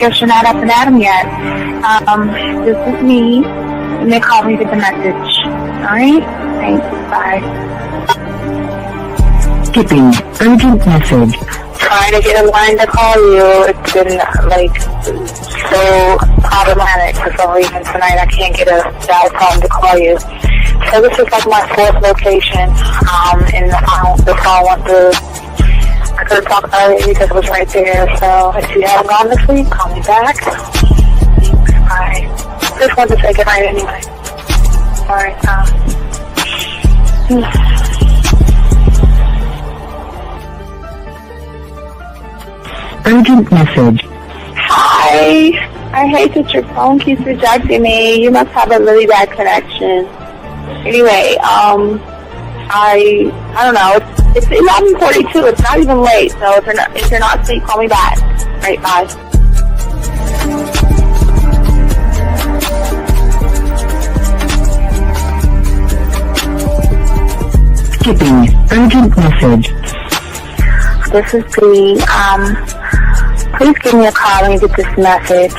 Guess you're not up and at 'em yet. This is me. And they call me with the message. Alright? Thanks. Bye. Skipping. Urgent message. Trying to get a line to call you. It's been, so problematic for some reason tonight. I can't get a dial tone to call you. So this is like my fourth location. And the phone went through. I could have talked about it because it was right there. So if you haven't gone this week, call me back. Thanks. Bye. Just wanted to say goodnight anyway. Alright, Urgent message. Hi. I hate that your phone keeps rejecting me. You must have a really bad connection. Anyway, I don't know. It's 11:42. It's not even late. So if you're not asleep, call me back. Right, bye. Skipping. Urgent message. This is Bree. Please give me a call when you get this message.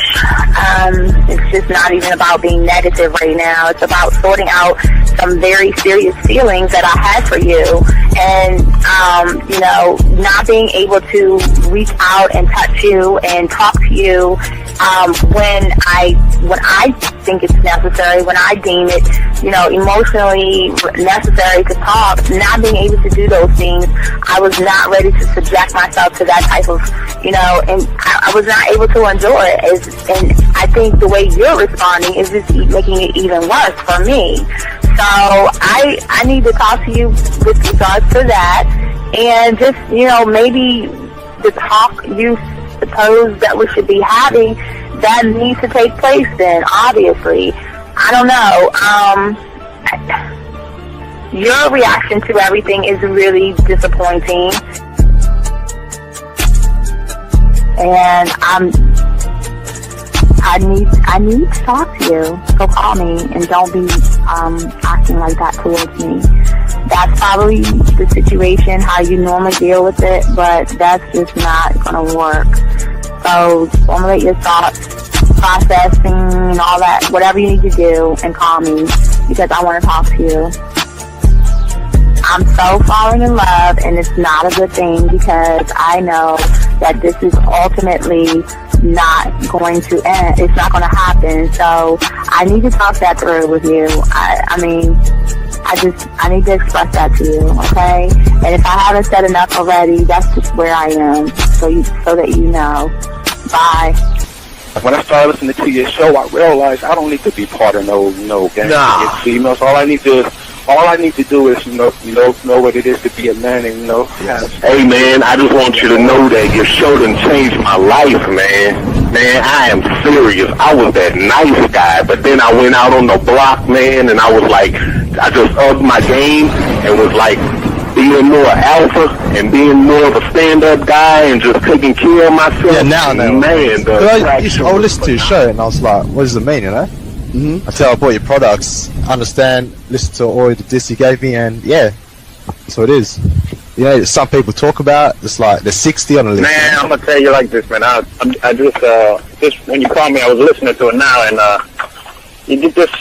It's just not even about being negative right now. It's about sorting out some very serious feelings that I had for you. And, not being able to reach out and touch you and talk to you when I think it's necessary, when I deem it, emotionally necessary to talk. Not being able to do those things, I was not ready to subject myself to that type of, and I was not able to endure it. And I think the way you're responding is just making it even worse for me. So I need to talk to you with regards to that, and just, maybe the talk you suppose that we should be having, that needs to take place then, obviously. I don't know. Your reaction to everything is really disappointing. And I need to talk to you. So call me and don't be acting like that towards me. That's probably the situation, how you normally deal with it, but that's just not going to work. So formulate your thoughts, processing and all that, whatever you need to do, and call me because I want to talk to you. I'm so falling in love, and it's not a good thing because I know that this is ultimately not going to end. It's not going to happen. So I need to talk that through with you. I need to express that to you, okay? And if I haven't said enough already, that's just where I am, so that you know. Bye. When I started listening to your show, I realized I don't need to be part of no gang against females. All I need to do is know what it is to be a man, and Hey man, I just want you to know that your show done changed my life, man. Man, I am serious. I was that nice guy, but then I went out on the block, man, and I was like, I just upped my game and was like being more alpha and being more of a stand-up guy and just taking care of myself. Yeah, now, man. I listened to your show and I was like, what does it mean, Mm-hmm. Until I bought your products, understand, listen to all the diss you gave me, and yeah, that's what it is. Some people talk about it's like they're 60 on the list. Man, I'm gonna tell you like this, man. I just when you called me, I was listening to it now, and you get this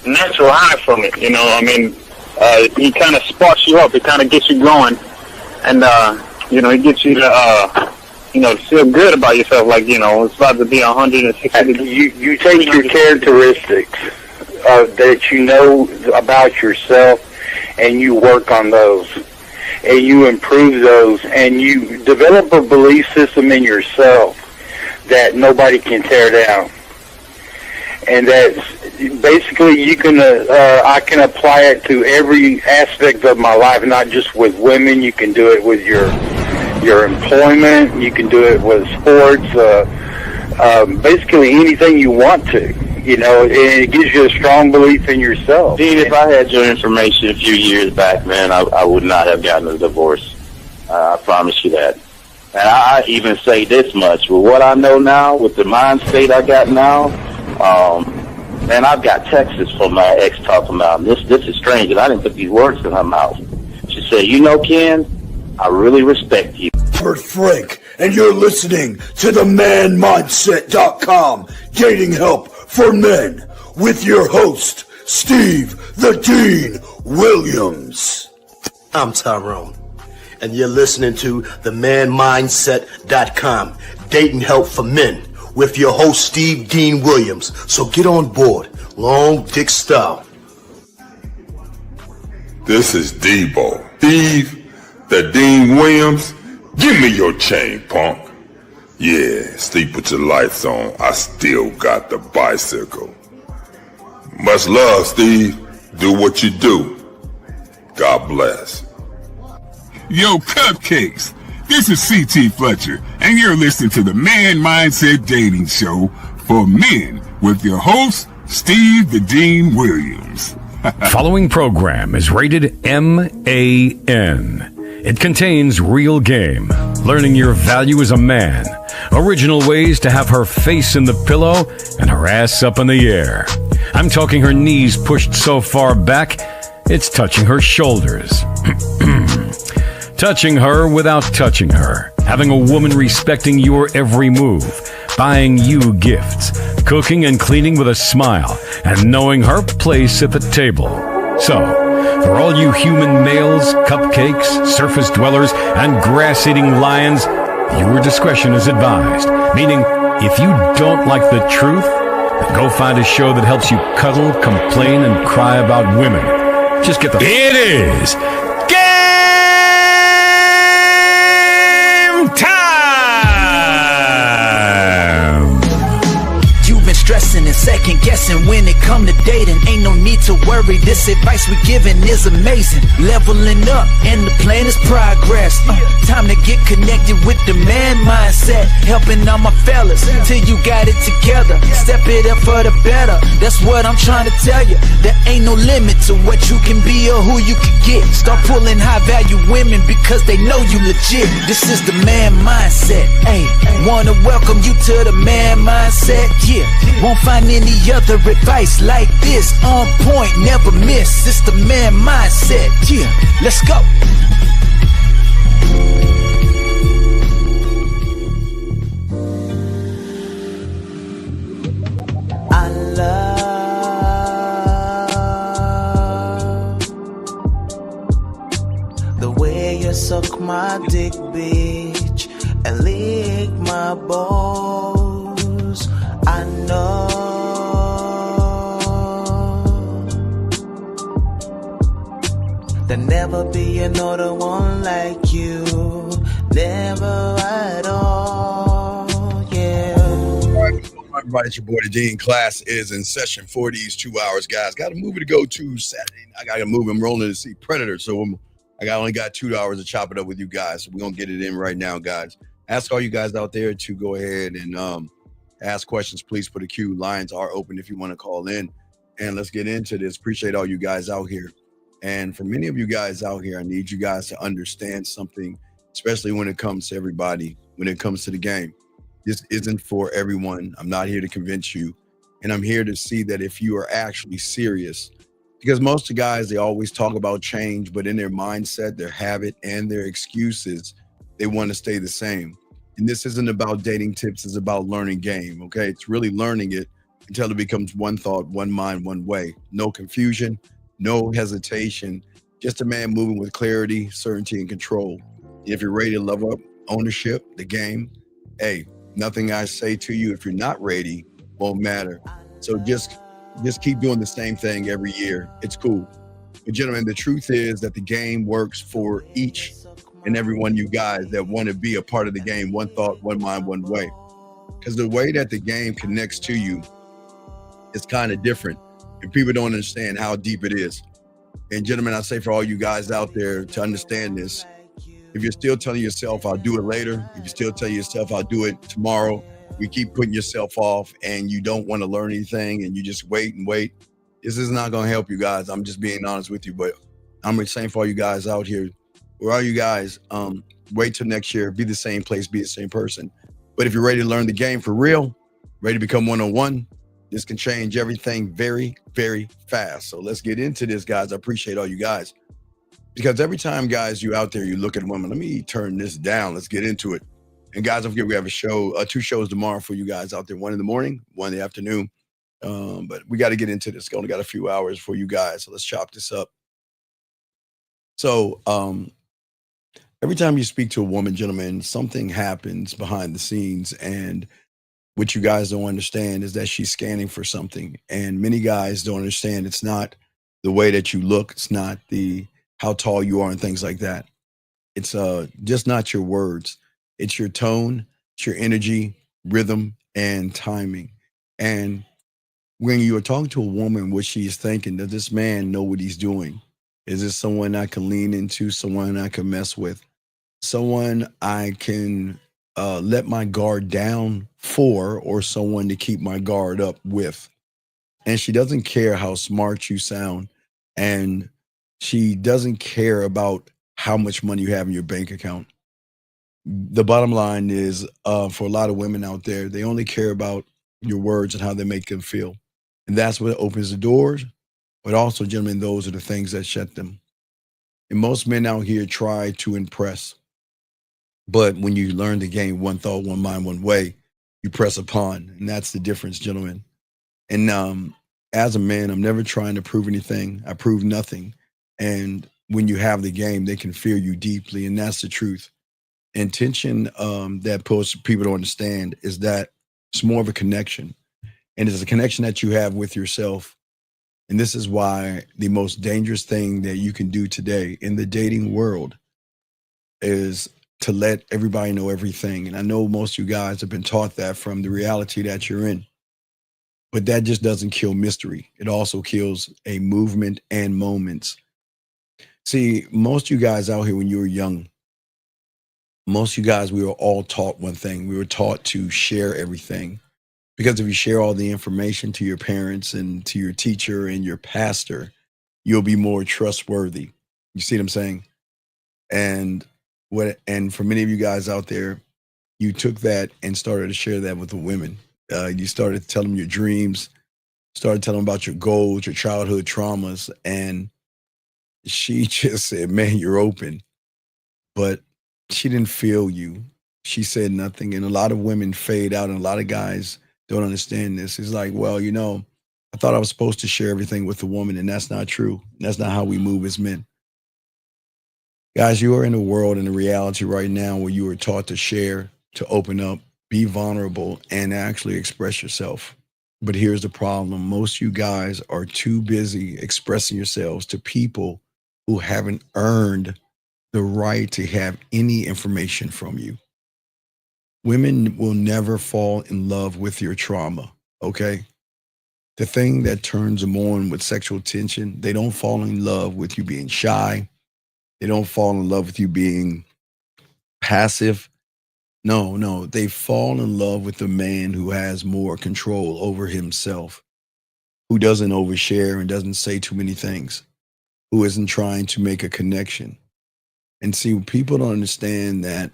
natural high from it. He kind of sparks you up. It kind of gets you going, and it gets you to to feel good about yourself, like, it's about to be 160 degrees. You take your characteristics that you know about yourself, and you work on those, and you improve those, and you develop a belief system in yourself that nobody can tear down. And that's basically I can apply it to every aspect of my life, not just with women. You can do it with your employment. You can do it with sports. Basically anything you want to. And it gives you a strong belief in yourself. Dean, if I had your information a few years back, man, I would not have gotten a divorce. I promise you that. And I even say this much: with what I know now, with the mind state I got now, man, I've got texts from my ex talking about this is strange, and I didn't put these words in her mouth. She said, Ken, I really respect you. Frank. and you're listening to the manmindset.com dating help for men with your host, Steve the Dean Williams. I'm Tyrone, and you're listening to the manmindset.com dating help for men with your host, Steve Dean Williams. So get on board, long dick style. This is Debo. Steve the Dean Williams. Give me your chain, punk. Yeah, sleep with your lights on. I still got the bicycle. Much love, Steve. Do what you do. God bless. Yo, cupcakes. This is C.T. Fletcher, and you're listening to the Man Mindset Dating Show for men with your host, Steve the Dean Williams. Following program is rated MAN. It contains real game, learning your value as a man, original ways to have her face in the pillow and her ass up in the air. I'm talking her knees pushed so far back, it's touching her shoulders. Touching her without touching her. Having a woman respecting your every move. Buying you gifts. Cooking and cleaning with a smile. And knowing her place at the table. So, for all you human males, cupcakes, surface dwellers, and grass-eating lions, your discretion is advised. Meaning, if you don't like the truth, then go find a show that helps you cuddle, complain, and cry about women. Just get the... It is game time! You've been stressing and second guessing when it come to dating. Ain't no need to worry, this advice we giving is amazing. Leveling up and the plan is progress. Time to get connected with the man mindset. Helping all my fellas till you got it together. Step it up for the better, that's what I'm trying to tell you. There ain't no limit to what you can be or who you can get. Start pulling high value women because they know you legit. This is the man mindset. Hey, wanna welcome you to the man mindset. Yeah, won't find any other advice like this. On point, never miss. It's the man mindset. Yeah, let's go. I love the way you suck my dick, bitch, and lick my balls. I know there'll never be another one like you. Never at all, yeah. Everybody, it's your boy the Dean. Class is in session for these 2 hours, guys. Got a movie to go to Saturday. I got a movie. I'm rolling to see Predator, so I only got 2 hours to chop it up with you guys. So we're gonna get it in right now, guys. Ask all you guys out there to go ahead and ask questions. Please put a queue. Lines are open if you want to call in, and let's get into this. Appreciate all you guys out here. And for many of you guys out here, I need you guys to understand something, especially when it comes to everybody, when it comes to the game. This isn't for everyone. I'm not here to convince you. And I'm here to see that if you are actually serious, because most of the guys, they always talk about change, but in their mindset, their habit, and their excuses, they want to stay the same. And this isn't about dating tips. It's about learning game, okay? It's really learning it until it becomes one thought, one mind, one way. No confusion, no hesitation, just a man moving with clarity, certainty, and control. If you're ready to level up ownership, the game, hey, nothing I say to you, if you're not ready, won't matter. So just keep doing the same thing every year. It's cool. But gentlemen, the truth is that the game works for each and every one of you guys that want to be a part of the game. One thought, one mind, one way. Because the way that the game connects to you is kind of different. And people don't understand how deep it is. And gentlemen, I say for all you guys out there to understand this, if you're still telling yourself, I'll do it later, if you still tell yourself, I'll do it tomorrow, you keep putting yourself off and you don't want to learn anything and you just wait and wait, this is not going to help you guys. I'm just being honest with you, but I'm saying for all you guys out here, where are you guys? Wait till next year, be the same place, be the same person. But if you're ready to learn the game for real, ready to become one-on-one, this can change everything very, very fast. So let's get into this, guys. I appreciate all you guys. Because every time, guys, you out there, you look at women. Let me turn this down. Let's get into it. And guys, don't forget we have a show, 2 shows tomorrow for you guys out there. 1 in the morning, 1 in the afternoon. But we got to get into this. Only got a few hours for you guys, so let's chop this up. So every time you speak to a woman, gentlemen, something happens behind the scenes, and what you guys don't understand is that she's scanning for something. And many guys don't understand it's not the way that you look, it's not the how tall you are and things like that. It's just not your words. It's your tone, it's your energy, rhythm, and timing. And when you are talking to a woman, what she's thinking, does this man know what he's doing? Is this someone I can lean into, someone I can mess with, someone I can let my guard down for, or someone to keep my guard up with? And she doesn't care how smart you sound, and she doesn't care about how much money you have in your bank account. The bottom line is, for a lot of women out there, they only care about your words and how they make them feel. And that's what opens the doors. But also, gentlemen, those are the things that shut them. And most men out here try to impress. But when you learn the game, one thought, one mind, one way, you press upon. And that's the difference, gentlemen. And as a man, I'm never trying to prove anything. I prove nothing. And when you have the game, they can fear you deeply. And that's the truth. Intention that most people don't understand is that it's more of a connection. And it's a connection that you have with yourself. And this is why the most dangerous thing that you can do today in the dating world is to let everybody know everything. And I know most of you guys have been taught that from the reality that you're in. But that just doesn't kill mystery. It also kills a movement and moments. See, most of you guys out here when you were young, most of you guys, we were all taught one thing. We were taught to share everything. Because if you share all the information to your parents and to your teacher and your pastor, you'll be more trustworthy. You see what I'm saying? And for many of you guys out there, you took that and started to share that with the women. You started to tell them your dreams, started telling them about your goals, your childhood traumas, and she just said, "Man, you're open." But she didn't feel you. She said nothing. And a lot of women fade out, and a lot of guys don't understand this. It's like, well, I thought I was supposed to share everything with the woman, and that's not true. That's not how we move as men. Guys, you are in a world, in a reality right now where you are taught to share, to open up, be vulnerable, and actually express yourself. But here's the problem. Most of you guys are too busy expressing yourselves to people who haven't earned the right to have any information from you. Women will never fall in love with your trauma, okay? The thing that turns them on with sexual tension, they don't fall in love with you being shy. They don't fall in love with you being passive. No, they fall in love with the man who has more control over himself, who doesn't overshare and doesn't say too many things, who isn't trying to make a connection. And see, people don't understand that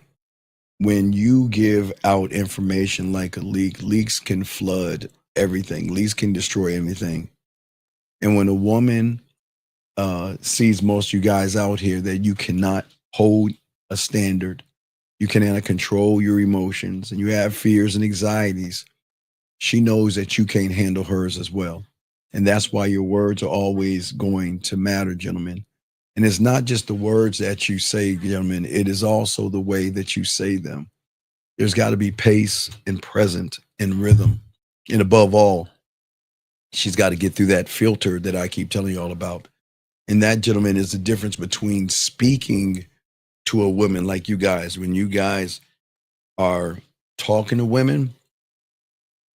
when you give out information like a leak, leaks can flood everything. Leaks can destroy everything. And when a woman sees most of you guys out here that you cannot hold a standard, you cannot control your emotions, and you have fears and anxieties, she knows that you can't handle hers as well. And that's why your words are always going to matter, gentlemen. And it's not just the words that you say, gentlemen, it is also the way that you say them. There's got to be pace and present and rhythm. And above all, she's got to get through that filter that I keep telling you all about. And that, gentlemen, is the difference between speaking to a woman like you guys. When you guys are talking to women,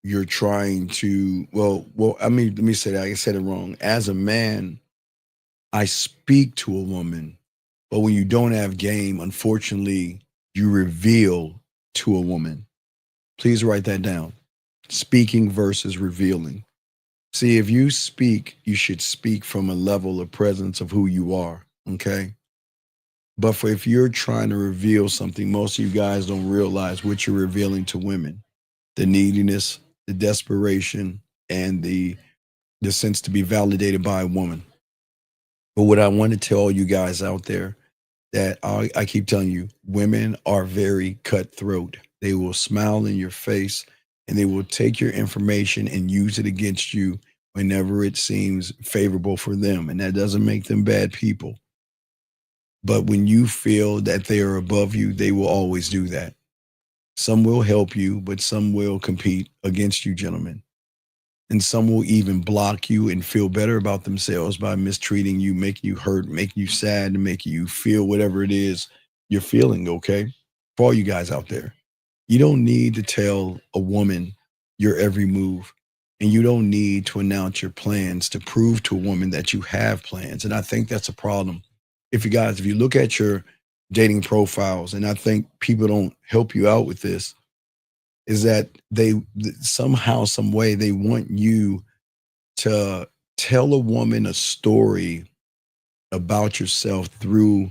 you're trying to, let me say that. I said it wrong. As a man, I speak to a woman, but when you don't have game, unfortunately, you reveal to a woman. Please write that down. Speaking versus revealing. See, if you speak, you should speak from a level of presence of who you are, okay? But if you're trying to reveal something, most of you guys don't realize what you're revealing to women. The neediness, the desperation, and the sense to be validated by a woman. But what I want to tell all you guys out there, that I keep telling you, women are very cutthroat. They will smile in your face, and they will take your information and use it against you whenever it seems favorable for them. And that doesn't make them bad people. But when you feel that they are above you, they will always do that. Some will help you, but some will compete against you, gentlemen. And some will even block you and feel better about themselves by mistreating you, making you hurt, making you sad, and making you feel whatever it is you're feeling, okay? For all you guys out there, you don't need to tell a woman your every move. And you don't need to announce your plans to prove to a woman that you have plans. And I think that's a problem. If you look at your dating profiles, and I think people don't help you out with this, is that they somehow, some way, they want you to tell a woman a story about yourself through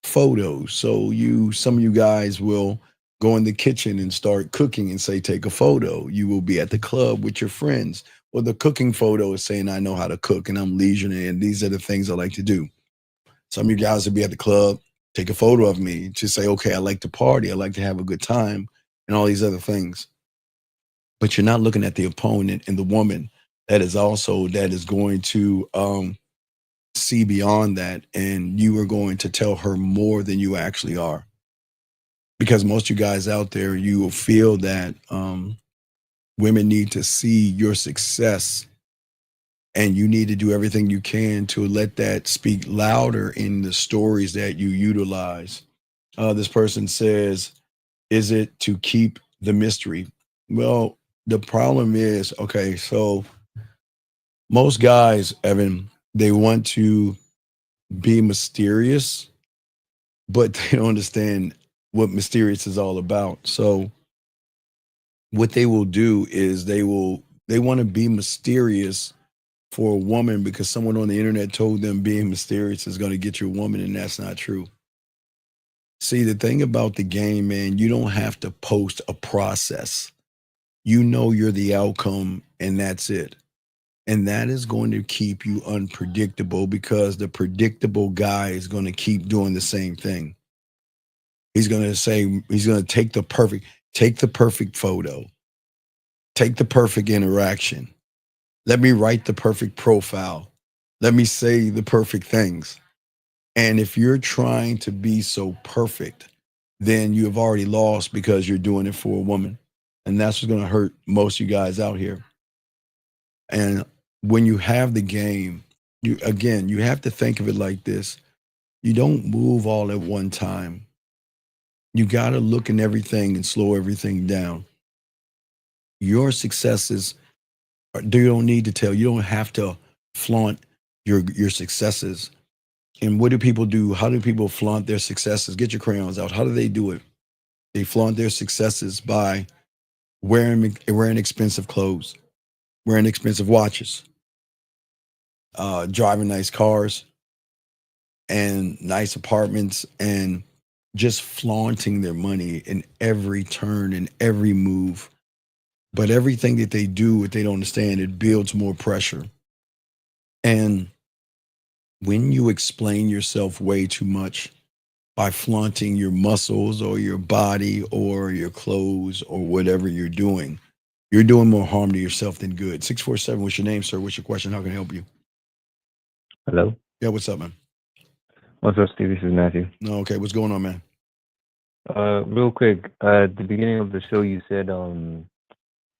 photos. So some of you guys will go in the kitchen and start cooking and say, take a photo. You will be at the club with your friends. Well, the cooking photo is saying, I know how to cook and I'm leisurely, and these are the things I like to do. Some of you guys will be at the club, take a photo of me to say, okay, I like to party, I like to have a good time, and all these other things. But you're not looking at the opponent and the woman that is going to see beyond that, and you are going to tell her more than you actually are. Because most of you guys out there, you will feel that women need to see your success, and you need to do everything you can to let that speak louder in the stories that you utilize. This person says, is it to keep the mystery? Well, the problem is, okay, so most guys, Evan, they want to be mysterious, but they don't understand what mysterious is all about. So what they will do is they want to be mysterious for a woman because someone on the internet told them being mysterious is going to get you a woman, and that's not true. See, the thing about the game, man, you don't have to post a process. You know you're the outcome, and that's it. And that is going to keep you unpredictable because the predictable guy is going to keep doing the same thing. He's going to take the perfect photo, take the perfect interaction. Let me write the perfect profile. Let me say the perfect things. And if you're trying to be so perfect, then you have already lost because you're doing it for a woman. And that's what's going to hurt most of you guys out here. And when you have the game, you have to think of it like this. You don't move all at one time. You got to look in everything and slow everything down. Your successes, you don't need to tell. You don't have to flaunt your successes. And what do people do? How do people flaunt their successes? Get your crayons out. How do they do it? They flaunt their successes by wearing expensive clothes, wearing expensive watches, driving nice cars and nice apartments, and just flaunting their money in every turn and every move. But everything that they do, what they don't understand, it builds more pressure. And when you explain yourself way too much by flaunting your muscles or your body or your clothes or whatever you're doing more harm to yourself than good. 647, what's your name, sir? What's your question? How can I help you? Hello? Yeah, what's up, man? What's up, Steve? This is Matthew. No, okay, what's going on, man? Real quick, at the beginning of the show, you said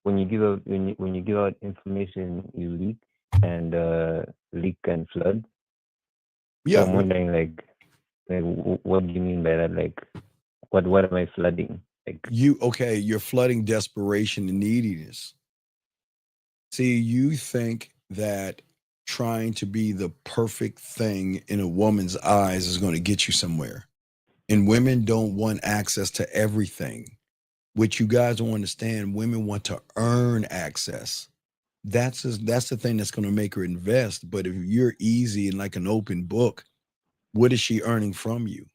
when you give out information, you leak, and leak and flood. Yeah. So I'm wondering, what do you mean by that? Like, what am I flooding? Like, you're flooding desperation and neediness. See, you think that trying to be the perfect thing in a woman's eyes is going to get you somewhere. And women don't want access to everything. What you guys don't understand, women want to earn access. That's the thing that's going to make her invest. But if you're easy and like an open book, what is she earning from you?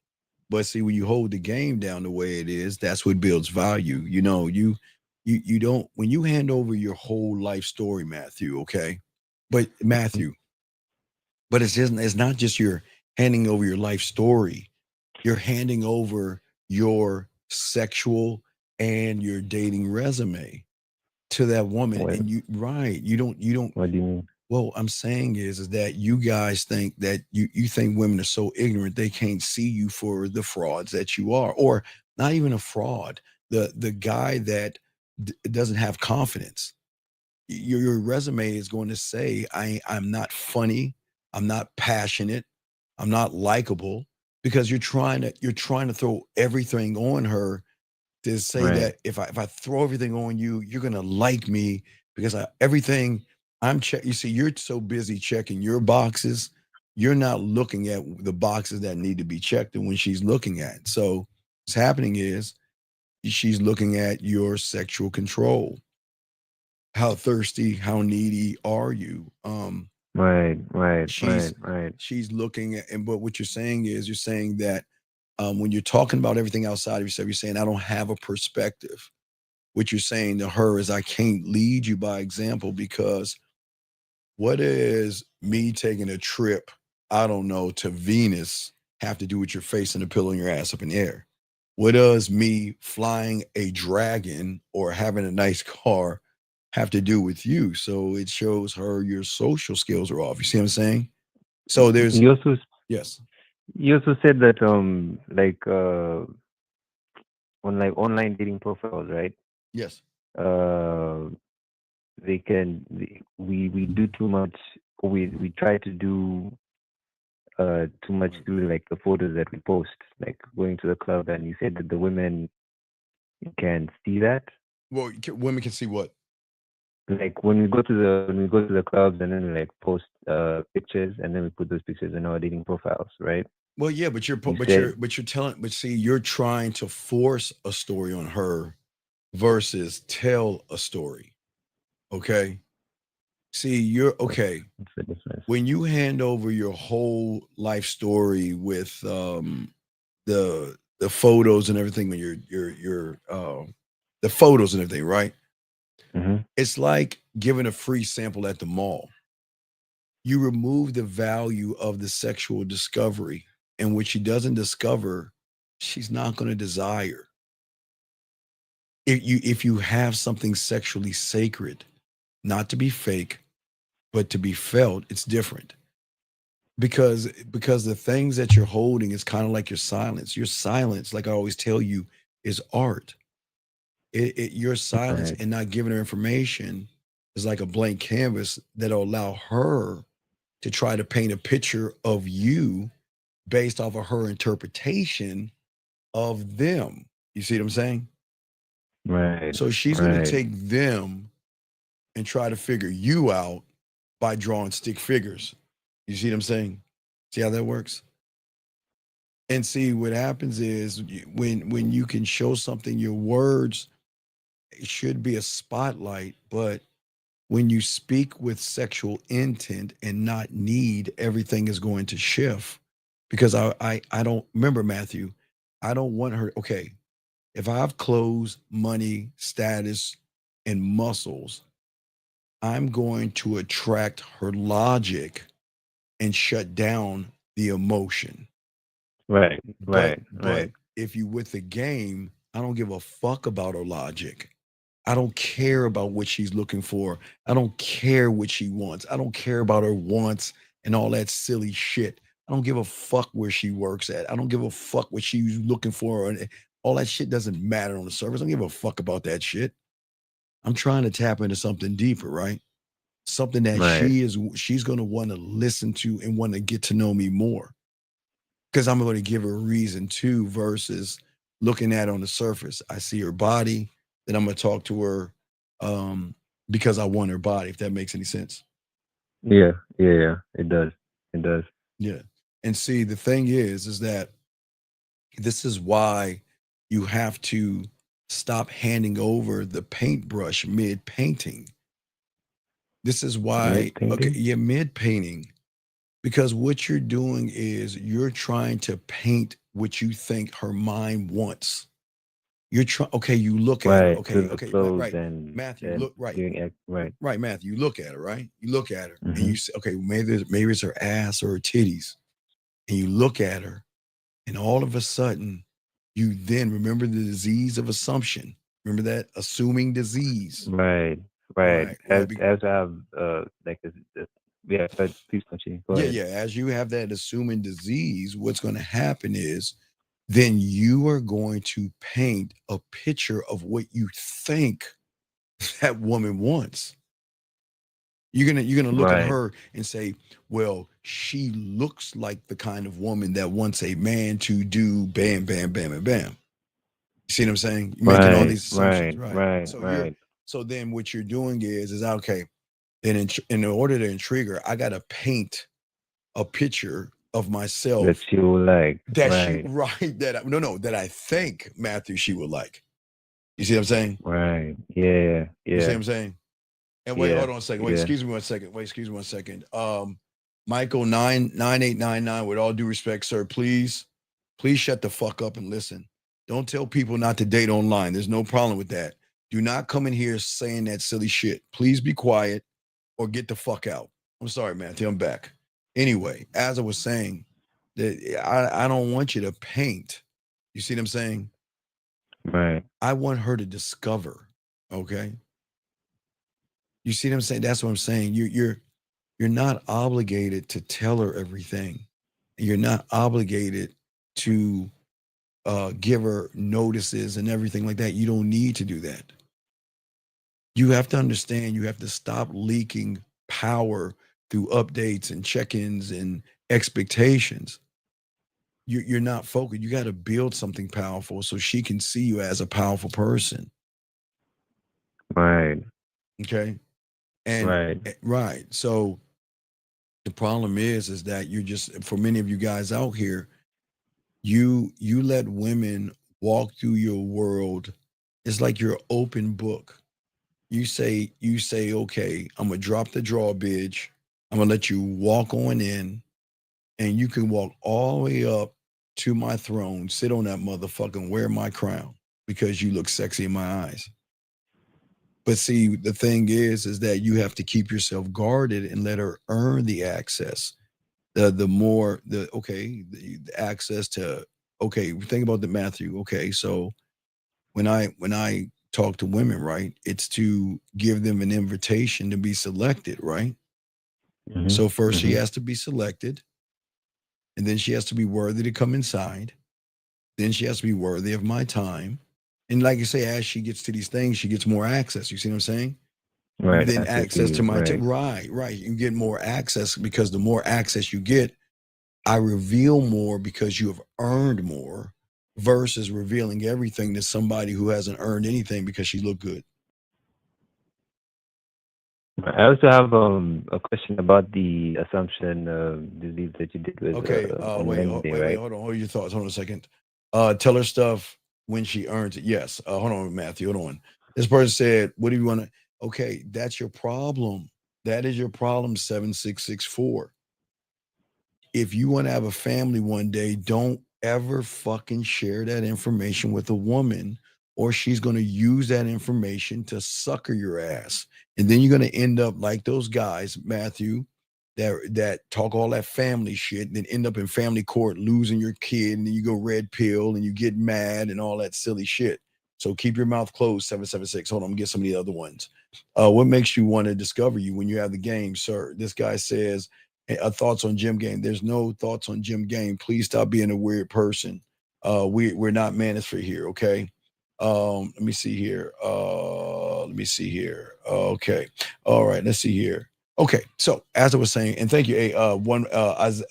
But see, when you hold the game down the way it is, that's what builds value. You know, you don't, when you hand over your whole life story, Matthew, okay? But it's not just you're handing over your life story. You're handing over your sexual and your dating resume to that woman. What? And you don't. What do you mean? Well, I'm saying is that you guys think that you think women are so ignorant they can't see you for the frauds that you are, or not even a fraud, the guy that doesn't have confidence. Your resume is going to say I'm not funny, I'm not passionate, I'm not likable, because you're trying to throw everything on her to say Right. that if I throw everything on you, you're gonna like me because everything I'm check. You see, you're so busy checking your boxes, you're not looking at the boxes that need to be checked. And when she's looking at, so what's happening is she's looking at your sexual control. How thirsty, how needy are you? Right. Right. She's Right. Right. she's looking at, and but what you're saying is you're saying that when you're talking about everything outside of yourself, you're saying I don't have a perspective. What you're saying to her is I can't lead you by example because what is me taking a trip, I don't know, to Venus have to do with your face and a pillow and your ass up in the air? What does me flying a dragon or having a nice car have to do with you? So it shows her your social skills are off. You see what I'm saying? So there's You also yes. you also said that like on like online dating profiles, right? Yes. Uh, we do too much. We try to do too much to like the photos that we post, like going to the club, and you said that the women can see that. Well, women can see what? Like when we go to the clubs and then we like post pictures and then we put those pictures in our dating profiles, right? Well, yeah, but You said you're see, you're trying to force a story on her versus tell a story. Okay. See, you're okay. what's the difference? When you hand over your whole life story with the photos and everything, when you're the photos and everything, right? Mm-hmm. It's like giving a free sample at the mall. You remove the value of the sexual discovery, and what she doesn't discover, she's not going to desire. If you have something sexually sacred, not to be fake, but to be felt, it's different. Because the things that you're holding is kind of like your silence. Your silence, like I always tell you, is art. Your silence Right. and not giving her information is like a blank canvas that'll allow her to try to paint a picture of you based off of her interpretation of them. You see what I'm saying? Right. So she's going to Right. take them and try to figure you out by drawing stick figures. You see what I'm saying? See how that works? And see what happens is when you can show something, your words it should be a spotlight, but when you speak with sexual intent and not need, everything is going to shift. Because I don't remember Matthew. I don't want her. Okay, if I have clothes, money, status, and muscles, I'm going to attract her logic and shut down the emotion. Right. But Right. but Right. if you with the game, I don't give a fuck about her logic. I don't care about what she's looking for. I don't care what she wants. I don't care about her wants and all that silly shit. I don't give a fuck where she works at. I don't give a fuck what she's looking for. And all that shit doesn't matter on the surface. I don't give a fuck about that shit. I'm trying to tap into something deeper, right? Something that Right. she's gonna want to listen to and want to get to know me more. Because I'm going to give her a reason too, versus looking at on the surface. I see her body, then I'm going to talk to her um, because I want her body, if that makes any sense. Yeah. Yeah. Yeah. It does. It does. Yeah. And see, the thing is that this is why you have to stop handing over the paintbrush mid painting. This is why, Mid painting. yeah, mid painting. Because what you're doing is you're trying to paint what you think her mind wants. You're trying. Okay, you look at her. Right. To Okay, the okay, clothes right. Matthew, and look right, doing right. right. Matthew, you look at her, right? You look at her, and Mm-hmm. you say, okay, maybe it's her ass or her titties, and you look at her, and all of a sudden, you then remember the disease of assumption. Remember that? Assuming disease. Right. Right. Yeah, As I have like yeah, but please continue. Go ahead. yeah. As you have that assuming disease, what's going to happen is then you are going to paint a picture of what you think that woman wants. You're gonna look at Right. her and say, well, she looks like the kind of woman that wants a man to do bam, bam, bam, and bam. You see what I'm saying? You're making all these assumptions, right? So then what you're doing is okay. Then in order to intrigue her, I gotta paint a picture of myself That she will like. that Right. that I think Matthew she would like. You see what I'm saying? Right. Yeah. You see what Yeah. I'm saying? And wait, Yeah. hold on a second. Wait, Yeah. excuse me 1 second. Wait, excuse me 1 second. Michael 99899. With all due respect, sir, please shut the fuck up and listen. Don't tell people not to date online. There's no problem with that. Do not come in here saying that silly shit. Please be quiet or get the fuck out. I'm sorry, Matthew. I'm back. Anyway, as I was saying, that I don't want you to paint. You see what I'm saying? Right. I want her to discover. Okay. You see what I'm saying? That's what I'm saying. You're not obligated to tell her everything. You're not obligated to give her notices and everything like that. You don't need to do that. You have to understand, you have to stop leaking power through updates and check-ins and expectations. You're not focused. You got to build something powerful so she can see you as a powerful person. Right. Okay. And right. So the problem is that you're just, for many of you guys out here, you let women walk through your world. It's like you're an open book. You say, okay, I'm gonna drop the drawbridge. I'm gonna let you walk on in, and you can walk all the way up to my throne, sit on that motherfucker, and wear my crown because you look sexy in my eyes. But see, the thing is that you have to keep yourself guarded and let her earn the access. The access to, okay, think about the Matthew. Okay, so when I talk to women, right, it's to give them an invitation to be selected, right? Mm-hmm. So first she has to be selected, and then she has to be worthy to come inside. Then she has to be worthy of my time. And like you say, as she gets to these things, she gets more access. You see what I'm saying? Right. Then access to my time. Right. You get more access because the more access you get, I reveal more because you have earned more versus revealing everything to somebody who hasn't earned anything because she looked good. I also have a question about the assumption disease that you did with Okay. Wait, hold on. Hold your thoughts. Hold on a second. Tell her stuff when she earns it. Yes. Hold on, Matthew. Hold on. This person said, what do you want to? Okay, that's your problem. That is your problem, 7664. If you want to have a family one day, don't ever fucking share that information with a woman, or she's going to use that information to sucker your ass. And then you're going to end up like those guys, Matthew, that talk all that family shit, and then end up in family court losing your kid, and then you go red pill and you get mad and all that silly shit. So keep your mouth closed, 776. Hold on, I'm gonna get some of the other ones. What makes you want to discover you when you have the game, sir? This guy says, thoughts on Jim Game. There's no thoughts on Jim Game. Please stop being a weird person. We're not manosphere here, okay? Let me see here. Okay. All right, let's see here. Okay, so as I was saying, and thank you,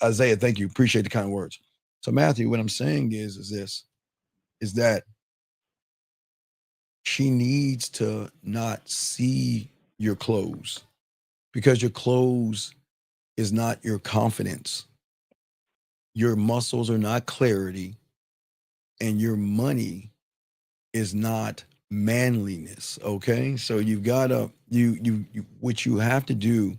Isaiah, thank you. Appreciate the kind words. So Matthew, what I'm saying is that she needs to not see your clothes, because your clothes is not your confidence. Your muscles are not clarity, and your money is not manliness. Okay, so you've got to what you have to do,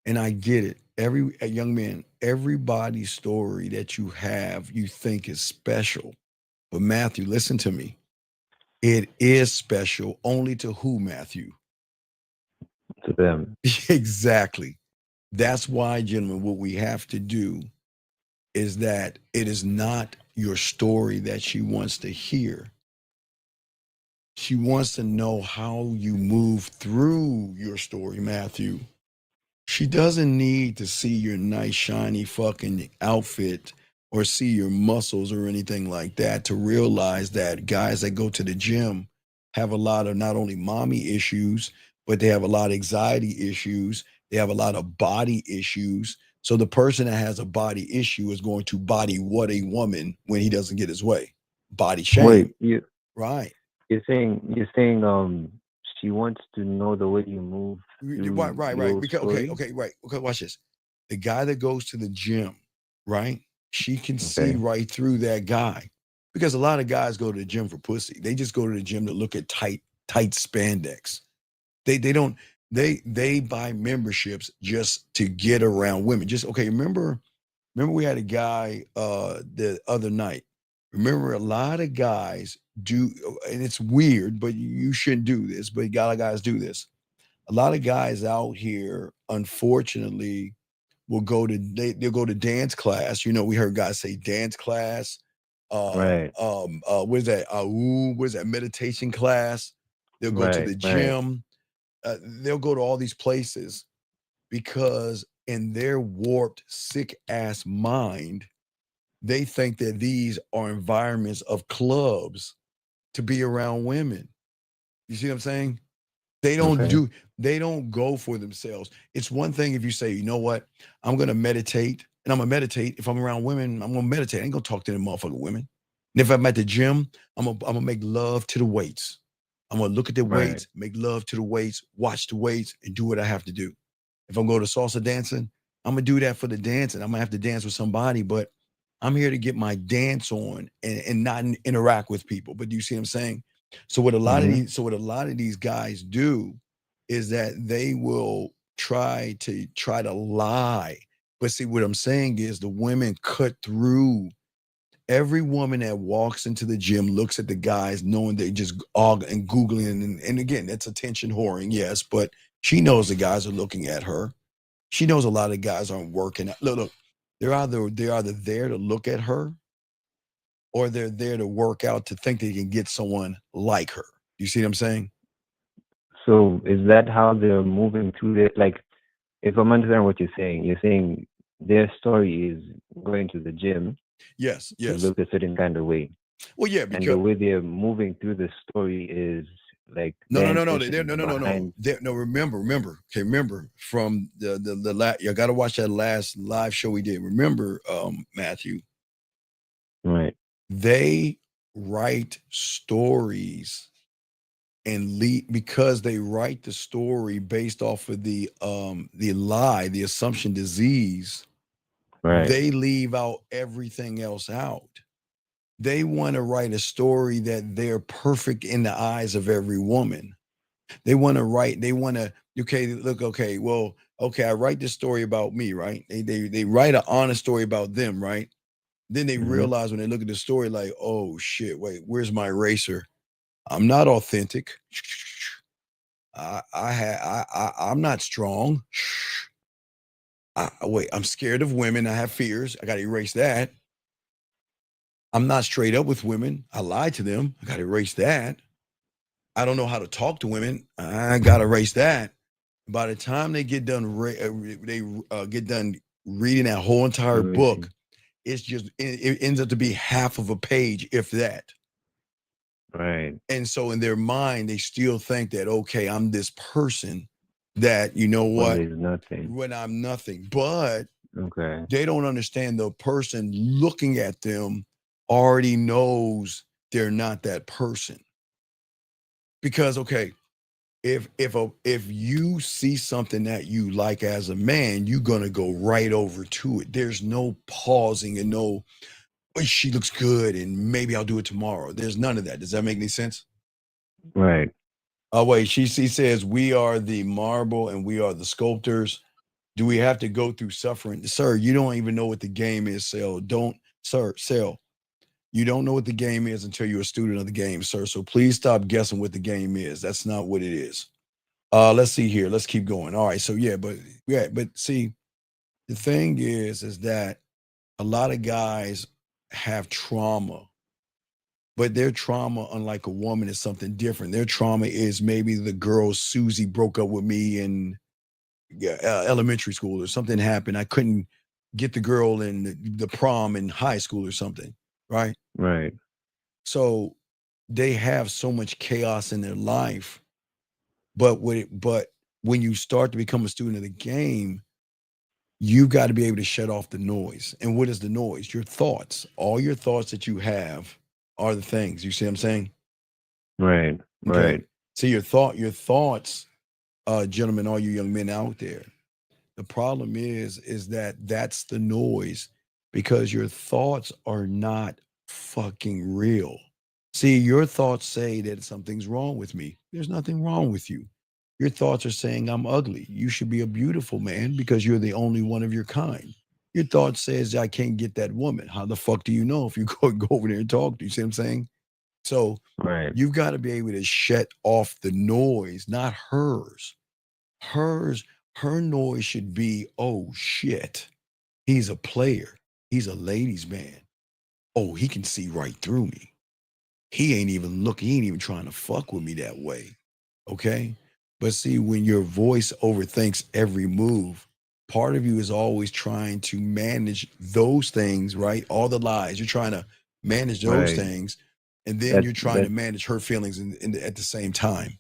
and I get it. Every young man, everybody's story that you have, you think is special. But Matthew, listen to me. It is special only to who, Matthew? To them. Exactly. That's why, gentlemen, what we have to do is that it is not your story that she wants to hear. She wants to know how you move through your story, Matthew. She doesn't need to see your nice, shiny fucking outfit or see your muscles or anything like that to realize that guys that go to the gym have a lot of not only mommy issues, but they have a lot of anxiety issues. They have a lot of body issues. So the person that has a body issue is going to body what a woman when he doesn't get his way. Body shame. Wait, Right. you're saying she wants to know the way you move through Right. your Because story? right. Okay, watch this. The guy that goes to the gym, right? She can see right through that guy. Because a lot of guys go to the gym for pussy. They just go to the gym to look at tight spandex. They don't they buy memberships just to get around women. Just okay, remember we had a guy the other night. Remember, a lot of guys do, and it's weird, but you shouldn't do this, but a lot of guys do this. A lot of guys out here, unfortunately, will go to they'll go to dance class. You know, we heard guys say dance class. Right. What is that? What is that? Meditation class. They'll go to the gym. They'll go to all these places because in their warped, sick ass mind, they think that these are environments of clubs to be around women. You see what I'm saying? They don't go for themselves. It's one thing if you say, you know what, I'm gonna meditate, and I'm gonna meditate. If I'm around women, I'm gonna meditate. I ain't gonna talk to them motherfucking women. And if I'm at the gym, I'm gonna make love to the weights. I'm gonna look at the weights, make love to the weights, watch the weights, and do what I have to do. If I'm going to salsa dancing, I'm gonna do that for the dancing. I'm gonna have to dance with somebody, but I'm here to get my dance on and not interact with people. But do you see what I'm saying? So what a lot of these guys do is that they will try to lie. But see, what I'm saying is the women cut through. Every woman that walks into the gym looks at the guys knowing they just and Googling. And again, that's attention whoring, yes, but she knows the guys are looking at her. She knows a lot of guys aren't working. Look, they're either there to look at her or they're there to work out to think they can get someone like her. You see what I'm saying? So is that how they're moving through it? Like, if I'm understanding what you're saying their story is going to the gym. Yes. To look a certain kind of way. Well, yeah, because and the way they're moving through the story is like no. Remember. Okay, remember from the last. You got to watch that last live show we did. Remember, Matthew. Right. They write stories and because they write the story based off of the lie, the assumption disease. Right. They leave out everything else out. They want to write a story that they're perfect in the eyes of every woman. I write this story about me, right? They write an honest story about them, right? Then they realize when they look at the story, like, oh shit, wait, where's my eraser? I'm not authentic. I'm not strong. I'm scared of women. I have fears. I got to erase that. I'm not straight up with women. I lied to them. I got to erase that. I don't know how to talk to women. I got to erase that. By the time they get done, get done reading that whole entire book, it ends up to be half of a page, if that. Right. And so in their mind, they still think that, okay, I'm this person that, you know what? When I'm nothing. But they don't understand the person looking at them already knows they're not that person. Because, okay, if you see something that you like as a man, you're going to go right over to it. There's no pausing and no, oh, she looks good and maybe I'll do it tomorrow. There's none of that. Does that make any sense? Right. Oh, wait, she says, we are the marble and we are the sculptors. Do we have to go through suffering? Sir, you don't even know what the game is, Sel. Sel, you don't know what the game is until you're a student of the game, sir. So please stop guessing what the game is. That's not what it is. Let's see here. Let's keep going. All right. So but see, the thing is that a lot of guys have trauma But their trauma, unlike a woman, is something different. Their trauma is maybe the girl Susie broke up with me in elementary school, or something happened. I couldn't get the girl in the prom in high school or something, right? Right. So they have so much chaos in their life. But when you start to become a student of the game, you got to be able to shut off the noise. And what is the noise? Your thoughts. All your thoughts that you have are the things. You see what I'm saying? Right. Okay. Right. So your thoughts, gentlemen, all you young men out there, the problem is that that's the noise, because your thoughts are not fucking real. See, your thoughts say that something's wrong with me. There's nothing wrong with you. Your thoughts are saying I'm ugly. You should be a beautiful man because you're the only one of your kind. Your thought says I can't get that woman. How the fuck do you know if you go over there and talk to you? See what I'm saying? So Right. you've got to be able to shut off the noise, not hers. Her noise should be, oh shit, he's a player. He's a ladies' man. Oh, he can see right through me. He ain't even looking, he ain't even trying to fuck with me that way. Okay? But see, when your voice overthinks every move, part of you is always trying to manage those things, right? All the lies. You're trying to manage those Right. things, and then you're trying to manage her feelings at the same time.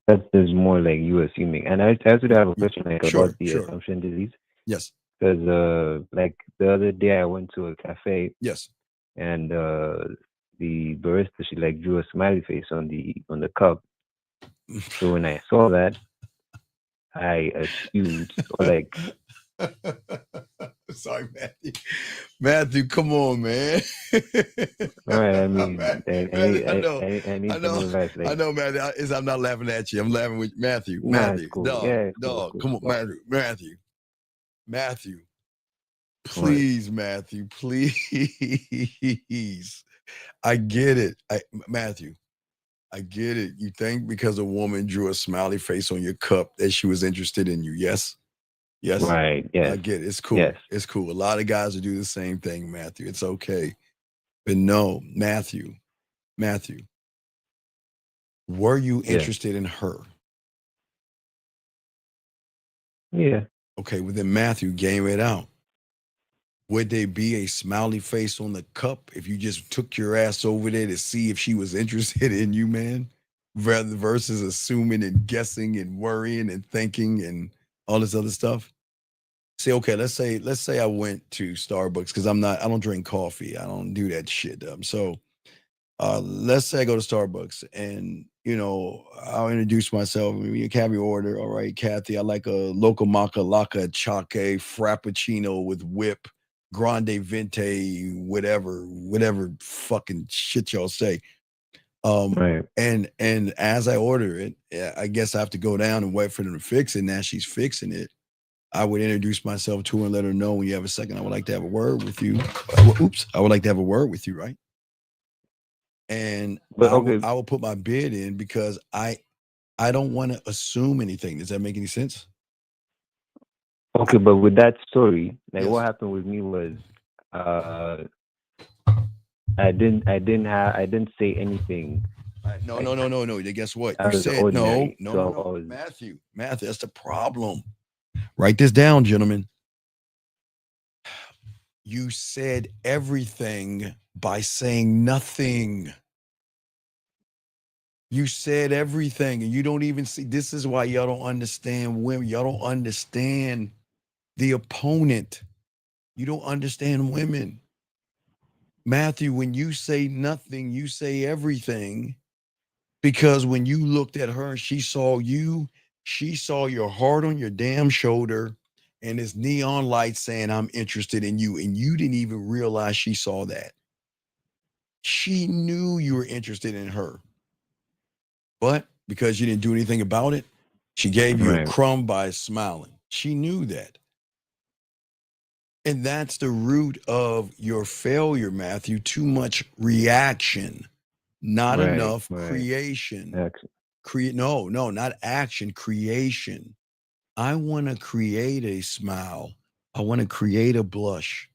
That is more like you assuming. And I also have a question Sure, about the sure. assumption disease. Yes. Because like the other day I went to a cafe. Yes. And the barista, she like drew a smiley face on the cup. So when I saw that, I assumed, or like, sorry, Matthew. Matthew, come on, man. all right, I mean, I need some advice. Like, I know, Matthew. I'm not laughing at you. I'm laughing with Matthew. Nah, Matthew, it's cool. dog, Yeah, it's dog. cool. Come on, Matthew. Please, Matthew, please. I get it. Matthew, I get it. You think because a woman drew a smiley face on your cup that she was interested in you? Yes. Yes. Right. Yes. I get it. It's cool. Yes. It's cool. A lot of guys will do the same thing, Matthew. It's okay. But no, Matthew, were you interested in her? Yeah. Okay, well then Matthew, game it out. Would there be a smiley face on the cup if you just took your ass over there to see if she was interested in you, man? Rather versus assuming and guessing and worrying and thinking and all this other stuff. See, okay, let's say I went to Starbucks because I don't drink coffee. I don't do that shit. So let's say I go to Starbucks and I'll introduce myself. You can have your order. All right, Kathy, I like a local maca laca chaque frappuccino with whip, grande venti, whatever fucking shit y'all say. Right. And as I order it, I guess I have to go down and wait for them to fix it. Now she's fixing it. I would introduce myself to her and let her know, when you have a second, I would like to have a word with you. I would like to have a word with you, right? And I will put my bid in because I don't want to assume anything. Does that make any sense? Okay, but with that story, like what happened with me was I didn't say anything. No. Guess what? You said no. Matthew, that's the problem. Write this down, gentlemen. You said everything by saying nothing. You said everything, and you don't even see. This is why y'all don't understand women. Y'all don't understand the opponent. You don't understand women. Matthew, when you say nothing, you say everything. Because when you looked at her, she saw you. She saw your heart on your damn shoulder and this neon light saying, I'm interested in you. And you didn't even realize she saw that. She knew you were interested in her. But because you didn't do anything about it, she gave you a crumb by smiling. She knew that. And that's the root of your failure, Matthew. Too much reaction, not enough creation. No, not action, creation. I want to create a smile. I want to create a blush.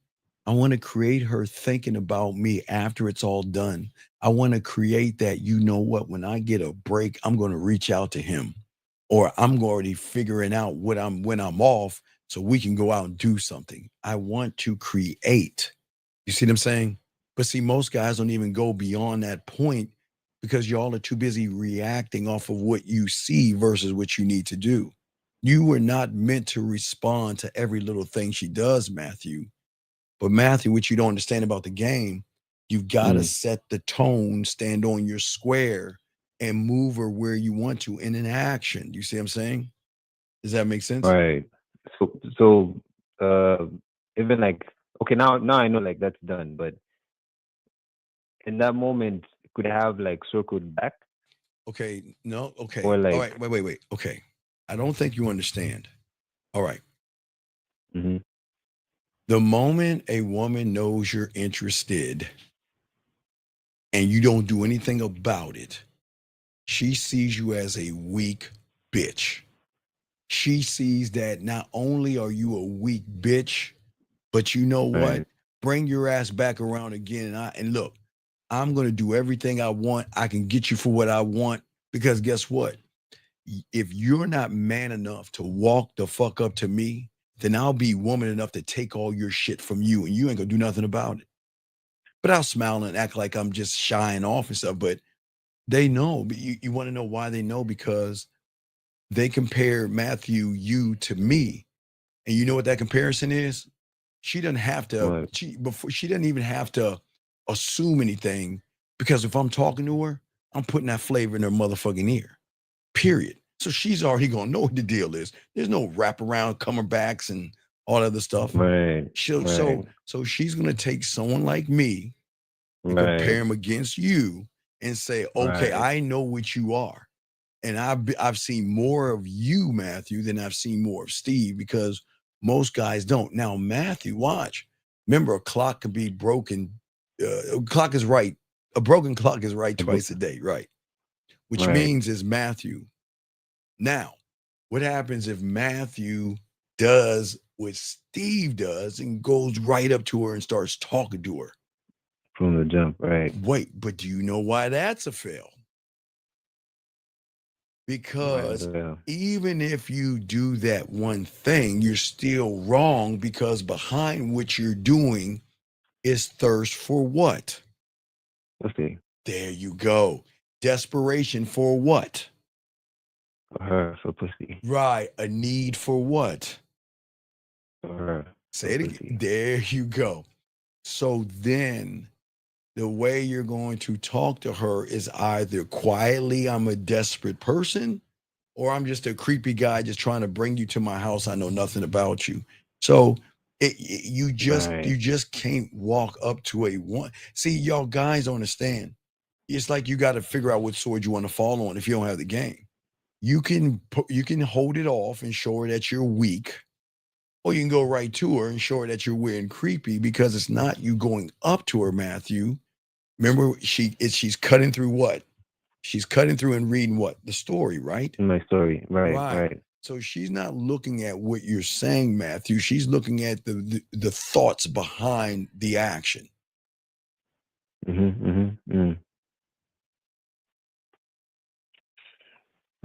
I want to create her thinking about me after it's all done. I want to create that, you know what, when I get a break, I'm going to reach out to him, or I'm already figuring out when I'm off so we can go out and do something. I want to create. You see what I'm saying? But see, most guys don't even go beyond that point because y'all are too busy reacting off of what you see versus what you need to do. You were not meant to respond to every little thing she does, Matthew. But Matthew, what you don't understand about the game, you've got to set the tone, stand on your square, and move her where you want to in an action. You see what I'm saying? Does that make sense? Right. So even like, okay, now I know like that's done, but in that moment, could I have like circled back? Okay, no, okay. Or like, all right, wait. Okay. I don't think you understand. All right. Mm-hmm. The moment a woman knows you're interested and you don't do anything about it, she sees you as a weak bitch. She sees that not only are you a weak bitch, but you know what? Right. Bring your ass back around again. And look, I'm going to do everything I want. I can get you for what I want, because guess what? If you're not man enough to walk the fuck up to me, then I'll be woman enough to take all your shit from you, and you ain't gonna do nothing about it. But I'll smile and act like I'm just shying off and stuff. But they know. But you want to know why they know? Because they compare Matthew, you to me. And you know what that comparison is? She doesn't have to, she doesn't even have to assume anything, because if I'm talking to her, I'm putting that flavor in her motherfucking ear. Period. So she's already gonna know what the deal is. There's no wraparound comerbacks and all that other stuff. Right. So she's gonna take someone like me and compare him against you and say, okay, I know what you are. And I've seen more of you, Matthew, than I've seen more of Steve, because most guys don't. Now, Matthew, watch. Remember, a clock can be broken. A clock is right. A broken clock is right twice a day, right? Which means is Matthew. Now, what happens if Matthew does what Steve does and goes right up to her and starts talking to her? From the jump, right? Wait, but do you know why that's a fail? Because even if you do that one thing, you're still wrong, because behind what you're doing is thirst for what? Pussy. There you go. Desperation for what? For her, for pussy. Right. A need for what? For her. Say it again. There you go. So then the way you're going to talk to her is either quietly, I'm a desperate person, or I'm just a creepy guy just trying to bring you to my house. I know nothing about you. So you just can't walk up to a one. See, y'all guys don't understand. It's like you got to figure out what sword you want to fall on if you don't have the game. You can hold it off and show her that you're weak, or you can go right to her and show her that you're weird and creepy, because it's not you going up to her, Matthew. Remember, she's cutting through what? She's cutting through and reading what? The story, right? My story, right. So she's not looking at what you're saying, Matthew. She's looking at the thoughts behind the action. Mm-hmm.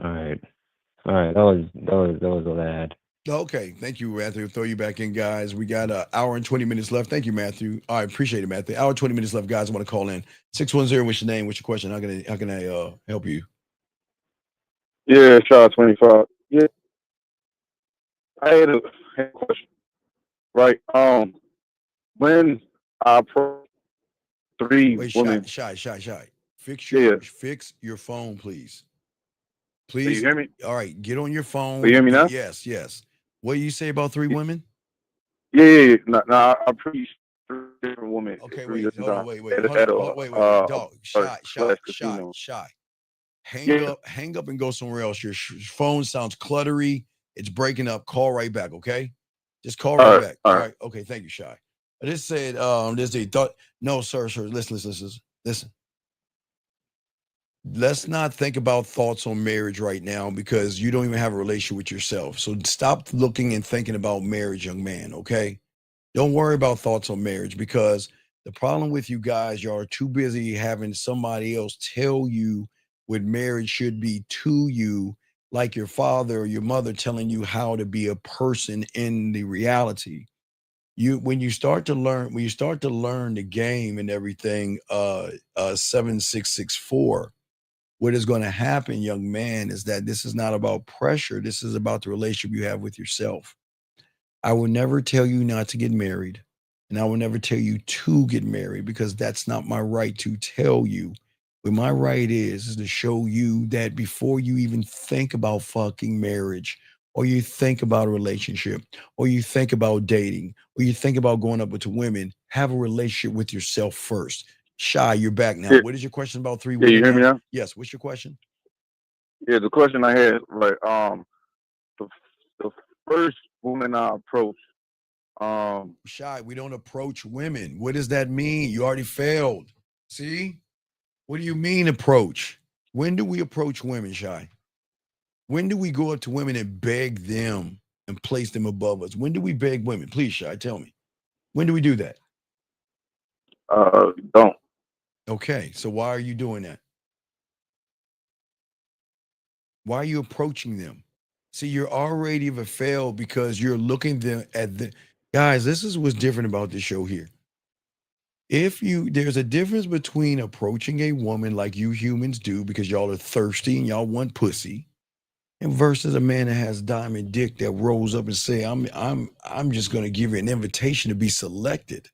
All right. That was all I had. Okay, thank you, Matthew. Throw you back in, guys. We got an hour and 20 minutes left. Thank you, Matthew. I appreciate it, Matthew. Hour and 20 minutes left, guys. I want to call in 610. What's your name? What's your question? How can I help you? Yeah, Shaw 25. Yeah, I had a question. Right. When I approach three women. Shy. Fix your phone, please. Please. Can you hear me? All right, get on your phone. Can you hear me now? Yes. What do you say about three women? Yeah. No, I appreciate three different women. Okay, wait. Dog. Shy. Hang up and go somewhere else. Your phone sounds cluttery. It's breaking up. Call right back, okay? Just call right back. All right. Okay, thank you, Shy. I just said, no, sir. Listen. Let's not think about thoughts on marriage right now, because you don't even have a relationship with yourself. So stop looking and thinking about marriage, young man, okay? Don't worry about thoughts on marriage, because the problem with you guys, y'all are too busy having somebody else tell you what marriage should be to you, like your father or your mother telling you how to be a person in the reality. When you start to learn the game and everything, 7664, what is going to happen, young man, is that this is not about pressure. This is about the relationship you have with yourself. I will never tell you not to get married, and I will never tell you to get married, because that's not my right to tell you. What my right is to show you that before you even think about fucking marriage, or you think about a relationship, or you think about dating, or you think about going up with women, have a relationship with yourself first. Shy, you're back now. Yeah, What is your question about three yeah, you women hear me now? now? Yes, what's your question? Yeah, the question I had, like, the, the first woman I approached, Shy, we don't approach women. What does that mean? You already failed. See? What do you mean approach? When do we approach women, Shy? When do we go up to women and beg them and place them above us? When do we beg women? Please, Shy, tell me. When do we do that? don't. Okay, so why are you doing that? Why are you approaching them? See, you're already have failed because you're looking them at the guys. This is what's different about this show here. There's a difference between approaching a woman like you humans do because y'all are thirsty and y'all want pussy, and versus a man that has diamond dick that rolls up and say, I'm just gonna give you an invitation to be selected.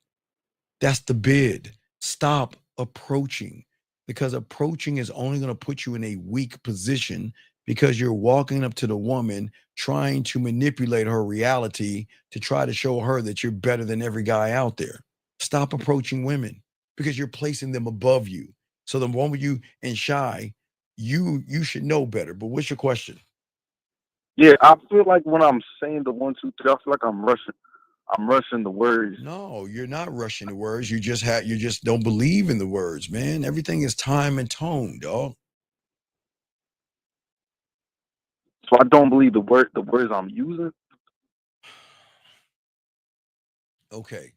That's the bid. Stop approaching, because approaching is only going to put you in a weak position, because you're walking up to the woman trying to manipulate her reality to try to show her that you're better than every guy out there. Stop approaching women, because you're placing them above you. So the moment you and Shy, you should know better. But what's your question? Yeah, I feel like when I'm saying the 1, 2, 3, I feel like I'm rushing. I'm rushing the words. No, you're not rushing the words. You just don't believe in the words, man. Everything is time and tone, dog. So I don't believe the words I'm using. Okay.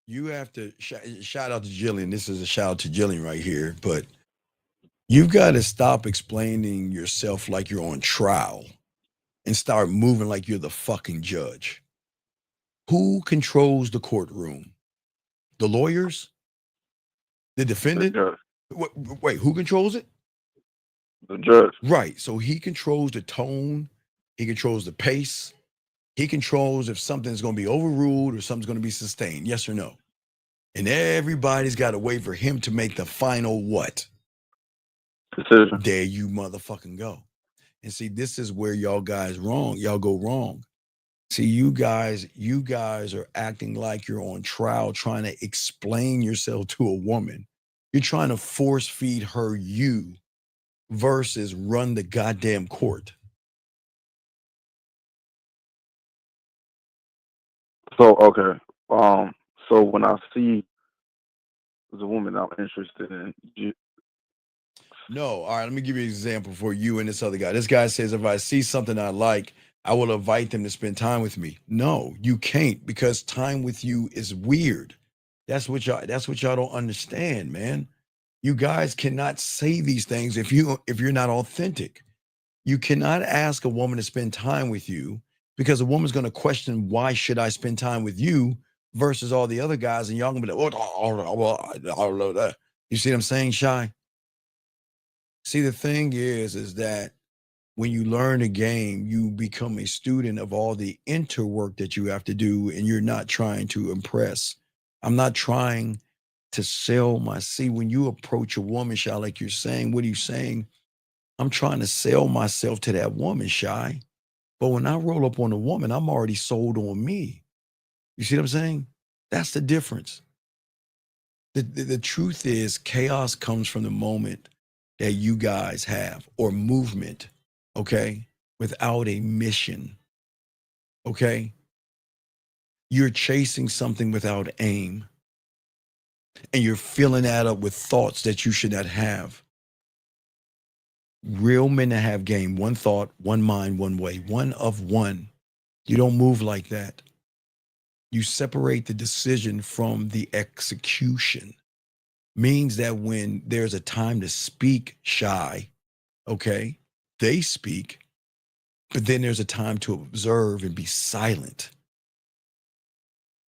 You have to shout out to Jillian. This is a shout out to Jillian right here, but you've got to stop explaining yourself like you're on trial and start moving like you're the fucking judge. Who controls the courtroom? The lawyers? The defendant? The Wait, who controls it? The judge. Right. So he controls the tone, he controls the pace, he controls if something's going to be overruled or something's going to be sustained. Yes or no? And everybody's got to wait for him to make the final what? Decision. There you motherfucking go. And see, this is where y'all guys wrong. Y'all go wrong. See, you guys are acting like you're on trial trying to explain yourself to a woman. You're trying to force feed her you versus run the goddamn court. So okay. So when I see the woman I'm interested in, No, all right, let me give you an example for you and this other guy. This guy says, if I see something I like, I will invite them to spend time with me. No, you can't, because time with you is weird. That's what y'all don't understand, man. You guys cannot say these things if you're not authentic. You cannot ask a woman to spend time with you, because a woman's going to question, why should I spend time with you versus all the other guys, and y'all gonna be like, oh, you see what I'm saying, Shy? See, the thing is that when you learn a game, you become a student of all the interwork that you have to do, and you're not trying to impress. I'm not trying to sell my see. When you approach a woman, Shy, like you're saying, what are you saying? I'm trying to sell myself to that woman, Shy. But when I roll up on a woman, I'm already sold on me. You see what I'm saying? That's the difference. The truth is, chaos comes from the moment that you guys have, or movement, okay, without a mission, okay? You're chasing something without aim, and you're filling that up with thoughts that you should not have. Real men that have game, one thought, one mind, one way, one of one. You don't move like that. You separate the decision from the execution. Means that when there's a time to speak, shy, okay, they speak, but then there's a time to observe and be silent.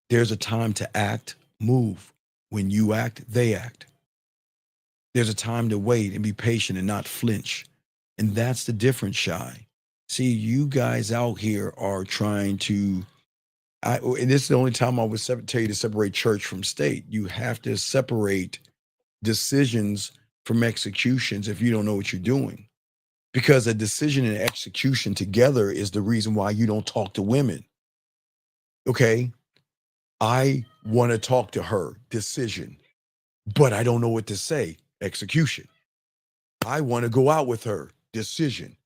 There's a time to act, move. When you act, they act. There's a time to wait and be patient and not flinch. And that's the difference, shy. See, you guys out here are trying to, and this is the only time I would tell you to separate church from state. You have to separate decisions from executions if you don't know what you're doing. Because a decision and execution together is the reason why you don't talk to women. Okay? I want to talk to her, decision, but I don't know what to say, execution. I want to go out with her, decision,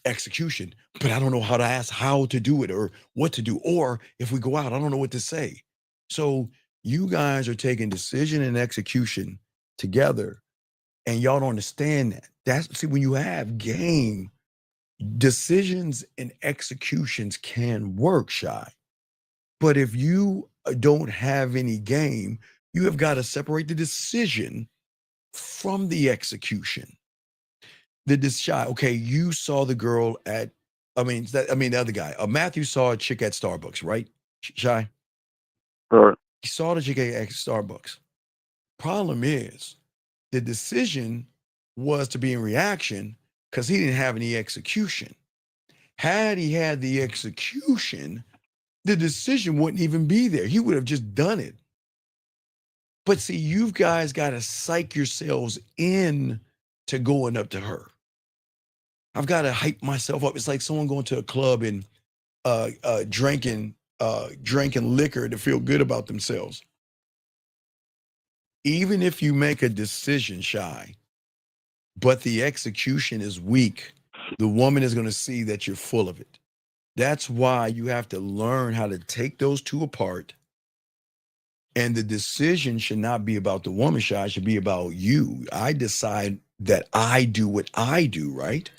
execution, but I don't know how to ask how to do it or what to do. Or if we go out, I don't know what to say. So you guys are taking decision and execution together, and y'all don't understand that. See, when you have game, decisions and executions can work, shy. But if you don't have any game, you have got to separate the decision from the execution. Shy, okay, you saw the girl at, the other guy. Matthew saw a chick at Starbucks, right? Shy? Right. He saw the chick at Starbucks. Problem is, the decision was to be in reaction because he didn't have any execution. Had he had the execution, the decision wouldn't even be there. He would have just done it. But see, you guys got to psych yourselves in to going up to her. I've got to hype myself up. It's like someone going to a club and drinking liquor to feel good about themselves. Even if you make a decision, shy, but the execution is weak, the woman is going to see that you're full of it. That's why you have to learn how to take those two apart. And the decision should not be about the woman, shy. It should be about you. I decide that I do what I do, right?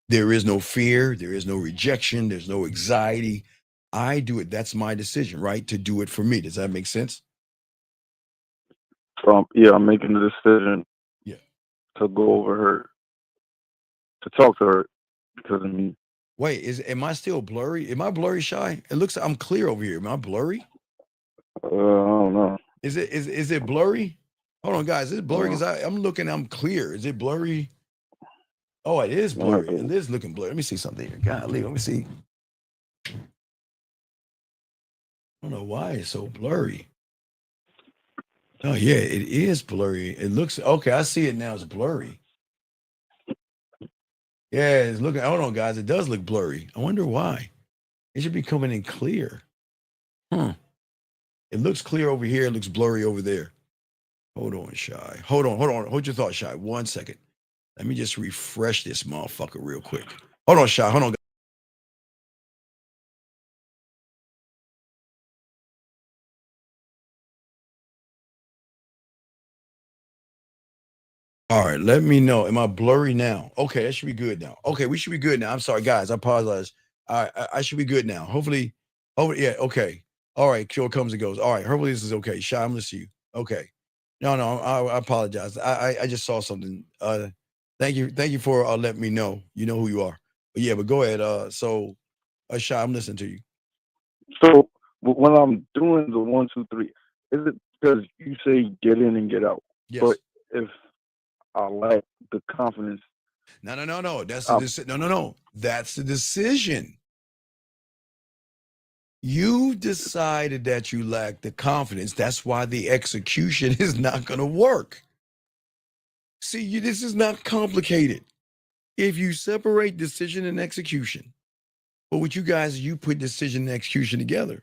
There is no fear. There is no rejection. There's no anxiety. I do it. That's my decision, right? To do it for me. Does that make sense? So, I'm making the decision to go over her, to talk to her because of me. Wait, am I still blurry? Am I blurry, shy? It looks like I'm clear over here. Am I blurry? I don't know. Is it blurry? Hold on, guys. Is it blurry? Because I'm looking, I'm clear. Is it blurry? Oh, it is blurry. It is looking blurry. Let me see something here. Golly, let me see. I don't know why it's so blurry. Oh, yeah, it is blurry. It looks, okay, I see it now. It's blurry. Yeah, it's looking, hold on, guys. It does look blurry. I wonder why. It should be coming in clear. It looks clear over here. It looks blurry over there. Hold on, Shy. Hold on. Hold your thought, Shy. 1 second. Let me just refresh this motherfucker real quick. Hold on, Shy. Hold on. All right, let me know. Am I blurry now? Okay, that should be good now. Okay, we should be good now. I'm sorry, guys. I apologize. I should be good now. Hopefully, yeah, okay. All right, cure comes and goes. All right, hopefully this is okay. Shy, I'm listening to you. Okay. No, I apologize. I just saw something. Thank you for letting me know. You know who you are. But yeah, but go ahead. Shy, I'm listening to you. So when I'm doing the 1, 2, 3, is it because you say get in and get out? Yes. But if I lack the confidence. No. That's no. That's the decision. You decided that you lack the confidence. That's why the execution is not going to work. See, this is not complicated. If you separate decision and execution, but with you guys, you put decision and execution together.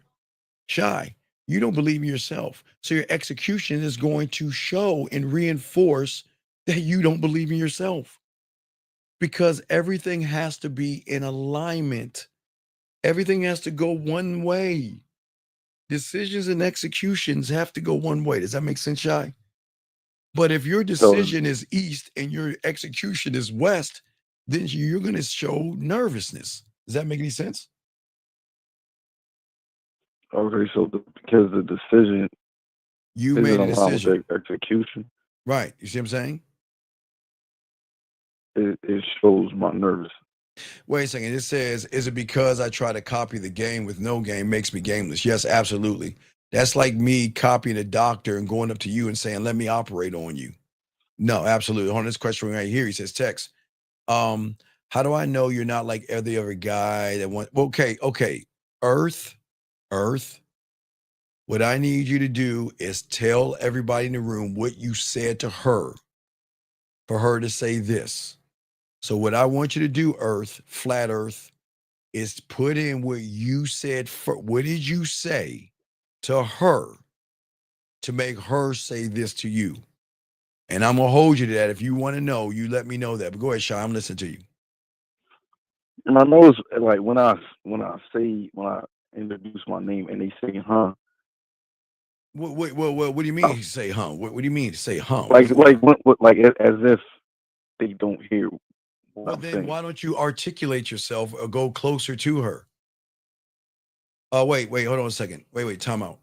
Shy, you don't believe in yourself. So your execution is going to show and reinforce that you don't believe in yourself. Because everything has to be in alignment. Everything has to go one way. Decisions and executions have to go one way. Does that make sense, Shy? But if your decision is east and your execution is west, then you're going to show nervousness. Does that make any sense? Okay, so because the decision you made a decision. Execution. Right. You see what I'm saying? It shows my nervous. Wait a second. It says, is it because I try to copy the game with no game makes me gameless? Yes, absolutely. That's like me copying a doctor and going up to you and saying, let me operate on you. No, absolutely. On this question right here, he says, text. How do I know you're not like every other guy that wants? Okay. Earth. What I need you to do is tell everybody in the room what you said to her for her to say this. So what I want you to do, Earth, flat Earth, is put in what you said. What did you say to her to make her say this to you? And I'm gonna hold you to that. If you want to know, you let me know that. But go ahead, Shy. I'm listening to you. And I know it's like when I introduce my name and they say, "Huh." What do you mean? Say, huh? What do you mean to say, huh? Like as if they don't hear. Well, then why don't you articulate yourself or go closer to her? Wait, hold on a second. Wait, time out.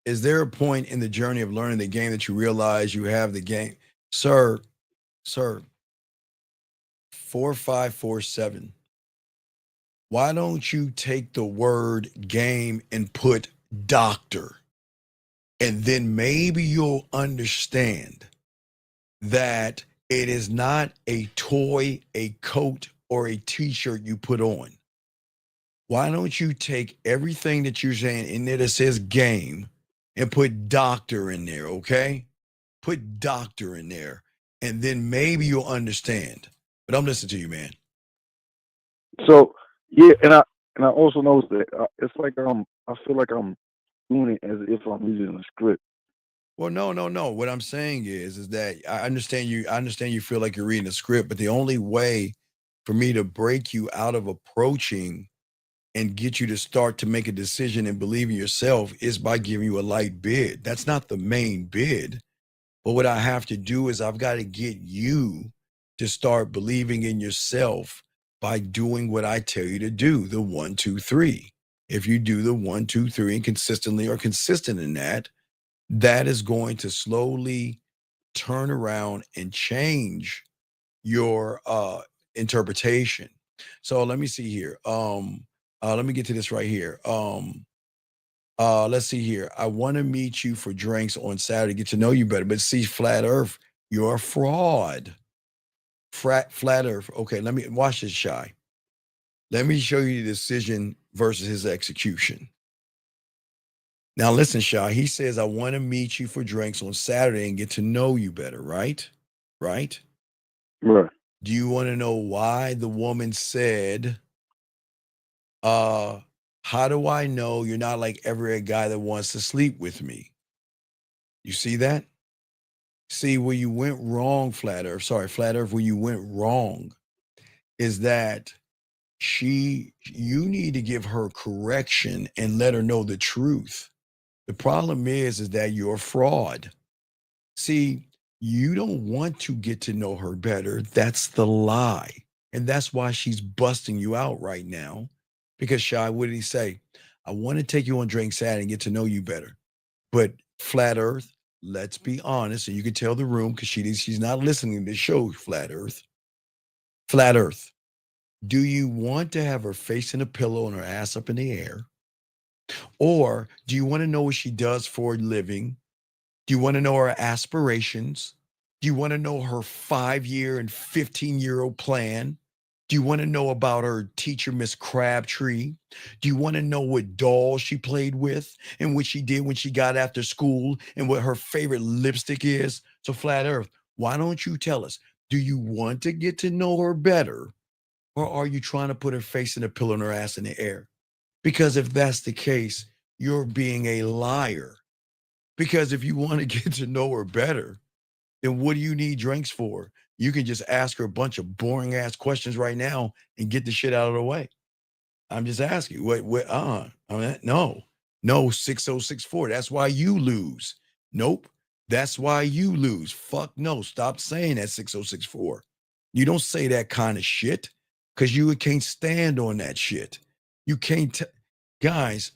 Is there a point in the journey of learning the game that you realize you have the game? Sir, 4547. Why don't you take the word game and put doctor? And then maybe you'll understand that it is not a toy, a coat, or a t-shirt you put on. Why don't you take everything that you're saying in there that says game and put doctor in there, okay? Put doctor in there, and then maybe you'll understand. But I'm listening to you, man. So, yeah, and I also know that it's like I feel like I'm doing it as if I'm using a script. Well, no. What I'm saying is that I understand you. I understand you feel like you're reading a script, but the only way for me to break you out of approaching and get you to start to make a decision and believe in yourself is by giving you a light bid. That's not the main bid. But what I have to do is I've got to get you to start believing in yourself by doing what I tell you to do, the 1, 2, 3. If you do the 1, 2, 3 and consistently are consistent in that, that is going to slowly turn around and change your interpretation. So let me see here. Let me get to this right here. Let's see here. I want to meet you for drinks on Saturday, get to know you better. But see, flat Earth, you're a fraud. Flat Earth. Okay, let me watch this, Shy. Let me show you the decision versus his execution. Now listen, Shy. He says, I want to meet you for drinks on Saturday and get to know you better, right? Right. Do you want to know why the woman said, how do I know you're not like every guy that wants to sleep with me? You see that? See, where you went wrong, Flat Earth, where you went wrong is that you need to give her correction and let her know the truth. The problem is that you're a fraud. See, you don't want to get to know her better. That's the lie. And that's why she's busting you out right now. Because Shy, what did he say? I want to take you on drink Saturday and get to know you better. But Flat Earth, let's be honest, and you can tell the room because she's not listening to the show, Flat Earth. Flat Earth, do you want to have her face in a pillow and her ass up in the air? Or do you want to know what she does for a living? Do you want to know her aspirations? Do you want to know her 5-year and 15-year-old plan? Do you want to know about her teacher, Miss Crabtree? Do you want to know what doll she played with and what she did when she got after school and what her favorite lipstick is? So Flat Earth, why don't you tell us? Do you want to get to know her better? Or are you trying to put her face in a pillow and her ass in the air? Because if that's the case, you're being a liar. Because if you want to get to know her better, then what do you need drinks for? You can just ask her a bunch of boring ass questions right now and get the shit out of the way. I'm just asking. No, 6064. That's why you lose. Nope. That's why you lose. Fuck no. Stop saying that 6064. You don't say that kind of shit because you can't stand on that shit. You can't. Guys,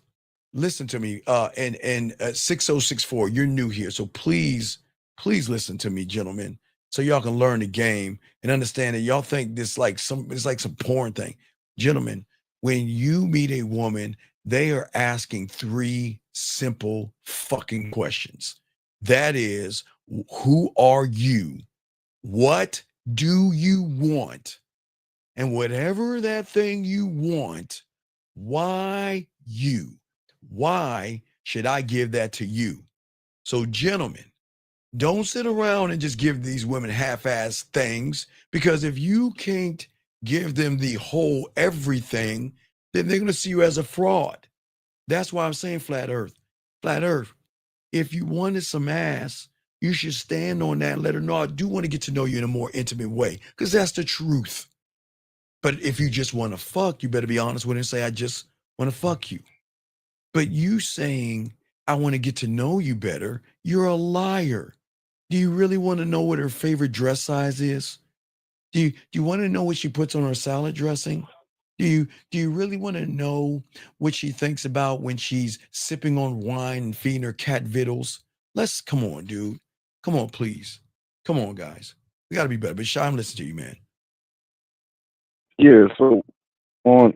listen to me. And 6064, you're new here, so please listen to me, gentlemen, so y'all can learn the game and understand that y'all think this it's like some porn thing. Gentlemen, when you meet a woman, they are asking three simple fucking questions. That is, who are you? What do you want? And whatever that thing you want, why you? Why should I give that to you? So, gentlemen, don't sit around and just give these women half-ass things, because if you can't give them the whole everything, then they're going to see you as a fraud. That's why I'm saying flat earth. Flat earth. If you wanted some ass, you should stand on that and let her know, I do want to get to know you in a more intimate way, because that's the truth. But if you just want to fuck, you better be honest with her and say, I just want to fuck you. But you saying, I want to get to know you better, you're a liar. Do you really want to know what her favorite dress size is? Do you want to know what she puts on her salad dressing? Do you really want to know what she thinks about when she's sipping on wine and feeding her cat vittles? Come on, dude. Come on, please. Come on, guys. We got to be better. But Shy, I'm listening to you, man. Yeah, so on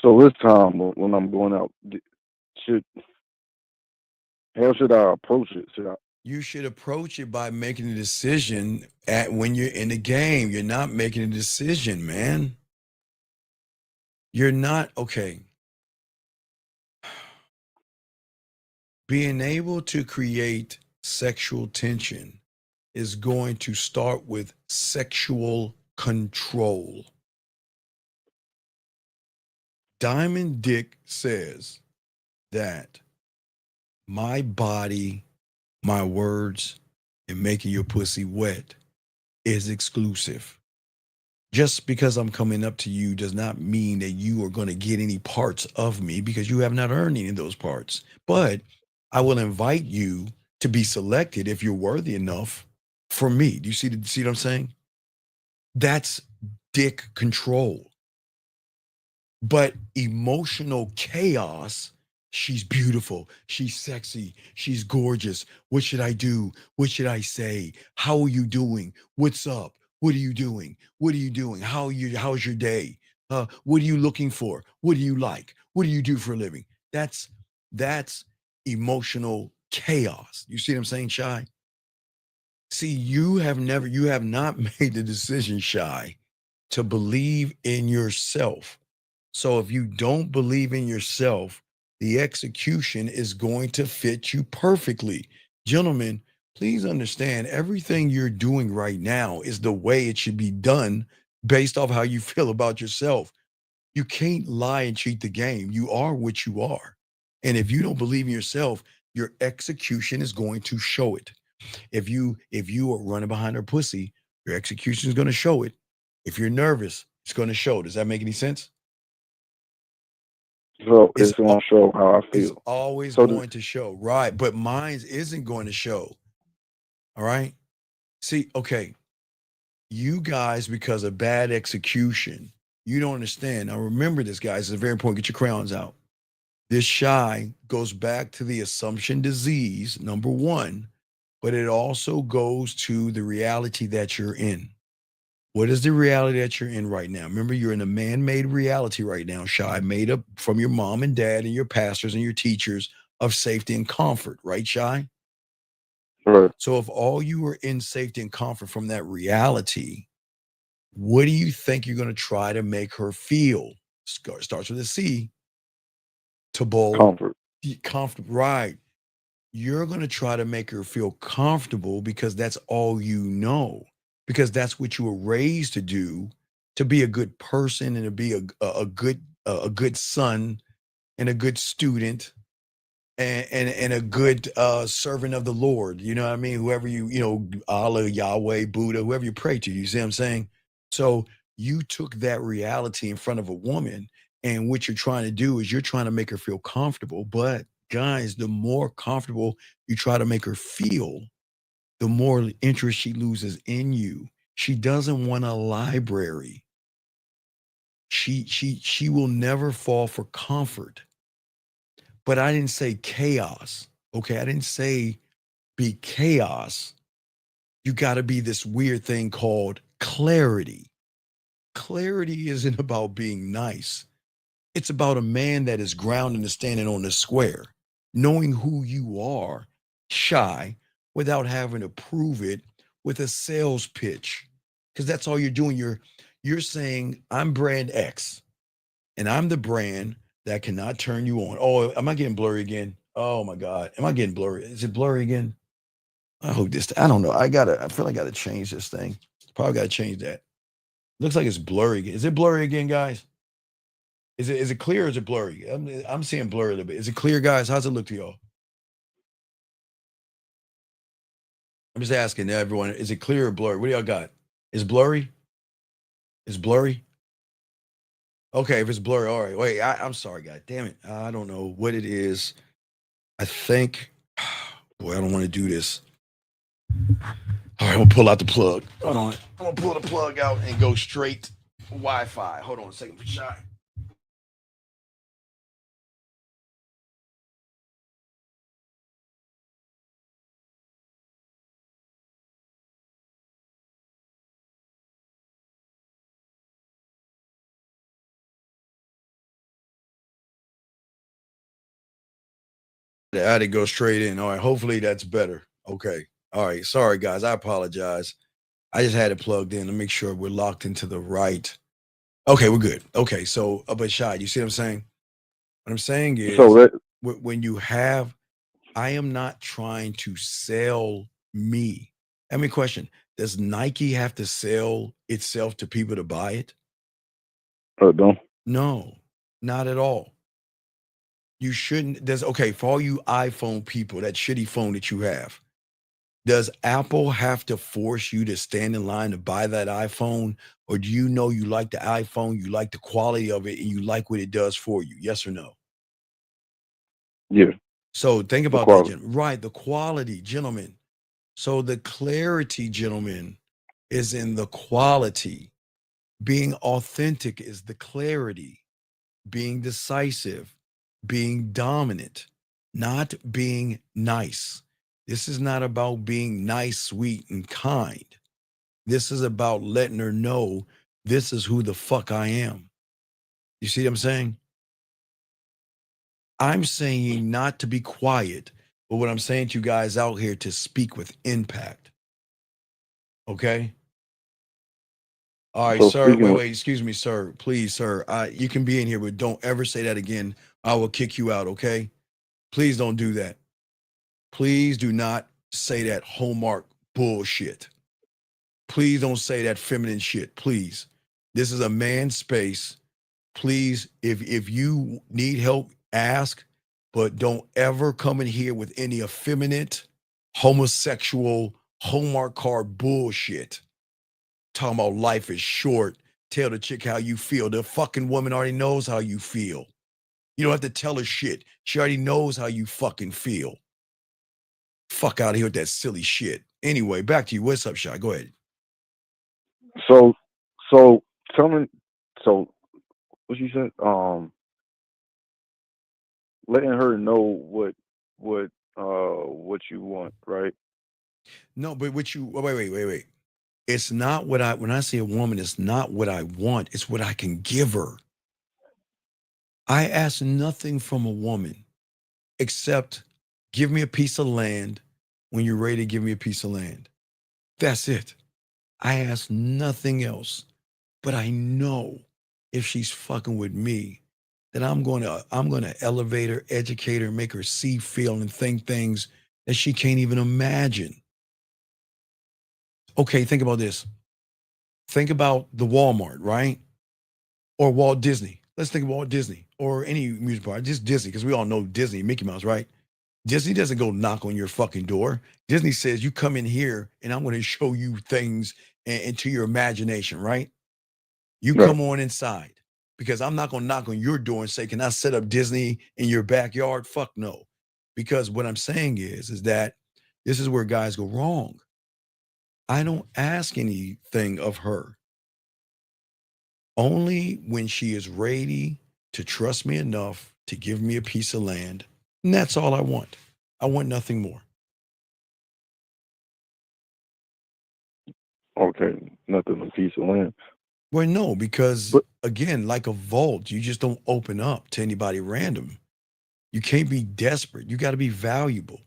this time when I'm going out, how should I approach it? You should approach it by making a decision when you're in the game. You're not making a decision, man. You're not, okay. Being able to create sexual tension is going to start with sexual control. Diamond Dick says that my body, my words, and making your pussy wet is exclusive. Just because I'm coming up to you does not mean that you are going to get any parts of me, because you have not earned any of those parts. But I will invite you to be selected if you're worthy enough for me. Do you see what I'm saying? That's dick control. But emotional chaos, she's beautiful, she's sexy, she's gorgeous. What should I do? What should I say? How are you doing? What's up? What are you doing? What are you doing? How's your day? What are you looking for? What do you like? What do you do for a living? That's emotional chaos. You see what I'm saying, Shy? See, you have not made the decision, Shy, to believe in yourself. So if you don't believe in yourself, the execution is going to fit you perfectly. Gentlemen, please understand, everything you're doing right now is the way it should be done based off how you feel about yourself. You can't lie and cheat the game. You are what you are. And if you don't believe in yourself, your execution is going to show it. If you are running behind her pussy, your execution is going to show it. If you're nervous, it's going to show. Does that make any sense? So it's going to show how I feel. It's always going to show, right? But mine isn't going to show. All right. See, okay. You guys, because of bad execution, you don't understand. Now remember this, guys. It's very important. Get your crayons out. This Shy goes back to the assumption disease, number one, but it also goes to the reality that you're in. What is the reality that you're in right now? Remember, you're in a man-made reality right now, Shy, made up from your mom and dad and your pastors and your teachers of safety and comfort, right, Shy? Right. So if all you are in safety and comfort from that reality, what do you think you're going to try to make her feel? Starts with a C. Comfort. Comfortable, right. You're going to try to make her feel comfortable because that's all you know. Because that's what you were raised to do, to be a good person and to be a good son and a good student and a good servant of the Lord. You know what I mean? Whoever Allah, Yahweh, Buddha, whoever you pray to, you see what I'm saying? So you took that reality in front of a woman, and what you're trying to do is you're trying to make her feel comfortable. But guys, the more comfortable you try to make her feel, the more interest she loses in you. She doesn't want a library. She will never fall for comfort. But I didn't say chaos. Okay, I didn't say be chaos. You got to be this weird thing called clarity. Clarity isn't about being nice. It's about a man that is grounded and standing on the square, knowing who you are, shy, without having to prove it with a sales pitch. Because that's all you're doing. You're saying, I'm brand X, and I'm the brand that cannot turn you on. Oh, am I getting blurry again? Oh my God. Am I getting blurry? Is it blurry again? I hope this, I don't know. I feel like I gotta change this thing. Probably gotta change that. Looks like it's blurry again. Is it blurry again, guys? Is it clear or is it blurry? I'm seeing blurry a little bit. Is it clear, guys? How's it look to y'all? I'm just asking everyone, is it clear or blurry? What do y'all got? Is blurry? Is blurry? Okay, if it's blurry, all right. Wait, I'm sorry, guys. Damn it. I don't know what it is. I think, boy, I don't want to do this. All right, I'm gonna pull out the plug. Hold on. I'm gonna pull the plug out and go straight Wi-Fi. Hold on a second for shot. I had to go straight in. All right, hopefully that's better. Okay. All right. Sorry, guys. I apologize. I just had it plugged in to make sure we're locked into the right. Okay, we're good. Okay, so but Shai, you see what I'm saying? What I'm saying is when you have, I am not trying to sell me. I mean, question, does Nike have to sell itself to people to buy it? No. No, not at all. You shouldn't. Okay, for all you iPhone people, that shitty phone that you have, does Apple have to force you to stand in line to buy that iPhone? Or do you know you like the iPhone, you like the quality of it, and you like what it does for you? Yes or no? Yeah. So think about that, right? The quality, gentlemen. So the clarity, gentlemen, is in the quality. Being authentic is the clarity. Being decisive, being dominant, not being nice. This is not about being nice, sweet, and kind. This is about letting her know this is who the fuck I am. You see what I'm saying? I'm saying not to be quiet, but what I'm saying to you guys out here to speak with impact. Okay? All right, So sir. speaking Wait, excuse me, sir. Please, sir. You can be in here, but don't ever say that again. I will kick you out, okay? Please don't do that. Please do not say that Hallmark bullshit. Please don't say that feminine shit. Please. This is a man's space. Please, if you need help, ask, but don't ever come in here with any effeminate, homosexual, Hallmark card bullshit. Talking about life is short. Tell the chick how you feel. The fucking woman already knows how you feel. You don't have to tell her shit. She already knows how you fucking feel. Fuck out of here with that silly shit. Anyway, back to you. What's up, Shy? Go ahead. So tell me, so what you said? Letting her know what you want, right? No, but what you wait. It's not what when I say a woman, it's not what I want, it's what I can give her. I ask nothing from a woman except give me a piece of land when you're ready to give me a piece of land. That's it. I ask nothing else. But I know if she's fucking with me, that I'm gonna elevate her, educate her, make her see, feel, and think things that she can't even imagine. Okay, think about this. Think about the Walmart, right? Or Walt Disney. Let's think of Walt Disney or any music park, just Disney, because we all know Disney, Mickey Mouse, right? Disney doesn't go knock on your fucking door. Disney says, you come in here and I'm going to show you things into your imagination, right? You come on inside, because I'm not going to knock on your door and say, can I set up Disney in your backyard? Fuck no. Because what I'm saying is that this is where guys go wrong. I don't ask anything of her. Only when she is ready to trust me enough to give me a piece of land, And that's all I want. I want nothing more. Okay, nothing a piece of land. Well, no, because again, like a vault, you just don't open up to anybody random. You can't be desperate. You got to be valuable.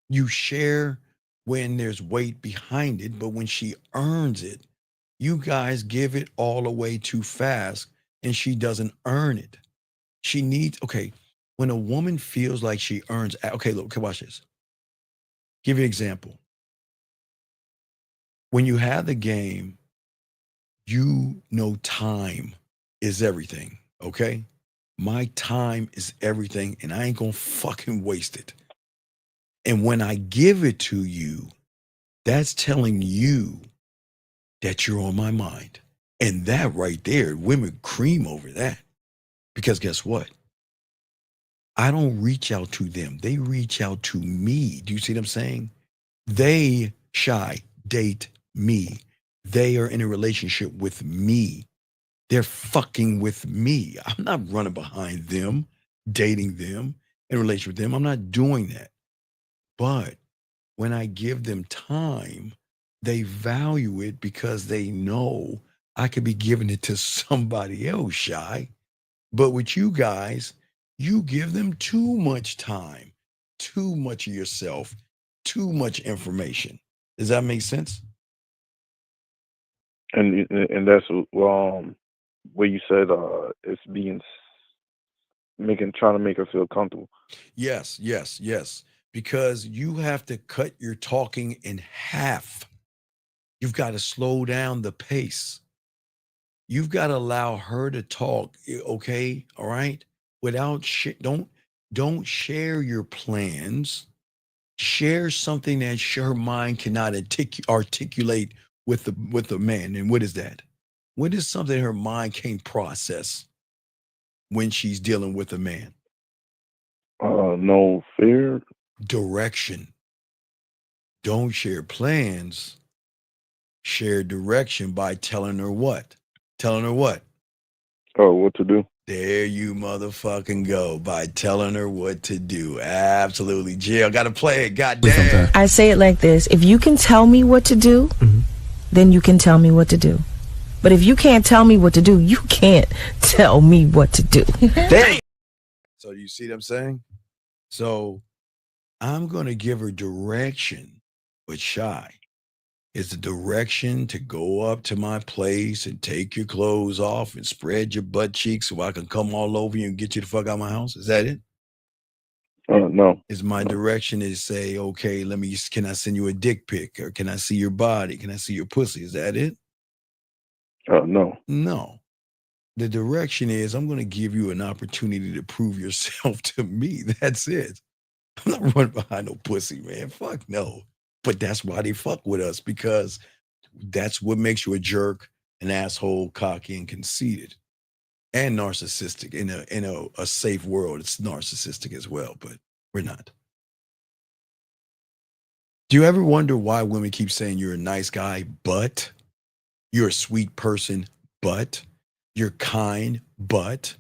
You share when there's weight behind it, but when she earns it, you guys give it all away too fast and she doesn't earn it. She needs, okay, when a woman feels like she earns, okay, look, okay, watch this. Give you an example. When you have the game, you know time is everything, okay? My time is everything and I ain't gonna fucking waste it. And when I give it to you, that's telling you that you're on my mind. And that right there, women cream over that. Because guess what? I don't reach out to them. They reach out to me. Do you see what I'm saying? They date me. They are in a relationship with me. They're fucking with me. I'm not running behind them, dating them, in a relationship with them. I'm not doing that. But when I give them time, they value it because they know I could be giving it to somebody else, Shy. But with you guys, you give them too much time, too much of yourself, too much information. Does that make sense? And that's where you said it's trying to make her feel comfortable. Yes. Because you have to cut your talking in half. You've got to slow down the pace. You've got to allow her to talk, okay? All right? Without don't share your plans. Share something that her mind cannot articulate with the man. And what is that? What is something her mind can't process when she's dealing with a man? No fear. Direction. Don't share plans. Share direction by telling her what? Telling her what? Oh, what to do. There you motherfucking go, by telling her what to do. Absolutely. Jill, got to play it. Goddamn. I say it like this. If you can tell me what to do, then you can tell me what to do. But if you can't tell me what to do, you can't tell me what to do. Damn. So you see what I'm saying? So I'm going to give her direction, but Shy. Is the direction to go up to my place and take your clothes off and spread your butt cheeks so I can come all over you and get you the fuck out of my house? Is that it? No. Is my direction is say, okay, can I send you a dick pic, or can I see your body? Can I see your pussy? Is that it? No. No. The direction is I'm going to give you an opportunity to prove yourself to me. That's it. I'm not running behind no pussy, man. Fuck no. But that's why they fuck with us, because that's what makes you a jerk, an asshole, cocky, and conceited, and narcissistic. In a safe world, it's narcissistic as well, but we're not. Do you ever wonder why women keep saying you're a nice guy, but you're a sweet person, but you're kind, but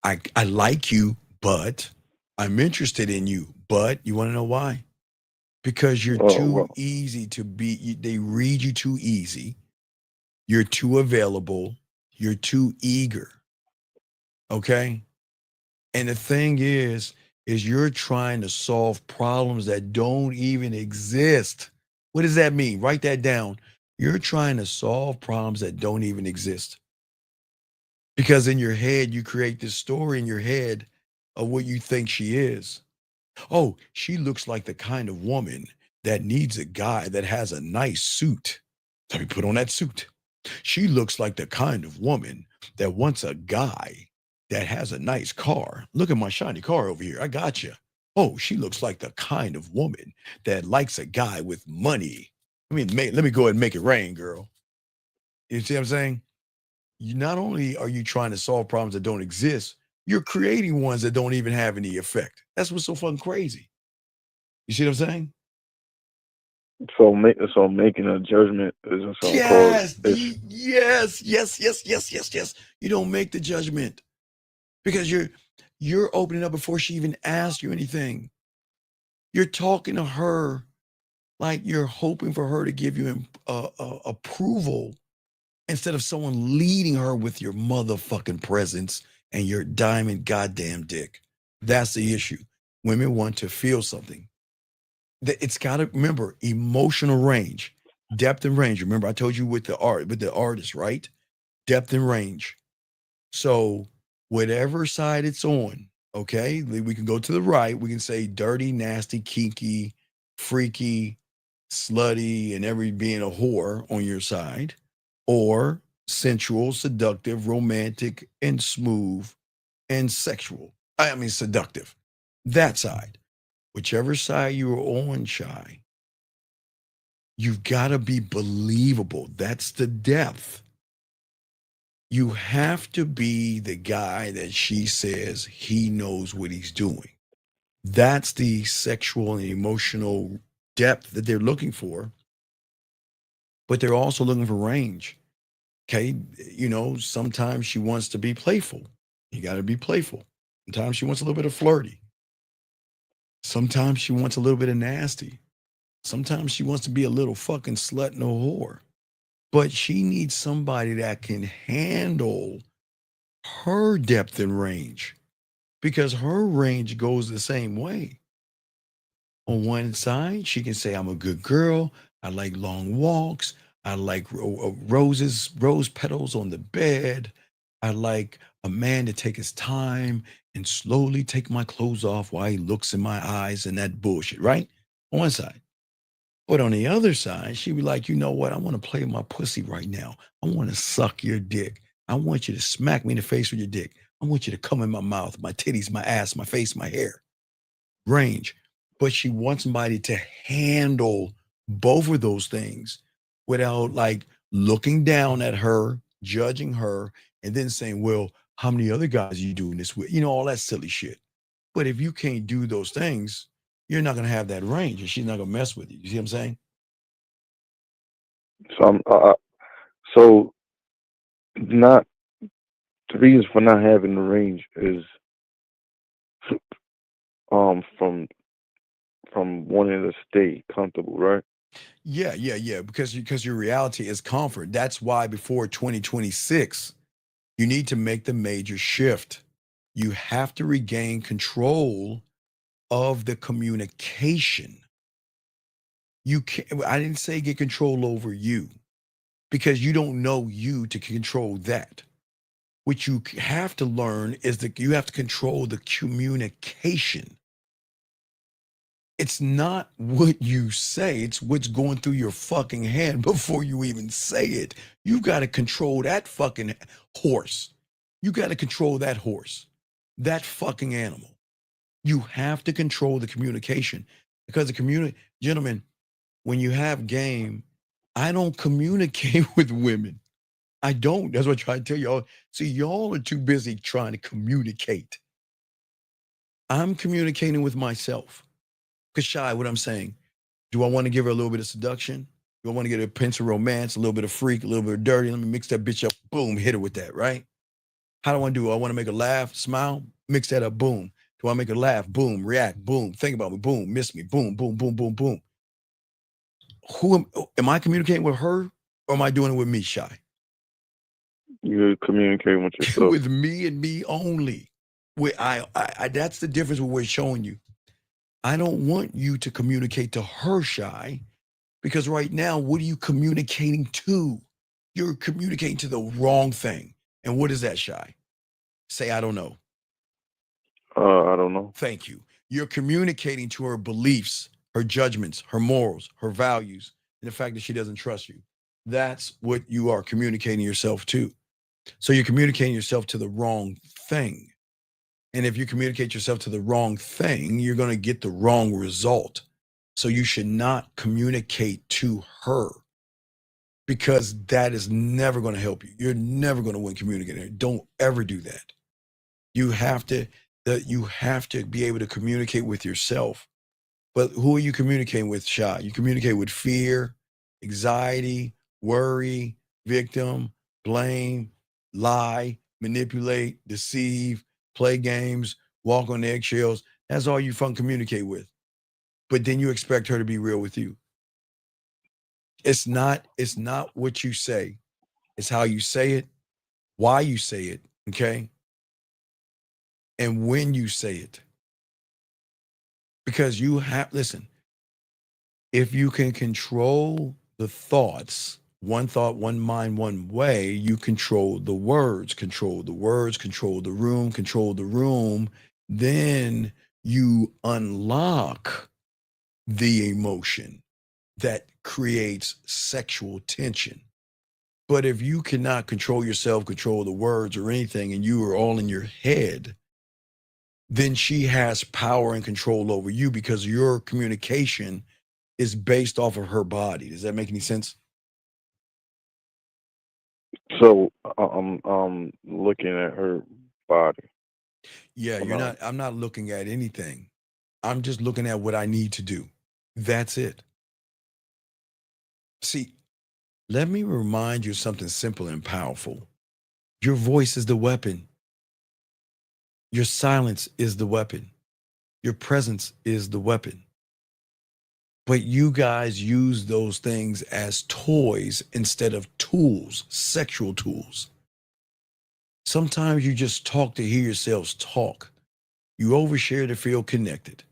I like you, but I'm interested in you, but you want to know why? Because you're too easy to be, they read you too easy. You're too available. You're too eager. Okay? And the thing is you're trying to solve problems that don't even exist. What does that mean? Write that down. You're trying to solve problems that don't even exist. Because in your head, you create this story in your head of what you think she is. Oh, she looks like the kind of woman that needs a guy that has a nice suit. Let me put on that suit. She looks like the kind of woman that wants a guy that has a nice car. Look at my shiny car over here. I got you. Oh, she looks like the kind of woman that likes a guy with money. Let me go ahead and make it rain, girl. You see what I'm saying? Not only are you trying to solve problems that don't exist, you're creating ones that don't even have any effect. That's what's so fucking crazy. You see what I'm saying? So making a judgment is Yes. You don't make the judgment because You're opening up before she even asked you anything. You're talking to her like you're hoping for her to give you approval instead of someone leading her with your motherfucking presence and your diamond goddamn dick. That's the issue. Women want to feel something. It's got to remember emotional range, depth and range. Remember, I told you with the artist, right? Depth and range. So whatever side it's on, okay, we can go to the right. We can say dirty, nasty, kinky, freaky, slutty, and every being a whore on your side, or sensual, seductive, romantic, and smooth and sexual. I mean, seductive. That side. Whichever side you're on, Shy, you've got to be believable. That's the depth. You have to be the guy that she says he knows what he's doing. That's the sexual and emotional depth that they're looking for. But they're also looking for range. Okay. You know, sometimes she wants to be playful. You got to be playful. Sometimes she wants a little bit of flirty. Sometimes she wants a little bit of nasty. Sometimes she wants to be a little fucking slut and a whore. But she needs somebody that can handle her depth and range because her range goes the same way. On one side, she can say, I'm a good girl. I like long walks. I like rose petals on the bed. I like a man to take his time and slowly take my clothes off while he looks in my eyes and that bullshit, right? On one side. But on the other side, she'd be like, you know what? I want to play my pussy right now. I want to suck your dick. I want you to smack me in the face with your dick. I want you to come in my mouth, my titties, my ass, my face, my hair. Range. But she wants somebody to handle both of those things without like looking down at her, judging her, and then saying, well, how many other guys are you doing this with? You know, all that silly shit. But if you can't do those things, you're not going to have that range and she's not going to mess with you. You see what I'm saying? So not the reasons for not having the range is from wanting to stay comfortable, right? Yeah. Because your reality is comfort. That's why before 2026, you need to make the major shift. You have to regain control of the communication. You can't, I didn't say get control over you because you don't know you to control that. What you have to learn is that you have to control the communication. It's not what you say, it's what's going through your fucking head before you even say it. You got to control that fucking horse. You got to control that horse, that fucking animal. You have to control the communication because gentlemen, when you have game, I don't communicate with women. I don't. That's what I try to tell y'all. See, y'all are too busy trying to communicate. I'm communicating with myself. Because Shy, what I'm saying, do I want to give her a little bit of seduction? Do I want to get a pinch of romance, a little bit of freak, a little bit of dirty? Let me mix that bitch up. Boom, hit her with that, right? How do I do? I want to make her laugh, smile, mix that up, boom. Do I make her laugh? Boom, react, boom, think about me, boom, miss me, boom, boom, boom, boom, boom. Who am I communicating with her or am I doing it with me, Shy? You're communicating with yourself. With me and me only. That's the difference what we're showing you. I don't want you to communicate to her, Shy, because right now, what are you communicating to? You're communicating to the wrong thing. And what is that, Shy? Say, I don't know. I don't know. Thank you. You're communicating to her beliefs, her judgments, her morals, her values, and the fact that she doesn't trust you. That's what you are communicating yourself to. So you're communicating yourself to the wrong thing. And if you communicate yourself to the wrong thing, you're going to get the wrong result. So you should not communicate to her because that is never going to help you. You're never going to win communicating. Don't ever do that. You have to be able to communicate with yourself. But who are you communicating with, Shy? You communicate with fear, anxiety, worry, victim, blame, lie, manipulate, deceive, play games, walk on eggshells. That's all you fucking communicate with. But then you expect her to be real with you. It's not what you say. It's how you say it, why you say it, okay? And when you say it. Because you have, listen, if you can control the thoughts, one thought, one mind, one way, you control the words, control the room, then you unlock the emotion that creates sexual tension. But if you cannot control yourself, control the words or anything, and you are all in your head, then she has power and control over you because your communication is based off of her body. Does that make any sense? So I'm looking at her body. Yeah, Hold on. I'm not looking at anything. I'm just looking at what I need to do. That's it. See, let me remind you something simple and powerful. Your voice is the weapon. Your silence is the weapon. Your presence is the weapon. But you guys use those things as toys instead of tools, sexual tools. Sometimes you just talk to hear yourselves talk. You overshare to feel connected.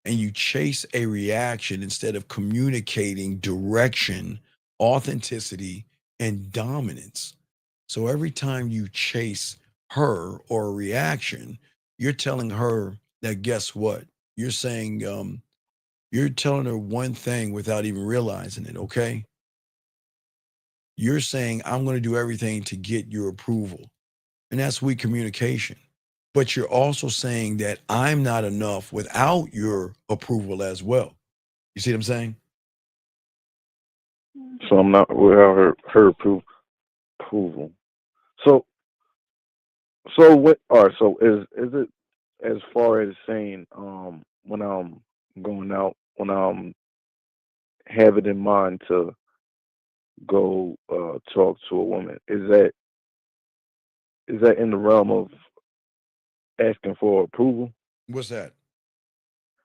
And you chase a reaction instead of communicating direction, authenticity, and dominance. So every time you chase her or a reaction, you're telling her that guess what? You're saying, you're telling her one thing without even realizing it, okay? You're saying, I'm going to do everything to get your approval. And that's weak communication. But you're also saying that I'm not enough without your approval as well. You see what I'm saying? So I'm not without her approval. So what? All right. So is it as far as saying when I'm going out, when I'm have it in mind to go talk to a woman, is that in the realm of asking for approval? What's that?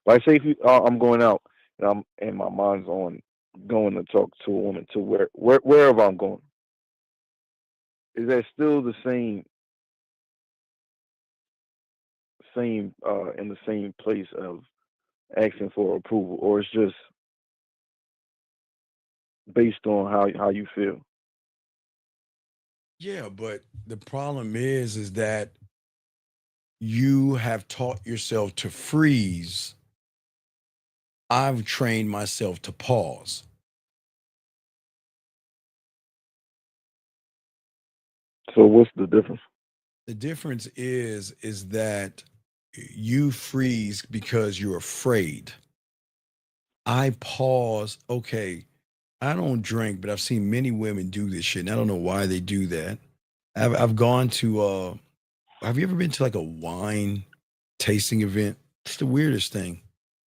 Like, say if I'm going out and my mind's on going to talk to a woman to wherever I'm going, is that still the same in the same place of asking for approval, or it's just based on how you feel? Yeah, but the problem is that you have taught yourself to freeze. I've trained myself to pause. So what's the difference? The difference is that you freeze because you're afraid. I pause. Okay, I don't drink, but I've seen many women do this shit, and I don't know why they do that. I've gone to have you ever been to like a wine tasting event? It's the weirdest thing.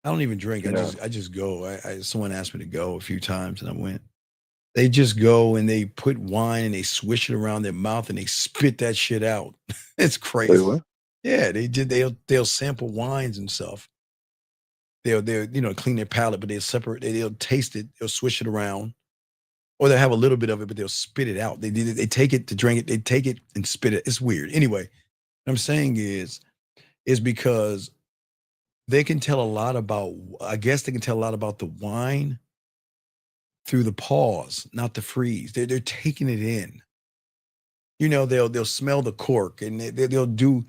I don't even drink. No. I just go. Someone asked me to go a few times and I went. They just go and they put wine and they swish it around their mouth and they spit that shit out. It's Wait, crazy. what? Yeah, they'll sample wines and stuff. They'll clean their palate, but they'll separate. They'll taste it. They'll swish it around, or they'll have a little bit of it, but they'll spit it out. They take it to drink it. They take it and spit it. It's weird. Anyway, what I'm saying is because they can tell a lot about. I guess they can tell a lot about the wine through the pause, not the freeze. They're taking it in. They'll smell the cork and they'll do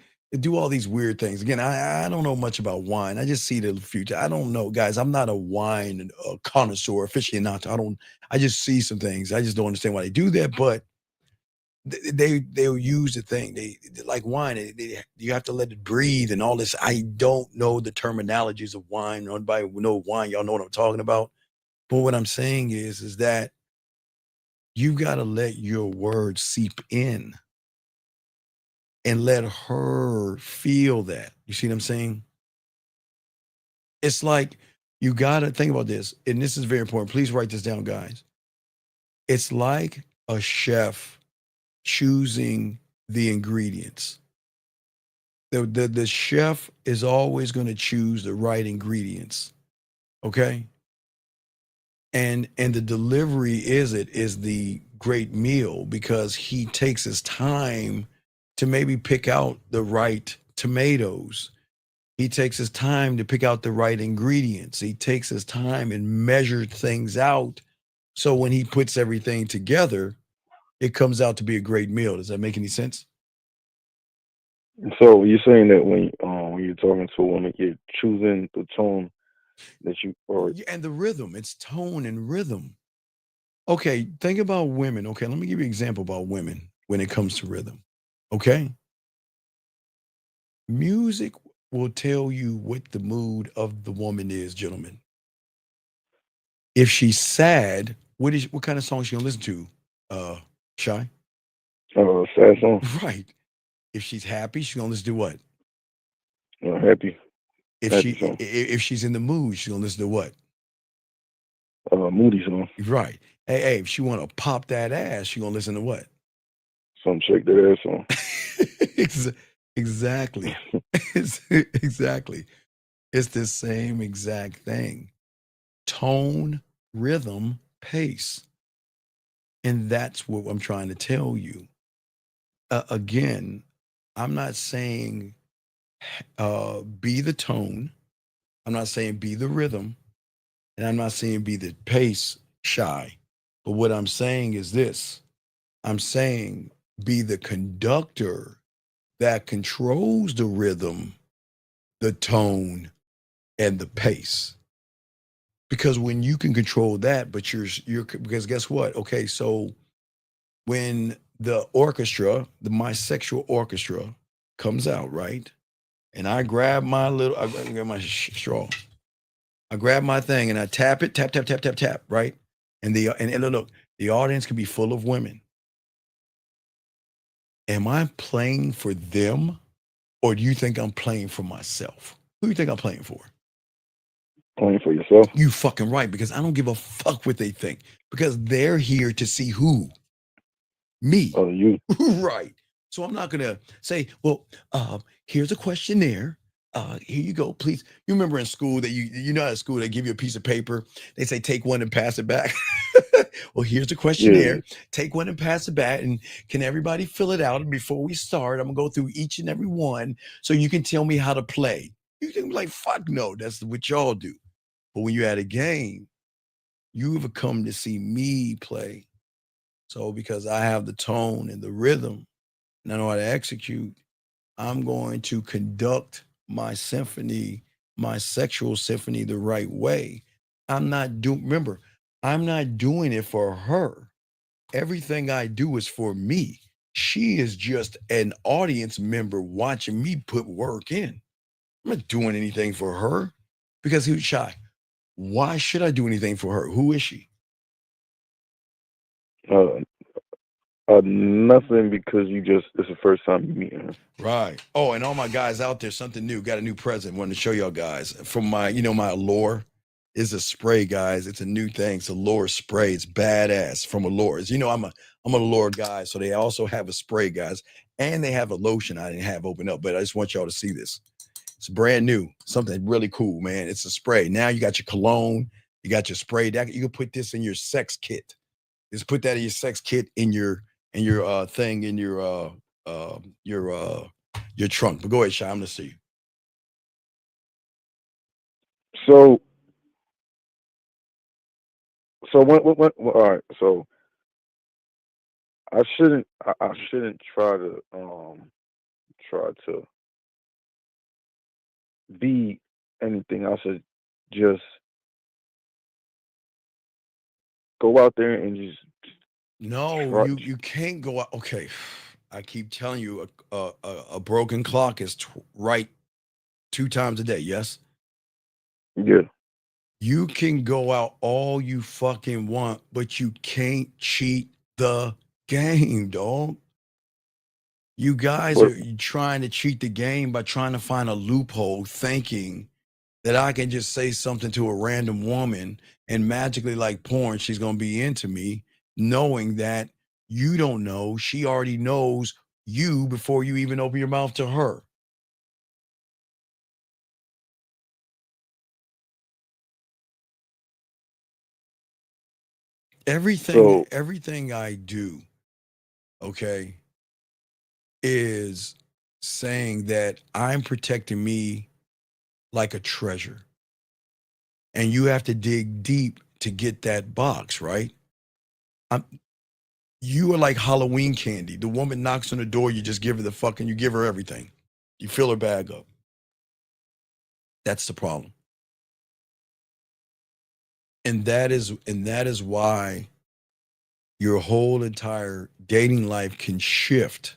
all these weird things. Again, I don't know much about wine. I just see the future. I don't know, guys. I'm not a wine connoisseur, aficionado. I just see some things. I just don't understand why they do that. But they'll use the thing. They like wine. You have to let it breathe and all this. I don't know the terminologies of wine. Nobody know wine. Y'all know what I'm talking about. But what I'm saying is that you got to let your words seep in and let her feel that. You see what I'm saying? It's like you got to think about this. And this is very important. Please write this down, guys. It's like a chef choosing the ingredients. The chef is always going to choose the right ingredients. Okay. And the delivery is the great meal because he takes his time to maybe pick out the right tomatoes. He takes his time to pick out the right ingredients. He takes his time and measures things out. So when he puts everything together, it comes out to be a great meal. Does that make any sense? So you're saying that when you're talking to a woman, you're choosing the tone that you or And the rhythm, it's tone and rhythm. Okay, think about women. Okay, let me give you an example about women when it comes to rhythm. Okay? Music will tell you what the mood of the woman is, gentlemen. If she's sad, what kind of song she gonna listen to? Shy? sad song. Right. If she's happy, she's gonna listen to what? Happy. If happy she song. if she's in the mood, she's gonna listen to what? Moody song. Right. Hey, if she wanna pop that ass, she gonna listen to what? Some shake that ass song. Exactly. Exactly. It's the same exact thing. Tone, rhythm, pace. And that's what I'm trying to tell you. Again, I'm not saying be the tone. I'm not saying be the rhythm. And I'm not saying be the pace shy. But what I'm saying is this. I'm saying be the conductor that controls the rhythm, the tone, and the pace. Because when you can control that, but you're because guess what? Okay, so when the orchestra, my sexual orchestra comes out, right? And I grab my I grab my straw. I grab my thing and I tap it, tap, tap, tap, tap, tap, right? And look, the audience can be full of women. Am I playing for them, or do you think I'm playing for myself? Who do you think I'm playing for? Playing for yourself. You fucking right, because I don't give a fuck what they think. Because they're here to see who? Me. Oh, you. Right. So I'm not gonna say, well, here's a questionnaire. Here you go, please. You remember in school that you know at school they give you a piece of paper. They say take one and pass it back. Well, here's the questionnaire. Yeah. Take one and pass it back. And can everybody fill it out? And before we start, I'm gonna go through each and every one so you can tell me how to play. You can be like, fuck no, that's what y'all do. But when you're at a game, you have come to see me play. So because I have the tone and the rhythm and I know how to execute, I'm going to conduct my symphony, my sexual symphony the right way. Remember, I'm not doing it for her. Everything I do is for me. She is just an audience member watching me put work in. I'm not doing anything for her because who's shy? Why should I do anything for her? Who is she? Nothing because it's the first time you meet her. Right. Oh, and all my guys out there, something new. Got a new present. Wanted to show y'all guys. From my Allure is a spray, guys. It's a new thing. It's Allure spray. It's badass from Allure. As you know, I'm a Allure guy, so they also have a spray, guys, and they have a lotion I didn't have open up, but I just want y'all to see this. It's brand new. Something really cool, man. It's a spray. Now you got your cologne, you got your spray. You can put this in your sex kit. Just put that in your sex kit in your thing in your trunk. But go ahead, Shy. I'm gonna see you. So when all right. So I shouldn't try to be anything. I should just go out there and just. No, you can't go out. Okay, I keep telling you, a broken clock is right 2 times a day. Yes. Yeah. You can go out all you fucking want, but you can't cheat the game, dog. You guys are trying to cheat the game by trying to find a loophole, thinking that I can just say something to a random woman and magically, like porn, she's going to be into me, knowing that you don't know. She already knows you before you even open your mouth to her. Everything I do, okay, is saying that I'm protecting me like a treasure. And you have to dig deep to get that box, right? You are like Halloween candy. The woman knocks on the door, you just give her you give her everything. You fill her bag up. That's the problem. And that is why your whole entire dating life can shift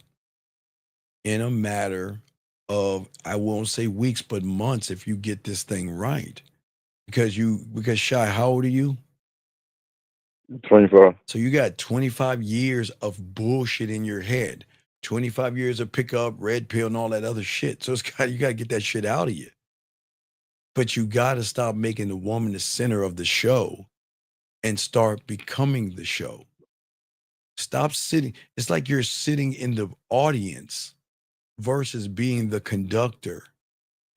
in a matter of, I won't say weeks, but months if you get this thing right. Because Shy, how old are you? 25. So you got 25 years of bullshit in your head. 25 years of pickup, red pill, and all that other shit. So you gotta get that shit out of you. But you gotta stop making the woman the center of the show and start becoming the show. Stop sitting. It's like you're sitting in the audience versus being the conductor.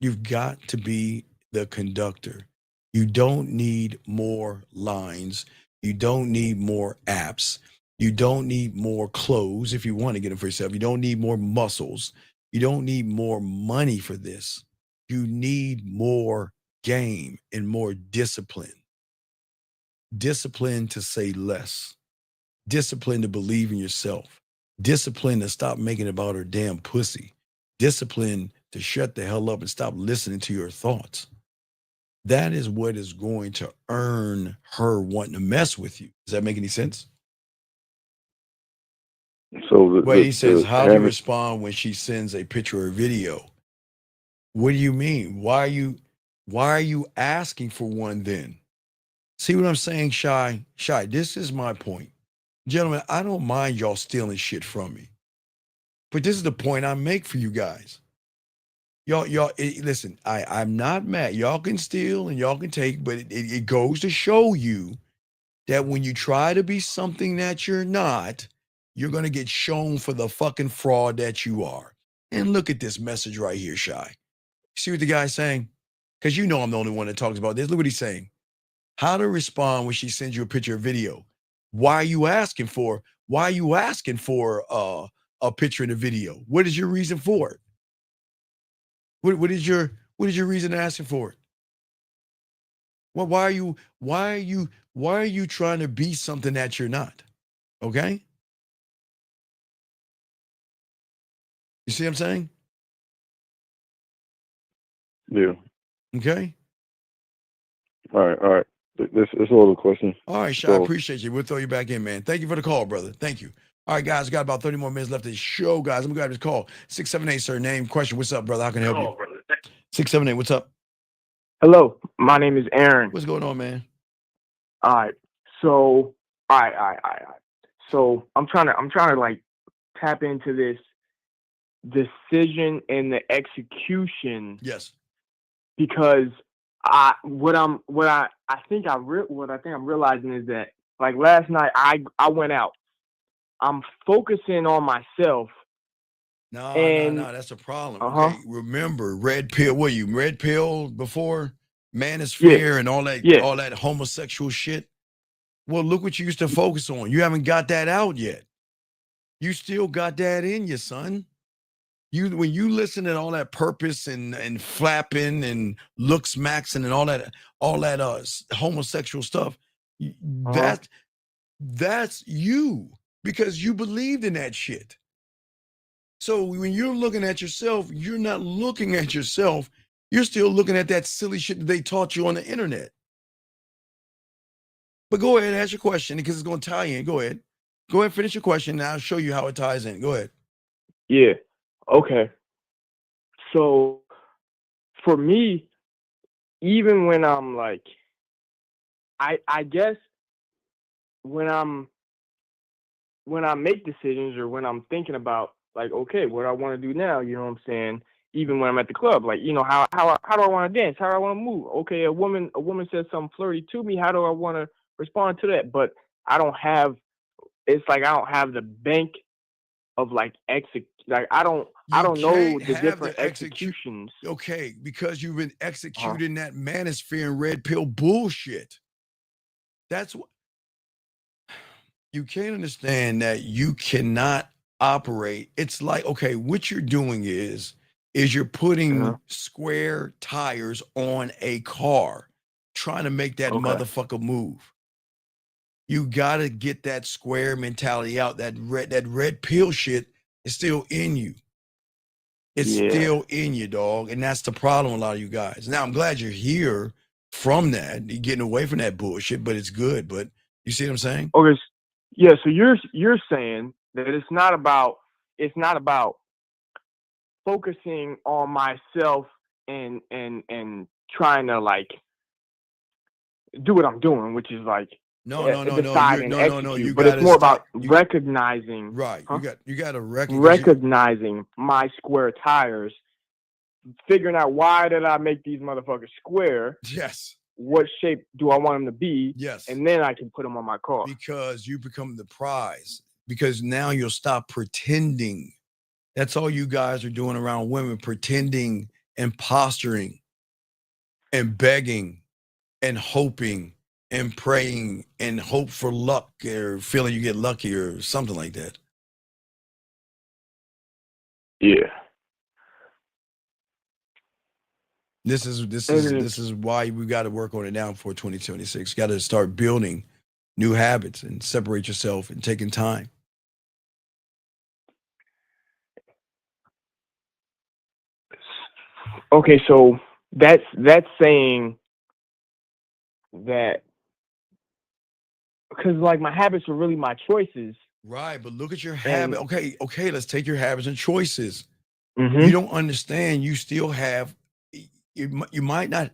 You've got to be the conductor. You don't need more lines. You don't need more apps. You don't need more clothes if you want to get them for yourself. You don't need more muscles. You don't need more money for this. You need more game and more discipline. Discipline to say less. Discipline to believe in yourself. Discipline to stop making it about her damn pussy. Discipline to shut the hell up and stop listening to your thoughts. That is what is going to earn her wanting to mess with you. Does that make any sense? So He says, how do you respond when she sends a picture or video? What do you mean? Why are you asking for one then? See what I'm saying, Shy? Shy, this is my point. Gentlemen, I don't mind y'all stealing shit from me. But this is the point I make for you guys. Y'all, listen, I'm not mad. Y'all can steal and y'all can take, but it goes to show you that when you try to be something that you're not, you're going to get shown for the fucking fraud that you are. And look at this message right here, Shy. See what the guy's saying? Because you know I'm the only one that talks about this. Look what he's saying. How to respond when she sends you a picture or video. Why are you asking for a picture and a video? What is your reason for it? What is your reason asking for it? Well, why are you trying to be something that you're not? Okay? You see what I'm saying? Yeah. Okay. All right. This is a little question. All right, Shy, I appreciate you. We'll throw you back in, man. Thank you for the call, brother. Thank you. All right, guys, we got about 30 more minutes left of the show, guys. I'm going to grab this call. 678, sir, name, question. What's up, brother? How can I help you? 678, what's up? Hello, my name is Aaron. What's going on, man? All right. So, all right. So I'm trying to like tap into this decision and the execution. Yes. Because what I'm realizing is that, like, last night I went out. I'm focusing on myself. No, that's a problem. Okay, remember, red pill. Were you red pill before manosphere and all that homosexual shit? Well, look what you used to focus on. You haven't got that out yet. You still got that in you, son. When you listen to all that purpose and flapping and looks maxing and all that homosexual stuff, that's you, because you believed in that shit. So when you're looking at yourself, you're not looking at yourself. You're still looking at that silly shit that they taught you on the internet. But go ahead and ask your question, because it's going to tie in. Go ahead. Go ahead and finish your question, and I'll show you how it ties in. Go ahead. Yeah. Okay. So for me, even when I'm like, I guess when I make decisions, or when I'm thinking about, like, okay, what I want to do now, you know what I'm saying? Even when I'm at the club, like, you know, how do I want to dance? How do I want to move? Okay, a woman says something flirty to me. How do I want to respond to that? But I don't have the bank of like I don't know the different executions. Okay, because you've been executing that manosphere and red pill bullshit. That's what. You can't understand that you cannot operate. It's like, okay, what you're doing is you're putting square tires on a car, trying to make that motherfucker move. You gotta get that square mentality out. That red pill shit is still in you. It's still in you, dog. And that's the problem with a lot of you guys. Now, I'm glad you're here from that. You're getting away from that bullshit, but it's good. But you see what I'm saying? Okay. Yeah, so you're saying that it's not about focusing on myself and trying to like do what I'm doing, which is like decide and execute. But it's more about recognizing. Right. You got to recognizing my square tires, figuring out why did I make these motherfuckers square? Yes. What shape do I want them to be? Yes. And then I can put them on my car. Because you become the prize. Because now you'll stop pretending. That's all you guys are doing around women, pretending and posturing and begging and hoping and praying and hope for luck or feeling you get lucky or something like that. Yeah. This is why we got to work on it now for 2026. You got to start building new habits and separate yourself and taking time. Okay, so that's saying that because like my habits are really my choices. Right, but look at your habit. Okay, let's take your habits and choices. You don't understand. You still have. You might not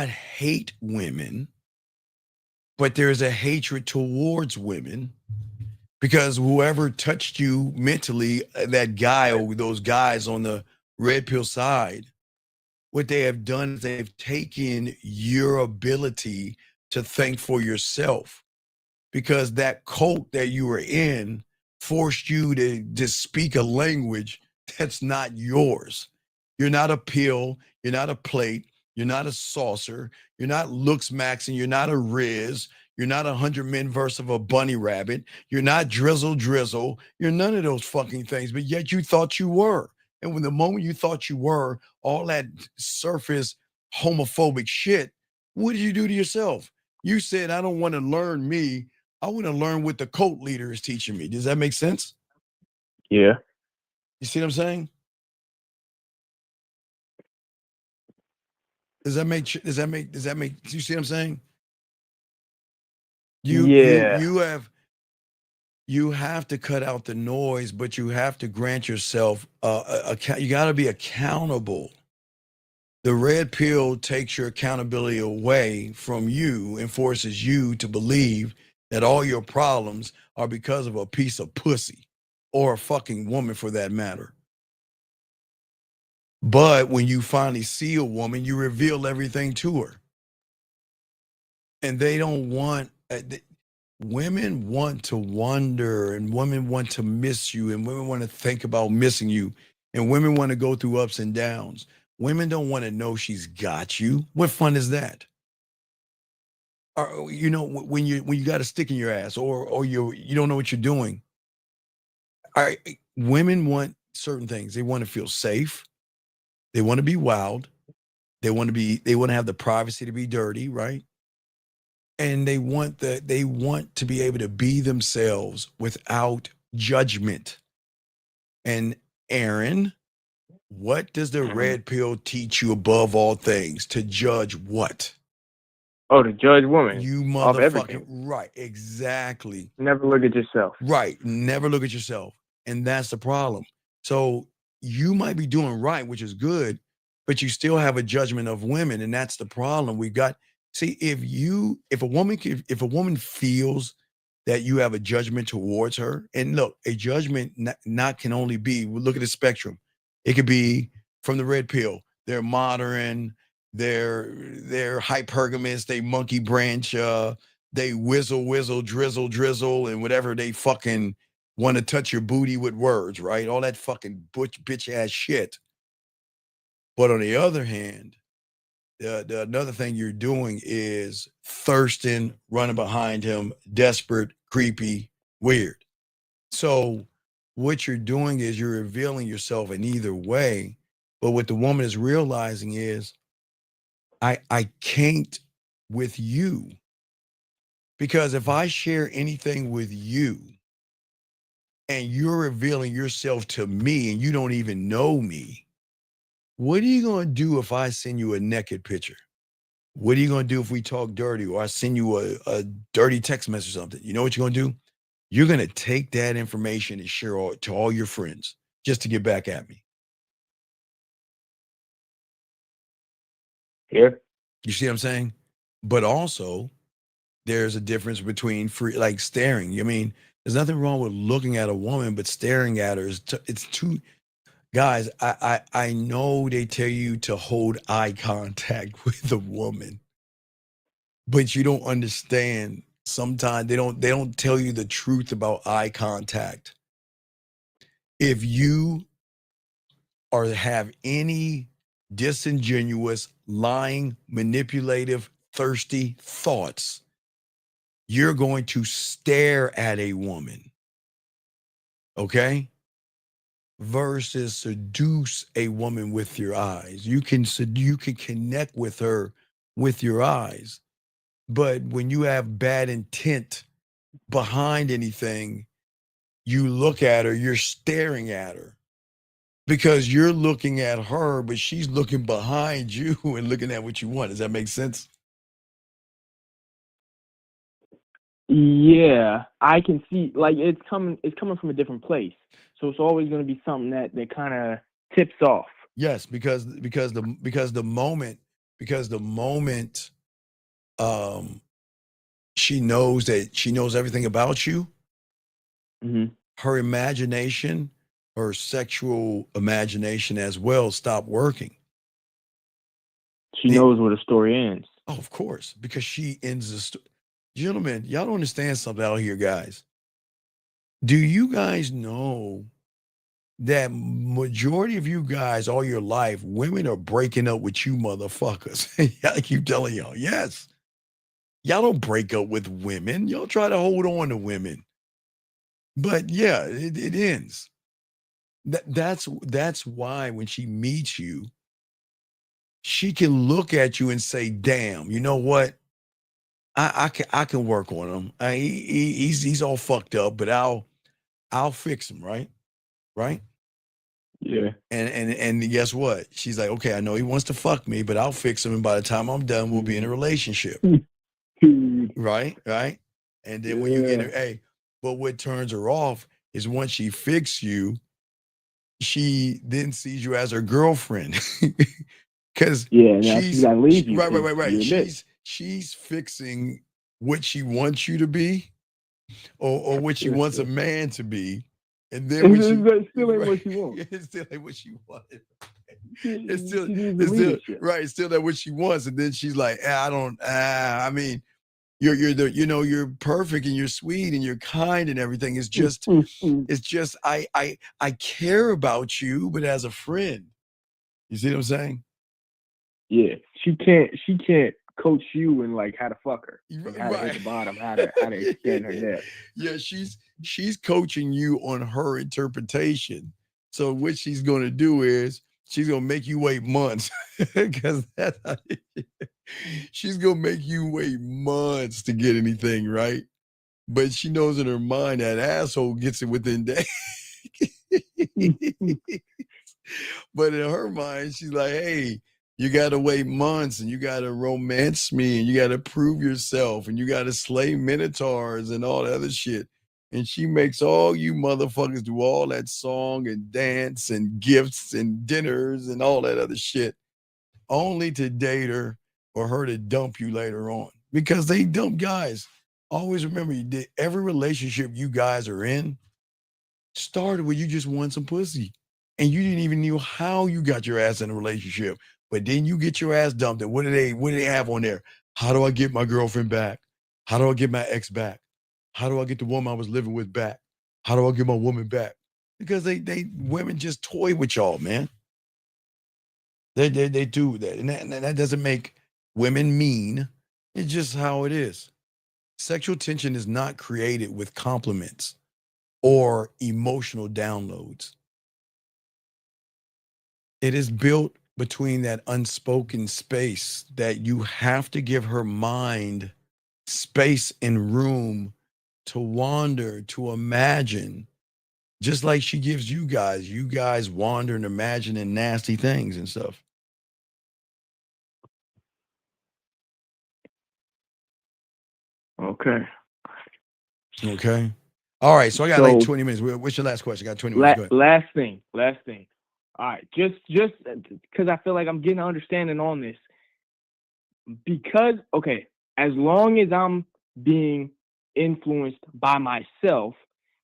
hate women, but there's a hatred towards women because whoever touched you mentally, that guy or those guys on the red pill side, what they have done is they've taken your ability to think for yourself because that cult that you were in forced you to just speak a language that's not yours. You're not a pill. You're not a plate. You're not a saucer. You're not looks maxing. You're not a Riz. You're not 100 men versus of a bunny rabbit. You're not drizzle. You're none of those fucking things, but yet you thought you were. And when the moment you thought you were, all that surface homophobic shit, what did you do to yourself? You said, I don't want to learn me. I want to learn what the cult leader is teaching me. Does that make sense? Yeah. You see what I'm saying? Does that make, you see what I'm saying? You have to cut out the noise, but you have to grant yourself, you got to be accountable. The red pill takes your accountability away from you and forces you to believe that all your problems are because of a piece of pussy or a fucking woman for that matter. But when you finally see a woman, you reveal everything to her. And they don't want, women want to wonder and women want to miss you and women want to think about missing you and women want to go through ups and downs. Women don't want to know she's got you. What fun is that? Or, you know, when you got a stick in your ass or you don't know what you're doing. All right, women want certain things. They want to feel safe. They want to be wild. They want to have the privacy to be dirty, right? And they want to be able to be themselves without judgment. And Aaron, what does the red pill teach you above all things? To judge what? Oh, to judge women. You motherfucking right, exactly. Never look at yourself. Right, never look at yourself. And that's the problem. So you might be doing right, which is good, but you still have a judgment of women, and that's the problem. We got, see, if a woman feels that you have a judgment towards her, and look, a judgment not can only be, look at the spectrum. It could be from the red pill. They're modern, they're hypergamous, they monkey branch, they whizzle, drizzle, and whatever they fucking want to touch your booty with words, right? All that fucking bitch ass shit. But on the other hand, the another thing you're doing is thirsting, running behind him, desperate, creepy, weird. So what you're doing is you're revealing yourself in either way. But what the woman is realizing is, I can't with you, because if I share anything with you and you're revealing yourself to me and you don't even know me, what are you going to do if I send you a naked picture? What are you going to do if we talk dirty, or I send you a dirty text message or something? You know what you're going to do? You're going to take that information and share to all your friends just to get back at me. Yeah. You see what I'm saying? But also, there's a difference between like staring. I mean, there's nothing wrong with looking at a woman, but staring at her it's too. Guys, I know they tell you to hold eye contact with a woman, but you don't understand. Sometimes they don't tell you the truth about eye contact. If you have any disingenuous, lying, manipulative, thirsty thoughts, you're going to stare at a woman, okay? Versus seduce a woman with your eyes. You can connect with her with your eyes. But when you have bad intent behind anything, you look at her, you're staring at her. Because you're looking at her, but she's looking behind you and looking at what you want. Does that make sense? Yeah, I can see, like, it's coming from a different place. So it's always going to be something that kind of tips off. Yes, because the moment she knows everything about you, her imagination, her sexual imagination as well, stop working. She knows where the story ends. Oh, of course, because she ends the story. Gentlemen, y'all don't understand something out here, guys. Do you guys know that majority of you guys all your life, women are breaking up with you motherfuckers? I keep telling y'all, yes. Y'all don't break up with women. Y'all try to hold on to women. But yeah, it ends. That's why when she meets you, she can look at you and say, damn, you know what? I can work on him. He's all fucked up, but I'll fix him, right? Right? Yeah. And guess what? She's like, okay, I know he wants to fuck me, but I'll fix him, and by the time I'm done, we'll be in a relationship. Right? And then when you get her, but what turns her off is once she fixes you, she then sees you as her girlfriend. Because she's right. She's fixing what she wants you to be, or what she wants a man to be, and then when it still ain't what she wants. It's still ain't what she wanted. She It's still that what she wants, and then she's like, I mean, you're perfect and you're sweet and you're kind and everything. It's just I care about you, but as a friend. You see what I'm saying? Yeah, she can't coach you in like how to fuck her, and how to hit the bottom, how to extend her neck. Yeah, she's coaching you on her interpretation. So what she's going to do is she's going to make you wait months, because she's going to make you wait months to get anything right. But she knows in her mind that asshole gets it within days. But in her mind, she's like, hey, you got to wait months, and you got to romance me, and you got to prove yourself, and you got to slay minotaurs and all that other shit. And she makes all you motherfuckers do all that song and dance and gifts and dinners and all that other shit, only to date her or her to dump you later on. Because they dump guys. Always remember, every relationship you guys are in started when you just want some pussy. And you didn't even know how you got your ass in a relationship. But then you get your ass dumped, and what do they have on there? How do I get my girlfriend back? How do I get my ex back? How do I get the woman I was living with back? How do I get my woman back? Because women just toy with y'all, man. They do that. And that doesn't make women mean. It's just how it is. Sexual tension is not created with compliments or emotional downloads. It is built between that unspoken space that you have to give her mind space and room to wander, to imagine, just like she gives you guys. You guys wander and imagine and nasty things and stuff. Okay. Okay. All right. So I got like 20 minutes. What's your last question? I got 20 minutes. Go ahead. Last thing. All right. Just because I feel like I'm getting an understanding on this. Because, okay, as long as I'm being influenced by myself,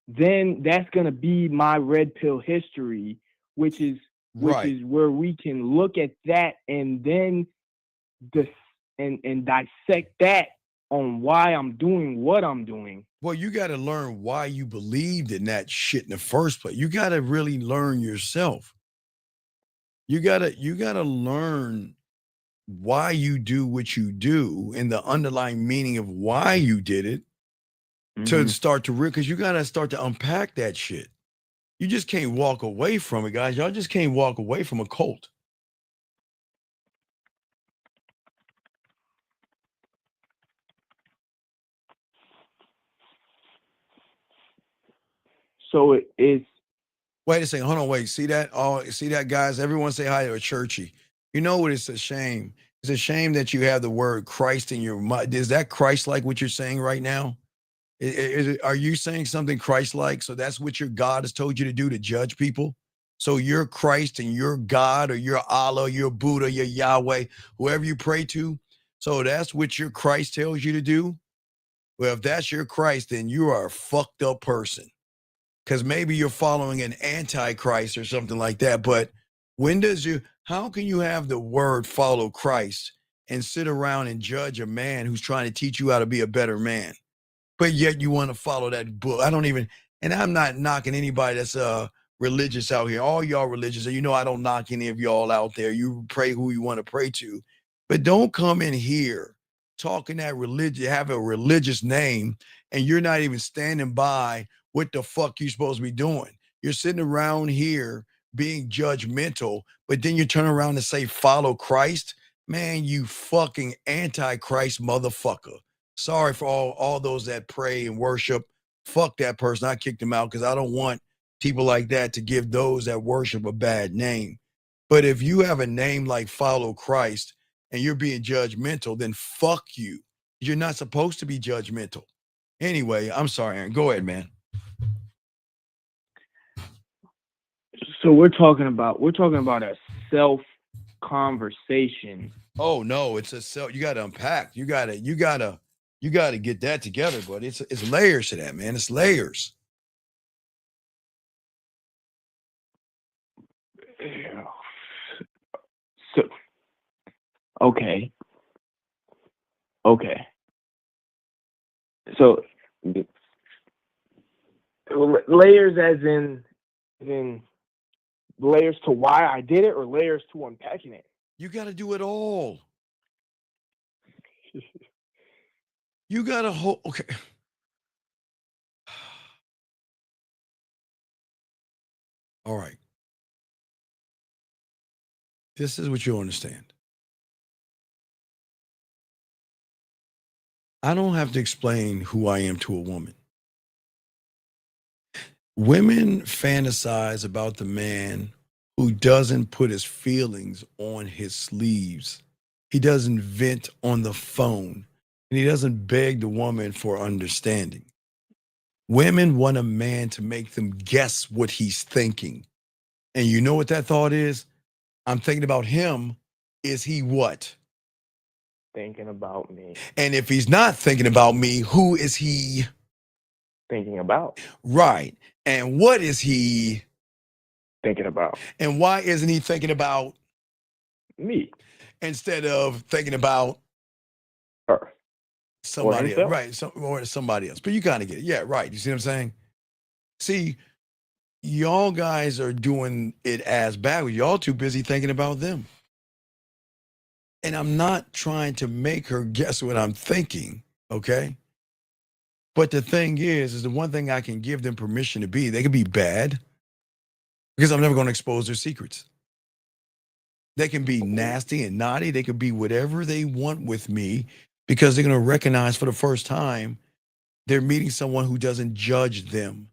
then that's going to be my red pill history, which is where we can look at that and then and dissect that on why I'm doing what I'm doing. Well, you got to learn why you believed in that shit in the first place. You got to really learn yourself. You got to learn why you do what you do and the underlying meaning of why you did it to start to because you got to start to unpack that shit. You just can't walk away from it, guys. Y'all just can't walk away from a cult. So it is. Wait a second. Hold on. Wait. See that? Oh, see that, guys? Everyone say hi to a churchy. You know what? It's a shame. It's a shame that you have the word Christ in your mind. Is that Christ-like what you're saying right now? Are you saying something Christ-like? So that's what your God has told you to do, to judge people? So you're Christ and you're God, or you're Allah, you're Buddha, you're Yahweh, whoever you pray to. So that's what your Christ tells you to do? Well, if that's your Christ, then you are a fucked up person. Because maybe you're following an antichrist or something like that. But how can you have the word follow Christ and sit around and judge a man who's trying to teach you how to be a better man? But yet you want to follow that book. And I'm not knocking anybody that's religious out here. All y'all religious, and I don't knock any of y'all out there. You pray who you want to pray to. But don't come in here talking that religion, have a religious name, and you're not even standing by what the fuck you supposed to be doing. You're sitting around here being judgmental, but then you turn around and say, follow Christ. Man, you fucking antichrist motherfucker. Sorry for all those that pray and worship. Fuck that person. I kicked him out because I don't want people like that to give those that worship a bad name. But if you have a name like Follow Christ and you're being judgmental, then fuck you. You're not supposed to be judgmental. Anyway, I'm sorry, Aaron. Go ahead, man. So we're talking about a self conversation. Oh no, it's a self. You got to unpack. You got to get that together, but it's layers to that, man. It's layers. So, okay. So layers as in layers to why I did it, or layers to unpacking it? You got to do it all. You got to hold. Okay. All right. This is what you'll understand. I don't have to explain who I am to a woman. Women fantasize about the man who doesn't put his feelings on his sleeves. He doesn't vent on the phone, and he doesn't beg the woman for understanding. Women want a man to make them guess what he's thinking. And you know what that thought is? I'm thinking about him. Is he what? Thinking about me. And if he's not thinking about me, who is he thinking about? Right. And what is he thinking about? And why isn't he thinking about me instead of thinking about her? Somebody else, right? Or somebody else. But you kind of get it. Yeah, right. You see what I'm saying? See, y'all guys are doing it as backwards. Y'all too busy thinking about them. And I'm not trying to make her guess what I'm thinking, okay? But the thing is the one thing I can give them permission to be, they can be bad because I'm never going to expose their secrets. They can be nasty and naughty. They can be whatever they want with me because they're going to recognize for the first time they're meeting someone who doesn't judge them.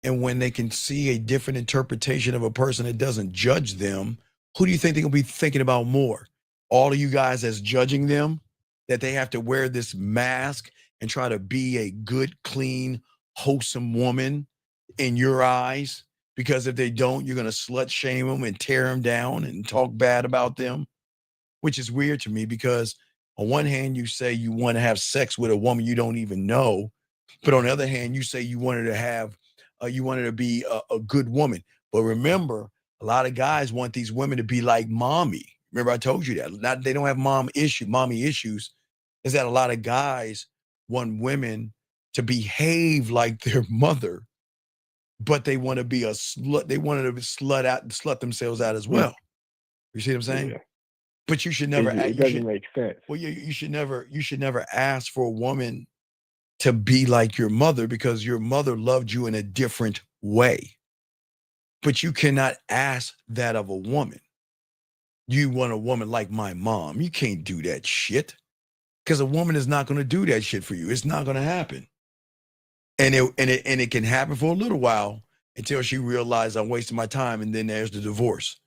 And when they can see a different interpretation of a person that doesn't judge them, who do you think they're going to be thinking about more? All of you guys as judging them, that they have to wear this mask and try to be a good, clean, wholesome woman in your eyes? Because if they don't, you're going to slut shame them and tear them down and talk bad about them, which is weird to me because on one hand, you say you want to have sex with a woman you don't even know. But on the other hand, you say you wanted to have, you wanted to be a good woman. But remember, a lot of guys want these women to be like mommy. Remember, I told you that. Not they don't have mommy issues. Is that a lot of guys want women to behave like their mother, but they want to be a slut. They want to slut themselves out as well. You see what I'm saying? Yeah. But you should never. It doesn't make sense. Well, you should never ask for a woman to be like your mother because your mother loved you in a different way. But you cannot ask that of a woman. You want a woman like my mom. You can't do that shit because a woman is not going to do that shit for you. It's not going to happen. And it can happen for a little while until she realizes I'm wasting my time, and then there's the divorce.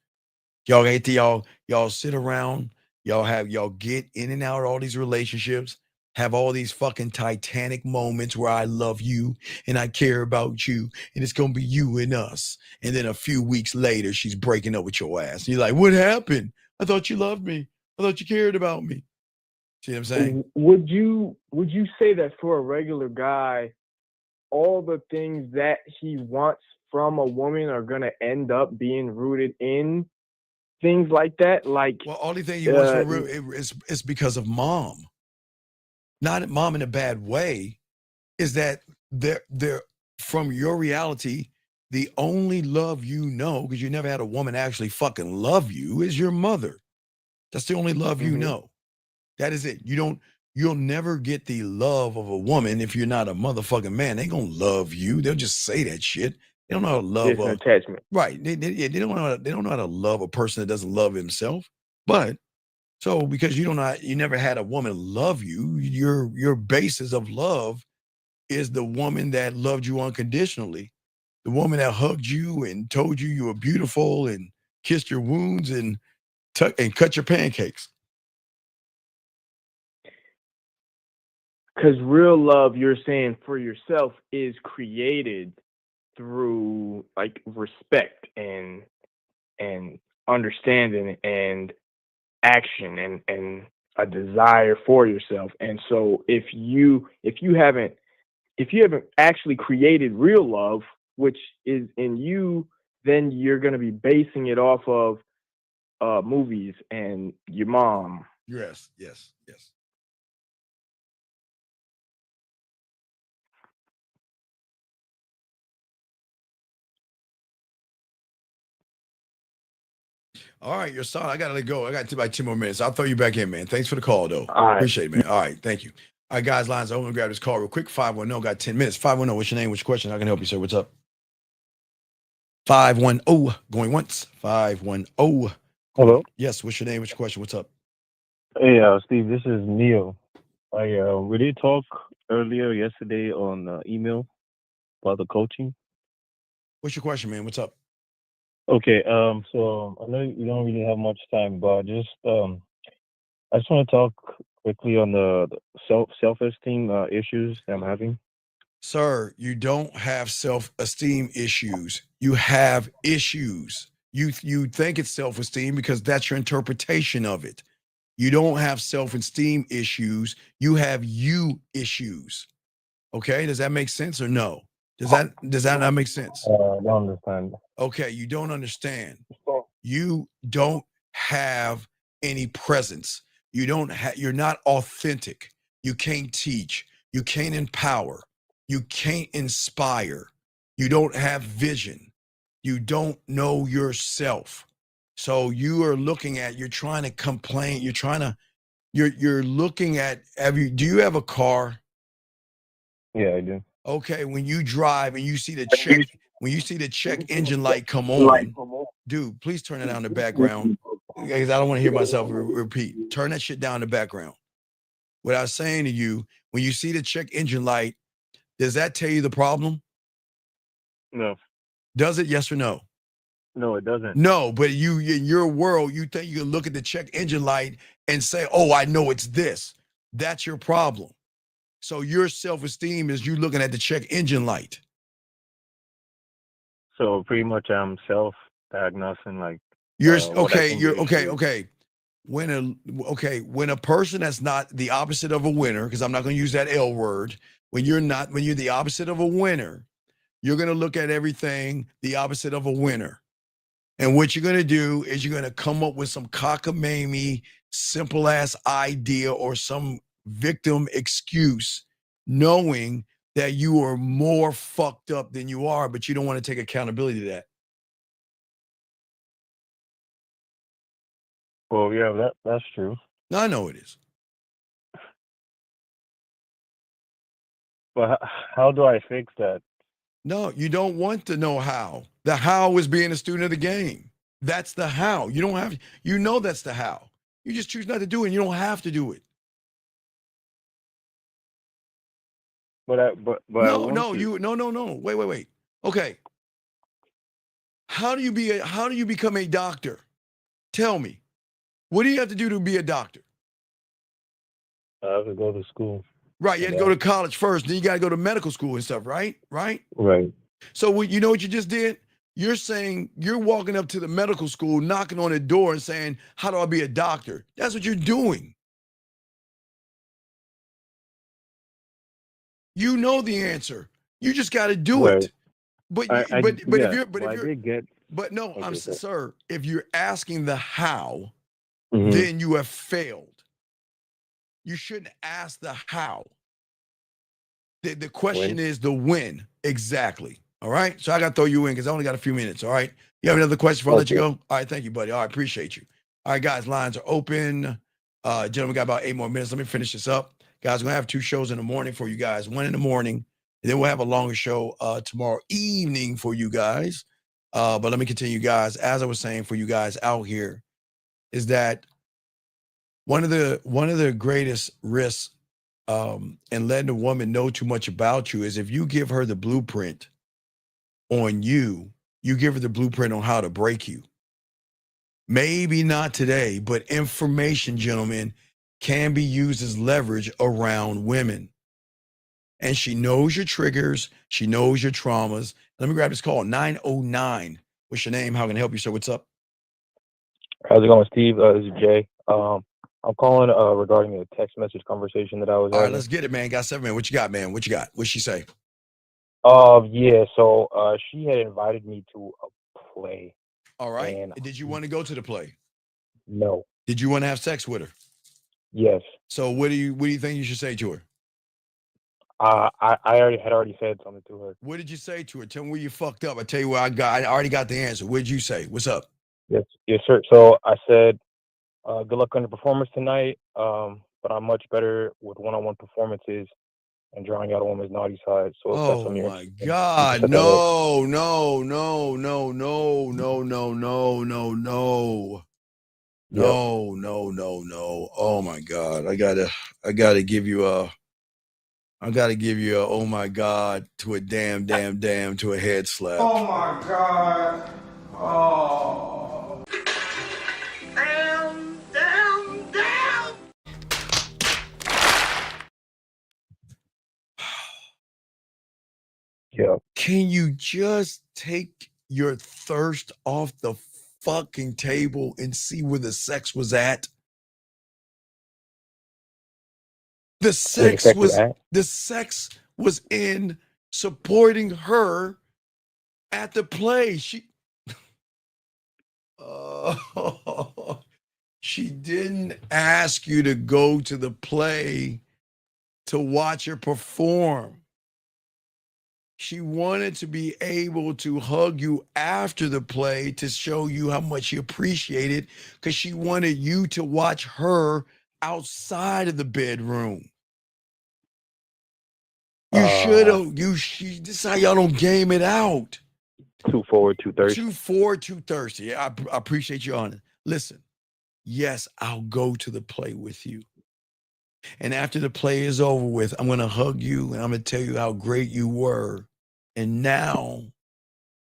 Y'all hate to y'all sit around, y'all get in and out of all these relationships, have all these fucking Titanic moments where I love you and I care about you and it's gonna be you and us. And then a few weeks later, she's breaking up with your ass. And you're like, what happened? I thought you loved me. I thought you cared about me. See what I'm saying? Would you say that for a regular guy, all the things that he wants from a woman are gonna end up being rooted in things like that? Like, well, only thing he wants is because of mom. Not mom in a bad way, is that they're from your reality, the only love you know, because you never had a woman actually fucking love you, is your mother. That's the only love you know. That is it. You'll never get the love of a woman if you're not a motherfucking man. They gonna love you. They'll just say that shit. They don't know how to love It's an attachment. Right. They don't know how to love a person that doesn't love himself. But so because you never had a woman love you, your basis of love is the woman that loved you unconditionally, the woman that hugged you and told you you were beautiful and kissed your wounds and cut your pancakes. Because real love, you're saying for yourself, is created through like respect and understanding and action and a desire for yourself. And so if you haven't actually created real love, which is in you, then you're going to be basing it off of movies and your mom. Yes. All right, you're sorry. I gotta let go. I got about 10 more minutes. I'll throw you back in, man. Thanks for the call, though. All right. Appreciate it, man. All right, thank you. All right, guys, lines. I'm gonna grab this call real quick. 510, got 10 minutes. 510, what's your name? What's your question? How can I help you, sir? What's up? 510, going once. 510. Hello. Yes, what's your name? What's your question? What's up? Hey, Steve, this is Neil. We did talk earlier yesterday on email about the coaching. What's your question, man? What's up? Okay, so I know you don't really have much time, but I just want to talk quickly on the self-esteem issues that I'm having. Sir, you don't have self-esteem issues. You have issues. You think it's self-esteem because that's your interpretation of it. You don't have self-esteem issues. You have you issues. Okay, does that make sense or no? Does that not make sense? I don't understand. Okay, you don't understand. You don't have any presence. You're not authentic. You can't teach. You can't empower. You can't inspire. You don't have vision. You don't know yourself. So you're trying to complain. You're looking at, do you have a car? Yeah, I do. Okay, when you drive and you see the check engine light come on, dude, please turn it down in the background because I don't want to hear myself repeat. Turn that shit down in the background. What I was saying to you, when you see the check engine light, does that tell you the problem? No. Does it? Yes or no? No, it doesn't. No, but you, in your world, you think you can look at the check engine light and say, oh, I know it's this. That's your problem. So your self-esteem is you looking at the check engine light. So pretty much I'm self-diagnosing, like, You're what I okay. think You're the okay. issue is. Okay. When a person that's not the opposite of a winner, because I'm not going to use that L word. When you're the opposite of a winner, you're going to look at everything the opposite of a winner. And what you're going to do is you're going to come up with some cockamamie, simple ass idea or some victim excuse, knowing that you are more fucked up than you are, but you don't want to take accountability to that. Well, yeah, that's true. No, I know it is. But how do I fix that? No, you don't want to know how. The how is being a student of the game. That's the how. You don't have, you know, that's the how. You just choose not to do it. And you don't have to do it. But I want No. Wait. Okay. How do you become a doctor? Tell me. What do you have to do to be a doctor? I have to go to school. Right. You had to go to college first. Then you got to go to medical school and stuff, right? Right. Right. So you know what you just did? You're saying you're walking up to the medical school, knocking on the door and saying, how do I be a doctor? That's what you're doing. You know the answer. You just got to do it. But sir, if you're asking the how, then you have failed. You shouldn't ask the how. The question is the when. Exactly. All right. So I got to throw you in because I only got a few minutes. All right. You have another question before I let you go? All right. Thank you, buddy. All right. Appreciate you. All right, guys. Lines are open. Gentlemen, got about 8 more minutes. Let me finish this up. Guys, we're going to have 2 shows in the morning for you guys. One in the morning. And then we'll have a longer show tomorrow evening for you guys. But let me continue, guys. As I was saying for you guys out here is that one of the greatest risks and letting a woman know too much about you is if you give her the blueprint on you, you give her the blueprint on how to break you. Maybe not today, but information, gentlemen, can be used as leverage around women. And she knows your triggers. She knows your traumas. Let me grab this call, 909. What's your name? How can I help you, sir? What's up? How's it going, Steve? This is Jay. I'm calling regarding a text message conversation that I was All right, having. let's get it, man. Got 7 minutes. What you got, man? What you got? What'd she say? Yeah, so she had invited me to a play. All right. And did you want to go to the play? No. Did you want to have sex with her? Yes. So what do you think you should say to her? I already said something to her. What did you say to her? Tell me where you fucked up. I tell you where I already got the answer. What did you say? What's up? Yes, sir. So I said, good luck on the performance tonight. But I'm much better with one-on-one performances and drawing out a woman's naughty side. So if that's something Oh my God. No. No. Oh my God. I gotta give you a oh my God to a damn to a head slap. Oh my God. Oh. Down. Yeah. Can you just take your thirst off the fucking table and see where the sex was at? The sex was in supporting her at the play. She didn't ask you to go to the play to watch her perform. She wanted to be able to hug you after the play to show you how much she appreciated because she wanted you to watch her outside of the bedroom. You should have. This is how y'all don't game it out. 2 forward, 2 thirsty. 2 forward, 2 thirsty. Yeah, I appreciate you on it. Listen, yes, I'll go to the play with you. And after the play is over with, I'm going to hug you and I'm going to tell you how great you were. And now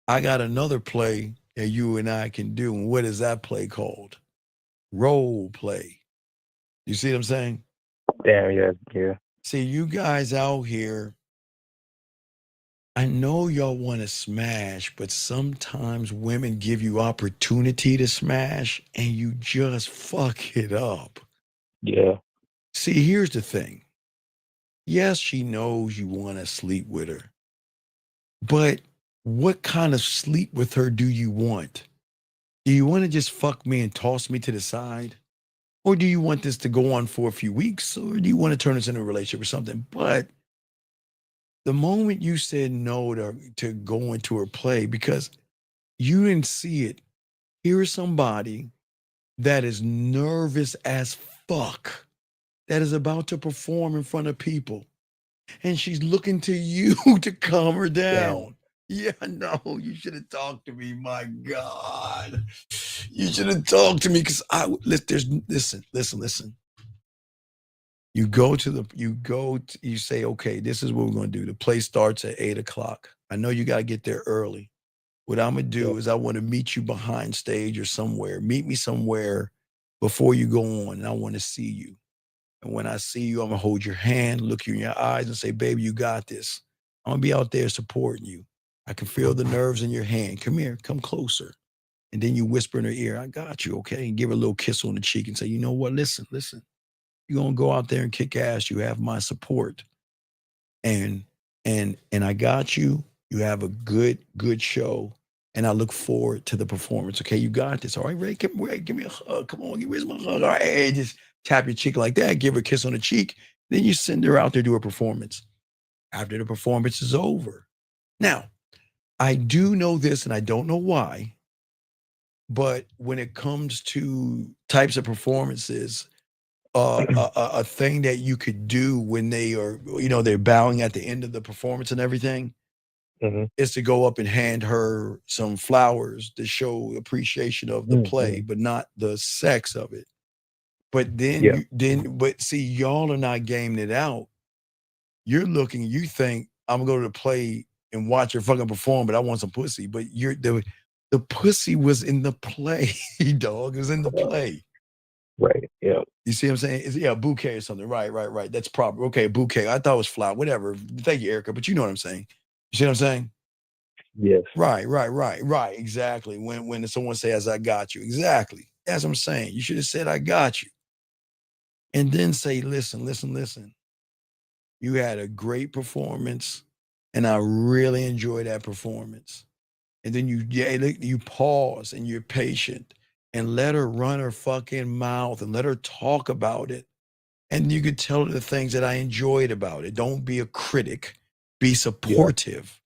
I got another play that you and I can do. And what is that play called? Role play. You see what I'm saying? Damn, yeah. See, you guys out here, I know y'all want to smash, but sometimes women give you opportunity to smash and you just fuck it up. Yeah. See, here's the thing. Yes, she knows you want to sleep with her, but what kind of sleep with her do you want? Do you want to just fuck me and toss me to the side? Or do you want this to go on for a few weeks? Or do you want to turn this into a relationship or something? But the moment you said no to go into her play because you didn't see it, here is somebody that is nervous as fuck, that is about to perform in front of people. And she's looking to you to calm her down. Yeah, no, you should have talked to me. My God, you should have talked to me because listen. You say, okay, this is what we're going to do. The play starts at 8:00. I know you got to get there early. What I'm going to do is I want to meet you behind stage or somewhere. Meet me somewhere before you go on, and I want to see you. And when I see you, I'm going to hold your hand, look you in your eyes, and say, baby, you got this. I'm going to be out there supporting you. I can feel the nerves in your hand. Come here, come closer. And then you whisper in her ear, I got you, okay? And give her a little kiss on the cheek and say, you know what? Listen. You're going to go out there and kick ass. You have my support. And I got you. You have a good show. And I look forward to the performance. Okay, you got this. All right, Ray, give me a hug. Come on, where's my hug? All right, just tap your cheek like that. Give her a kiss on the cheek. Then you send her out there to do a performance. After the performance is over. Now, I do know this, and I don't know why, but when it comes to types of performances, a thing that you could do when they are, they're bowing at the end of the performance and everything, is to go up and hand her some flowers to show appreciation of the play, but not the sex of it. But then, but see, y'all are not gaming it out. You're looking, you think I'm gonna go to the play and watch her fucking perform, but I want some pussy. But the pussy was in the play, dog. It was in the play. Right. Yeah. You see what I'm saying? It's, a bouquet or something. Right. That's proper. Okay, bouquet. I thought it was flower. Whatever. Thank you, Erica. But you know what I'm saying. You see what I'm saying? Yes. Right. Exactly. When someone says, I got you. Exactly. That's what I'm saying. You should have said, I got you. And then say, listen. You had a great performance, and I really enjoyed that performance. And then you pause and you're patient and let her run her fucking mouth and let her talk about it. And you could tell her the things that I enjoyed about it. Don't be a critic. Be supportive.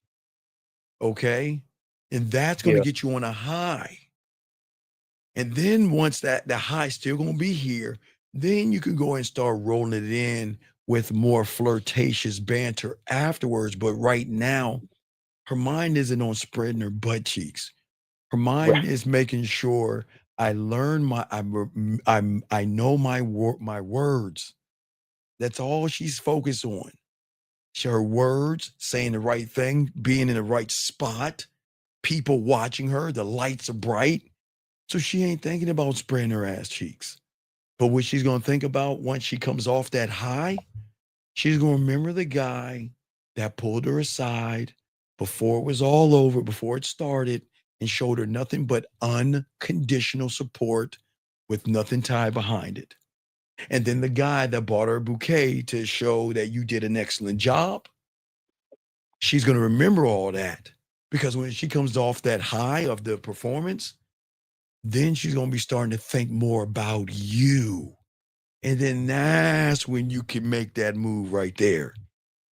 Yeah. Okay? And that's going to get you on a high. And then once the high's still going to be here, then you can go and start rolling it in with more flirtatious banter afterwards. But right now, her mind isn't on spreading her butt cheeks. Her mind is making sure I learn I know my words. That's all she's focused on. Her words, saying the right thing, being in the right spot, people watching her, the lights are bright. So she ain't thinking about spreading her ass cheeks. But what she's going to think about once she comes off that high, she's going to remember the guy that pulled her aside before it was all over, before it started, and showed her nothing but unconditional support with nothing tied behind it. And then the guy that bought her a bouquet to show that you did an excellent job, she's going to remember all that. Because when she comes off that high of the performance, then she's going to be starting to think more about you. And then that's when you can make that move right there.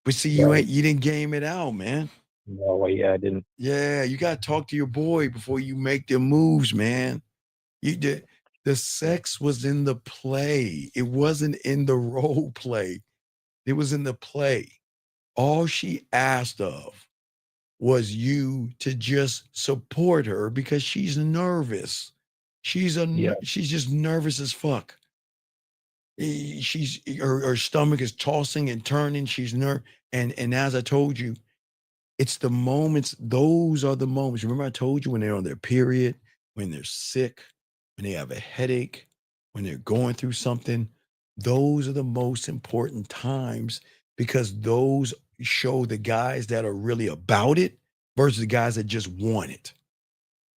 But see, you didn't game it out, man. No, I didn't. Yeah, you got to talk to your boy before you make the moves, man. You did. The sex was in the play. It wasn't in the role play. It was in the play. All she asked of was you to just support her because she's nervous. She's just nervous as fuck. She's her stomach is tossing and turning. She's and as I told you, it's the moments. Those are the moments. Remember, I told you when they're on their period, when they're sick, when they have a headache, when they're going through something. Those are the most important times because those show the guys that are really about it versus the guys that just want it.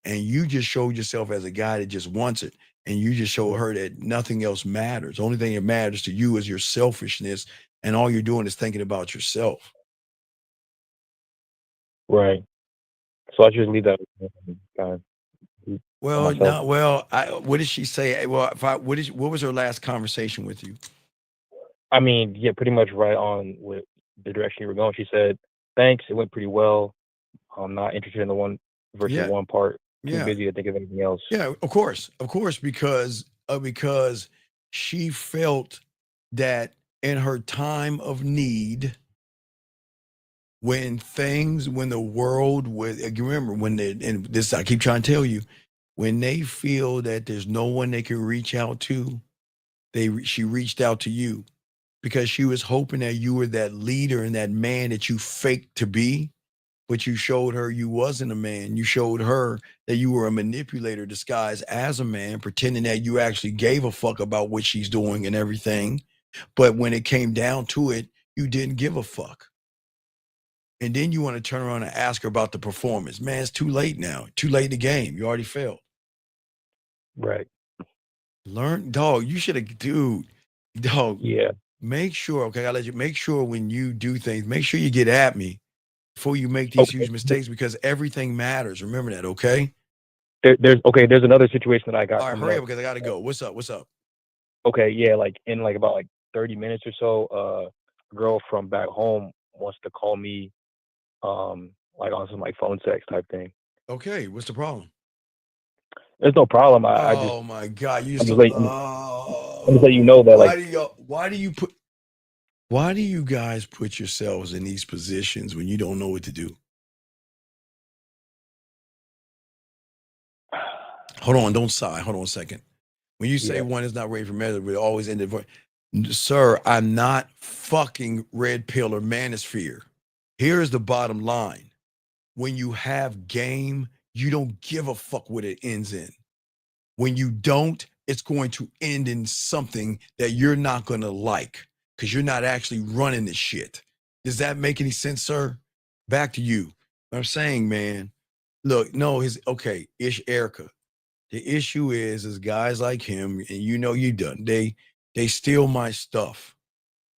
And you just showed yourself as a guy that just wants it. And you just show her that nothing else matters. The only thing that matters to you is your selfishness. And all you're doing is thinking about yourself. Right. So I just leave that. Well, no, well, what did she say? Well, what was her last conversation with you? I mean, yeah, pretty much right on with the direction you were going. She said, "Thanks, it went pretty well. I'm not interested in the one versus one part. Too busy to think of anything else." Yeah, of course, because she felt that in her time of need, when the world was, remember when and this I keep trying to tell you, when they feel that there's no one they can reach out to, she reached out to you because she was hoping that you were that leader and that man that you faked to be. But you showed her you wasn't a man. You showed her that you were a manipulator disguised as a man, pretending that you actually gave a fuck about what she's doing and everything. But when it came down to it, you didn't give a fuck. And then you want to turn around and ask her about the performance. Man, it's too late now. Too late in the game. You already failed. Right. Learn, dog. You should have, dude. Dog. Yeah. Make sure, okay, I'll let you make sure when you do things, make sure you get at me before you make these huge mistakes because everything matters. Remember that, okay? There's another situation that I got. All right, hurry up because I gotta go. What's up? Okay, yeah, like in like about like 30 minutes or so, a girl from back home wants to call me, like on some like phone sex type thing. Okay, what's the problem? There's no problem. Oh my God, I'm just letting you know that why do you guys put yourselves in these positions when you don't know what to do? Hold on, don't sigh. Hold on a second. When you say one is not ready for marriage, we always end it. Sir, I'm not fucking red pill or manosphere. Here is the bottom line. When you have game, you don't give a fuck what it ends in. When you don't, it's going to end in something that you're not going to like because you're not actually running the shit. Does that make any sense, sir? Back to you. I'm saying, man, look, no, Ish Erica. The issue is guys like him, and you know you done. They steal my stuff,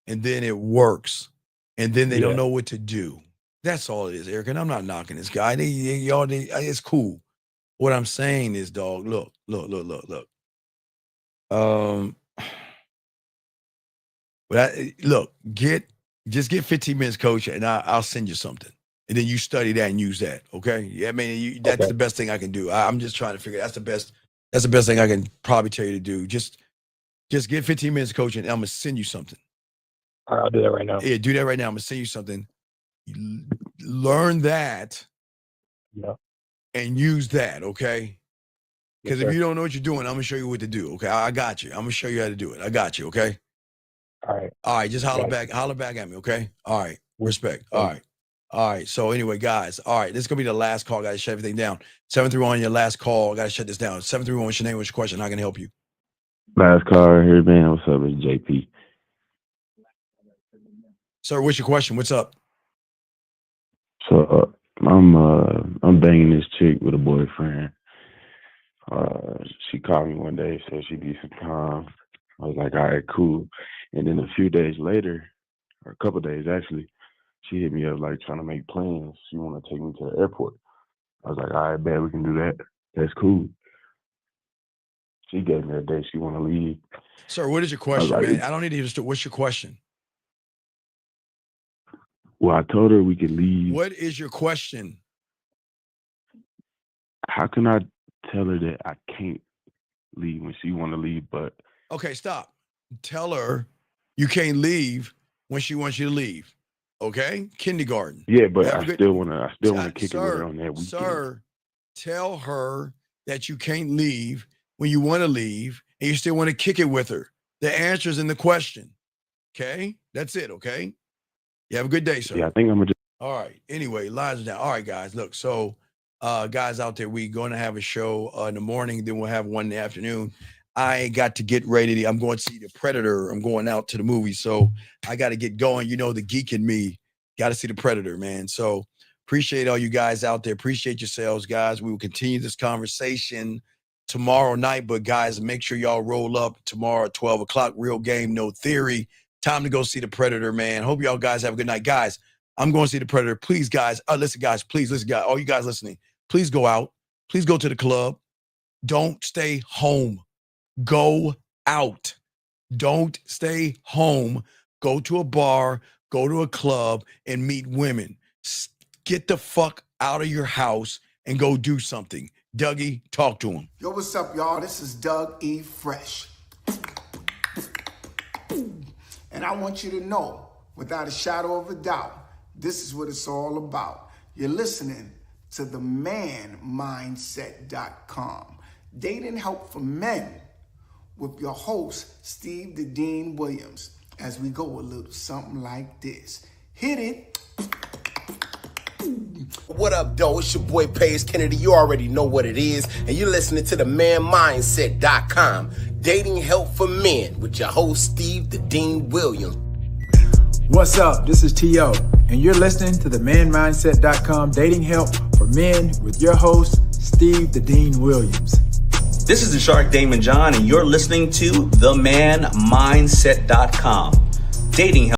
and then it works, and then they don't know what to do. That's all it is, Erica. And I'm not knocking this guy. It's cool. What I'm saying is, dog, look. Just get 15 minutes, coach, and I'll send you something. And then you study that and use that. Okay. Yeah, I mean, that's the best thing I can do. I'm just trying to figure that's the best thing I can probably tell you to do. Just get 15 minutes, coach, and I'm gonna send you something. All right, I'll do that right now. Yeah, do that right now. I'm gonna send you something. Learn that. Yeah. And use that, okay? Because if you don't know what you're doing, I'm gonna show you what to do. Okay, I got you. I'm gonna show you how to do it. I got you. Okay. All right. Just holler back at me. Okay. All right. Respect. All right. So anyway, guys. All right. This is gonna be the last call. Got to shut everything down. 731, your last call. Got to shut this down. 731. What's your name? What's your question? How can I help you? Last call right here, man. What's up? It's JP. Sir, what's your question? What's up? So I'm banging this chick with a boyfriend. She called me one day, said she needs some time. I was like, all right, cool. And then a few days later, or a couple days actually, she hit me up like trying to make plans. She want to take me to the airport. I was like, all right, bet we can do that. That's cool. She gave me a day she want to leave. Sir, what is your question, man? I don't need to understand. What's your question? Well, I told her we could leave. What is your question? How can I tell her that I can't leave when she want to leave? But okay, stop. Tell her you can't leave when she wants you to leave. Okay, kindergarten. Yeah, but I still want to kick it with her Sir, on that weekend. Sir, tell her that you can't leave when you want to leave, and you still want to kick it with her. The answer's in the question. Okay, that's it. Okay, you have a good day, sir. Yeah, I think I'm gonna. All right. Anyway, lines down. All right, guys. Look, so guys out there, we're going to have a show in the morning, then we'll have one in the afternoon. I got to get ready. I'm going to see The Predator. I'm going out to the movie, so I got to get going. You know, the geek in me got to see The Predator, man. So appreciate all you guys out there. Appreciate yourselves, guys. We will continue this conversation tomorrow night, but guys, make sure y'all roll up tomorrow at 12 o'clock. Real game, no theory. Time to go see The Predator, man. Hope y'all guys have a good night. Guys, I'm going to see The Predator. Please, guys. Listen, guys. Please, listen, guys. All you guys listening, please go out. Please go to the club. Don't stay home. Go out. Don't stay home. Go to a bar. Go to a club and meet women. Get the fuck out of your house and go do something. Dougie, talk to him. Yo, what's up, y'all? This is Doug E. Fresh. And I want you to know, without a shadow of a doubt, this is what it's all about. You're listening to the manmindset.com. Dating help for men with your host, Steve the Dean Williams, as we go a little something like this. Hit it. What up, though? It's your boy Paige Kennedy. You already know what it is, and you're listening to the manmindset.com. Dating help for men with your host, Steve the Dean Williams. What's up? This is T.O., and you're listening to the manmindset.com dating help for men with your host, Steve the Dean Williams. This is the Shark Damon John, and you're listening to themanmindset.com dating help.